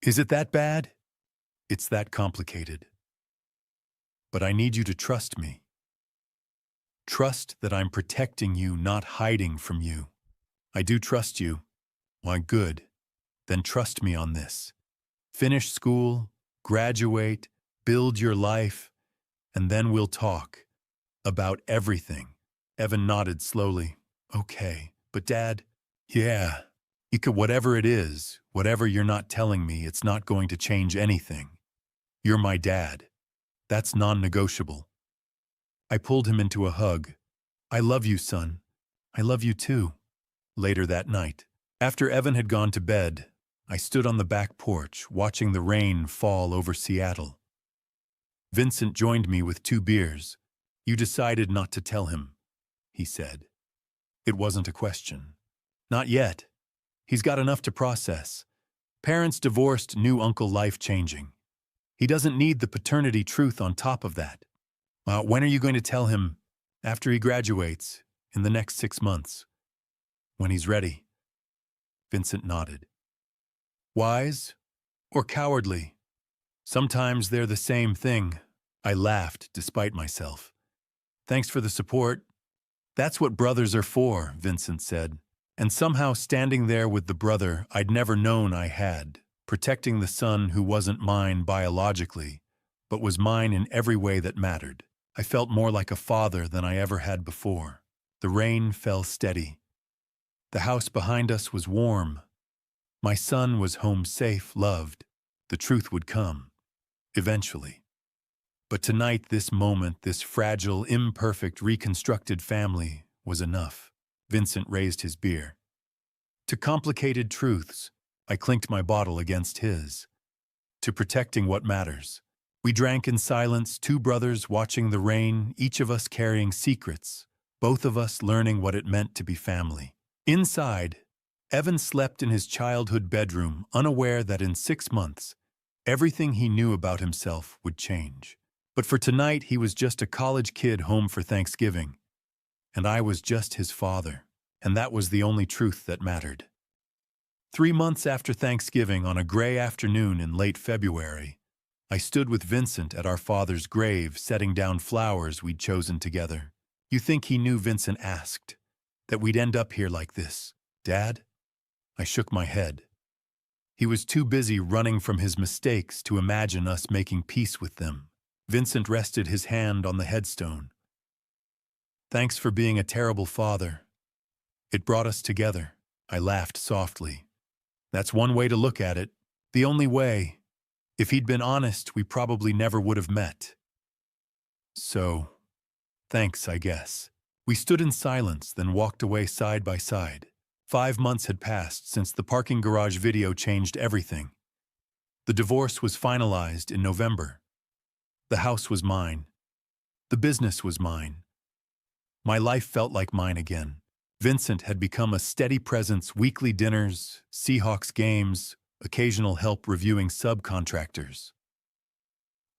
Speaker 1: Is it that bad? It's that complicated. But I need you to trust me. Trust that I'm protecting you, not hiding from you. I do trust you. Why, good. Then trust me on this. Finish school, graduate, build your life, and then we'll talk. About everything. Evan nodded slowly. Okay, but Dad, yeah, whatever it is, whatever you're not telling me, it's not going to change anything. You're my dad. That's non-negotiable. I pulled him into a hug. I love you, son. I love you too. Later that night, after Evan had gone to bed, I stood on the back porch, watching the rain fall over Seattle. Vincent joined me with 2 beers. You decided not to tell him, he said. It wasn't a question. Not yet. He's got enough to process. Parents divorced, new uncle life-changing. He doesn't need the paternity truth on top of that. When are you going to tell him? After he graduates, in the next 6 months. When he's ready. Vincent nodded. Wise or cowardly? Sometimes they're the same thing. I laughed despite myself. Thanks for the support. That's what brothers are for, Vincent said. And somehow standing there with the brother I'd never known I had, protecting the son who wasn't mine biologically, but was mine in every way that mattered. I felt more like a father than I ever had before. The rain fell steady. The house behind us was warm. My son was home safe, loved. The truth would come, eventually. But tonight, this moment, this fragile, imperfect, reconstructed family was enough. Vincent raised his beer. To complicated truths, I clinked my bottle against his. To protecting what matters. We drank in silence, two brothers watching the rain, each of us carrying secrets, both of us learning what it meant to be family. Inside, Evan slept in his childhood bedroom, unaware that in 6 months, everything he knew about himself would change. But for tonight, he was just a college kid home for Thanksgiving, and I was just his father, and that was the only truth that mattered. 3 months after Thanksgiving, on a gray afternoon in late February, I stood with Vincent at our father's grave, setting down flowers we'd chosen together. "You think he knew," Vincent asked, "that we'd end up here like this, Dad?" I shook my head. He was too busy running from his mistakes to imagine us making peace with them. Vincent rested his hand on the headstone. "Thanks for being a terrible father. It brought us together." I laughed softly. "That's one way to look at it. The only way. If he'd been honest, we probably never would have met. So, thanks, I guess." We stood in silence, then walked away side by side. 5 months had passed since the parking garage video changed everything. The divorce was finalized in November. The house was mine. The business was mine. My life felt like mine again. Vincent had become a steady presence: weekly dinners, Seahawks games, occasional help reviewing subcontractors.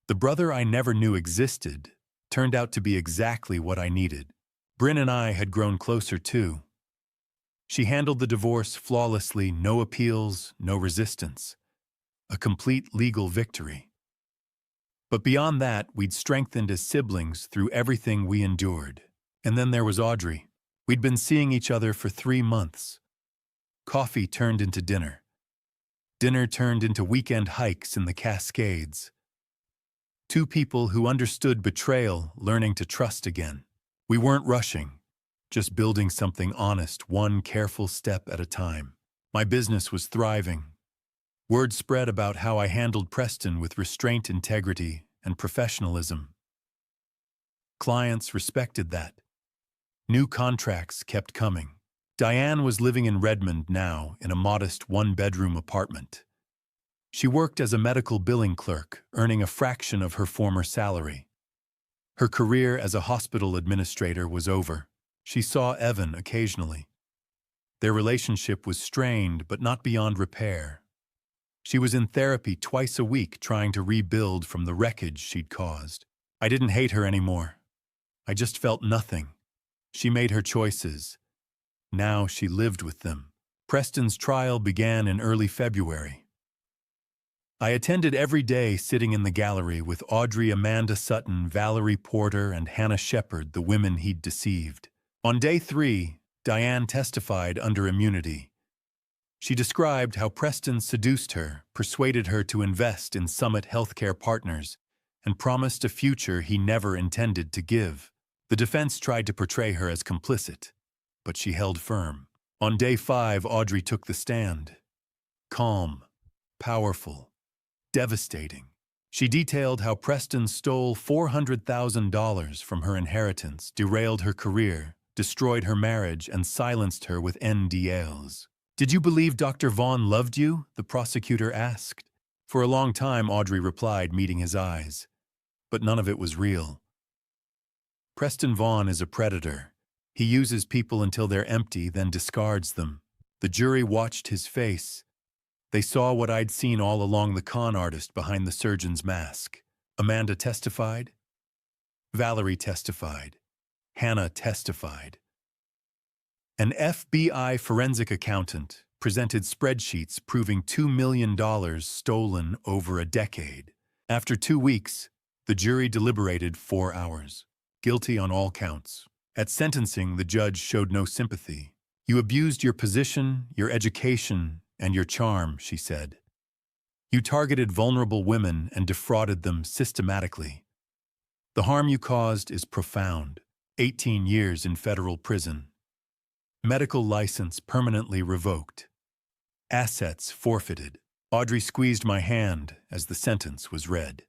Speaker 1: The brother I never knew existed turned out to be exactly what I needed. Bryn and I had grown closer too. She handled the divorce flawlessly, no appeals, no resistance. A complete legal victory. But beyond that, we'd strengthened as siblings through everything we endured. And then there was Audrey. We'd been seeing each other for 3 months. Coffee turned into dinner. Dinner turned into weekend hikes in the Cascades. Two people who understood betrayal, learning to trust again. We weren't rushing, just building something honest, one careful step at a time. My business was thriving. Word spread about how I handled Preston with restraint, integrity, and professionalism. Clients respected that. New contracts kept coming. Diane was living in Redmond now, in a modest one-bedroom apartment. She worked as a medical billing clerk, earning a fraction of her former salary. Her career as a hospital administrator was over. She saw Evan occasionally. Their relationship was strained, but not beyond repair. She was in therapy twice a week, trying to rebuild from the wreckage she'd caused. I didn't hate her anymore. I just felt nothing. She made her choices. Now she lived with them. Preston's trial began in early February. I attended every day, sitting in the gallery with Audrey, Amanda Sutton, Valerie Porter, and Hannah Shepard, the women he'd deceived. On day 3, Diane testified under immunity. She described how Preston seduced her, persuaded her to invest in Summit Healthcare Partners, and promised a future he never intended to give. The defense tried to portray her as complicit, but she held firm. On day 5, Audrey took the stand. Calm, powerful, devastating. She detailed how Preston stole $400,000 from her inheritance, derailed her career, destroyed her marriage, and silenced her with NDAs. "Did you believe Dr. Vaughn loved you?" the prosecutor asked. For a long time, Audrey replied, meeting his eyes. But none of it was real. "Preston Vaughn is a predator. He uses people until they're empty, then discards them." The jury watched his face. They saw what I'd seen all along: the con artist behind the surgeon's mask. Amanda testified. Valerie testified. Hannah testified. An FBI forensic accountant presented spreadsheets proving $2 million stolen over a decade. After 2 weeks, the jury deliberated 4 hours. Guilty on all counts. At sentencing, the judge showed no sympathy. "You abused your position, your education, and your charm," she said. "You targeted vulnerable women and defrauded them systematically. The harm you caused is profound. 18 years in federal prison. Medical license permanently revoked. Assets forfeited. Audrey squeezed my hand as the sentence was read.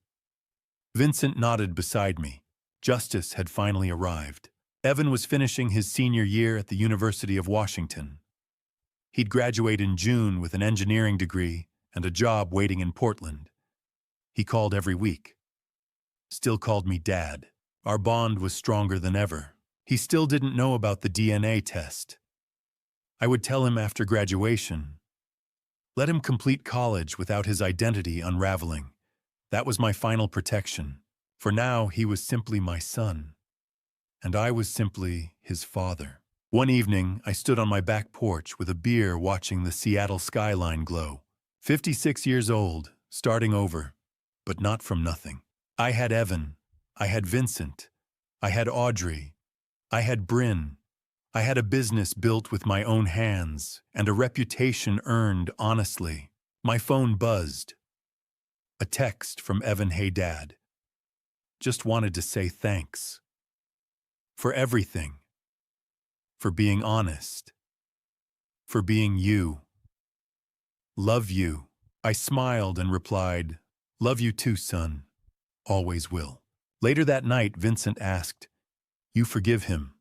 Speaker 1: Vincent nodded beside me. Justice had finally arrived. Evan was finishing his senior year at the University of Washington. He'd graduate in June with an engineering degree and a job waiting in Portland. He called every week. Still called me Dad. Our bond was stronger than ever. He still didn't know about the DNA test. I would tell him after graduation. Let him complete college without his identity unraveling. That was my final protection. For now, he was simply my son. And I was simply his father. One evening, I stood on my back porch with a beer watching the Seattle skyline glow. 56 years old, starting over, but not from nothing. I had Evan. I had Vincent. I had Audrey. I had Bryn. I had a business built with my own hands and a reputation earned honestly. My phone buzzed. A text from Evan. Hey, Dad. Just wanted to say thanks. For everything. For being honest. For being you. Love you. I smiled and replied, love you too, son. Always will. Later that night, Vincent asked, you forgive him?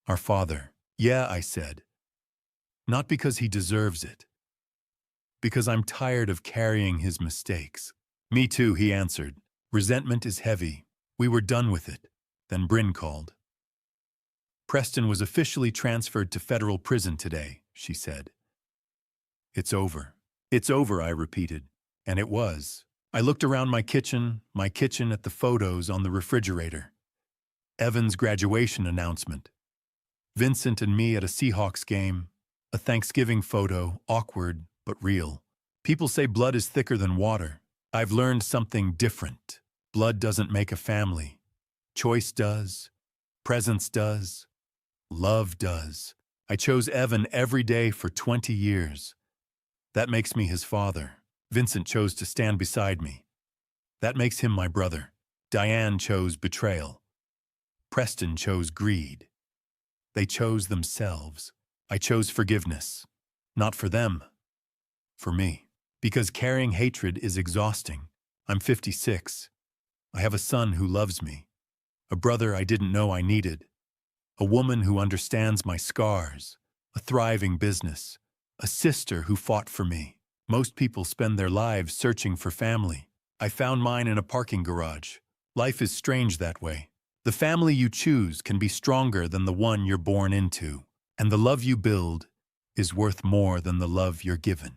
Speaker 1: Our father. Yeah, I said. Not because he deserves it. Because I'm tired of carrying his mistakes. Me too, he answered. Resentment is heavy. We were done with it. Then Bryn called. Preston was officially transferred to federal prison today, she said. It's over. It's over, I repeated. And it was. I looked around my kitchen at the photos on the refrigerator. Evan's graduation announcement. Vincent and me at a Seahawks game. A Thanksgiving photo, awkward but real. People say blood is thicker than water. I've learned something different. Blood doesn't make a family. Choice does. Presence does. Love does. I chose Evan every day for 20 years. That makes me his father. Vincent chose to stand beside me. That makes him my brother. Diane chose betrayal. Preston chose greed. They chose themselves. I chose forgiveness. Not for them. For me. Because carrying hatred is exhausting. I'm 56. I have a son who loves me. A brother I didn't know I needed. A woman who understands my scars. A thriving business. A sister who fought for me. Most people spend their lives searching for family. I found mine in a parking garage. Life is strange that way. The family you choose can be stronger than the one you're born into. And the love you build is worth more than the love you're given.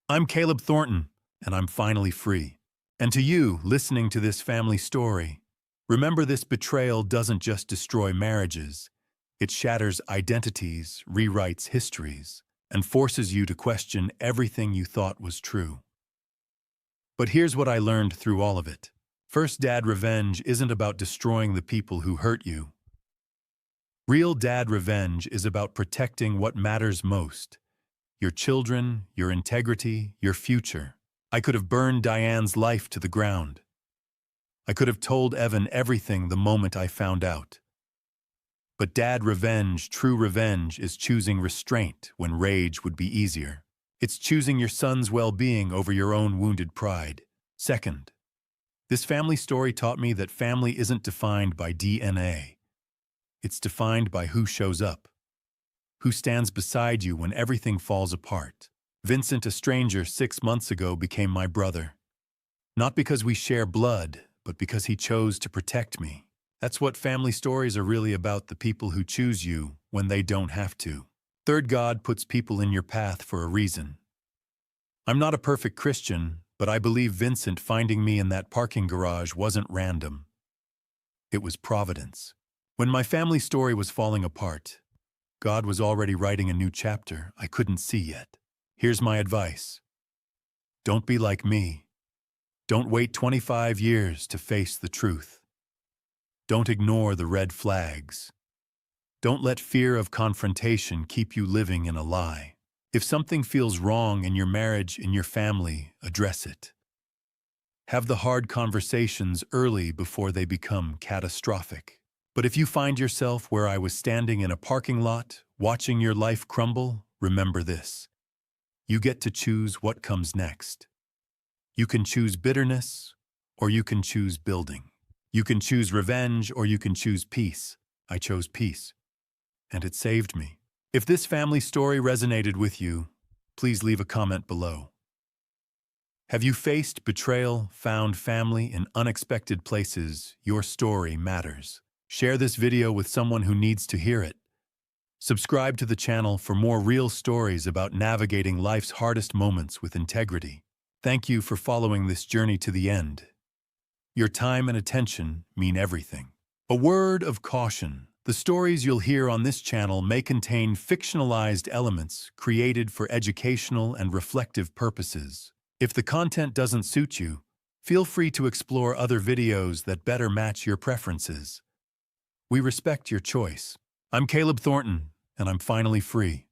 Speaker 1: I'm Caleb Thornton, and I'm finally free. And to you, listening to this family story, remember this betrayal doesn't just destroy marriages. It shatters identities, rewrites histories, and forces you to question everything you thought was true. But here's what I learned through all of it. First, dad revenge isn't about destroying the people who hurt you. Real dad revenge is about protecting what matters most. Your children, your integrity, your future. I could have burned Diane's life to the ground. I could have told Evan everything the moment I found out. But dad revenge, true revenge, is choosing restraint when rage would be easier. It's choosing your son's well-being over your own wounded pride. Second, this family story taught me that family isn't defined by DNA. It's defined by who shows up. Who stands beside you when everything falls apart. Vincent, a stranger 6 months ago, became my brother. Not because we share blood, but because he chose to protect me. That's what family stories are really about, the people who choose you when they don't have to. Third, God puts people in your path for a reason. I'm not a perfect Christian, but I believe Vincent finding me in that parking garage wasn't random. It was providence. When my family story was falling apart, God was already writing a new chapter I couldn't see yet. Here's my advice. Don't be like me. Don't wait 25 years to face the truth. Don't ignore the red flags. Don't let fear of confrontation keep you living in a lie. If something feels wrong in your marriage, in your family, address it. Have the hard conversations early before they become catastrophic. But if you find yourself where I was standing in a parking lot, watching your life crumble, remember this. You get to choose what comes next. You can choose bitterness, or you can choose building. You can choose revenge, or you can choose peace. I chose peace, and it saved me. If this family story resonated with you, please leave a comment below. Have you faced betrayal, found family in unexpected places? Your story matters. Share this video with someone who needs to hear it. Subscribe to the channel for more real stories about navigating life's hardest moments with integrity. Thank you for following this journey to the end. Your time and attention mean everything. A word of caution. The stories you'll hear on this channel may contain fictionalized elements created for educational and reflective purposes. If the content doesn't suit you, feel free to explore other videos that better match your preferences. We respect your choice. I'm Caleb Thornton, and I'm finally free.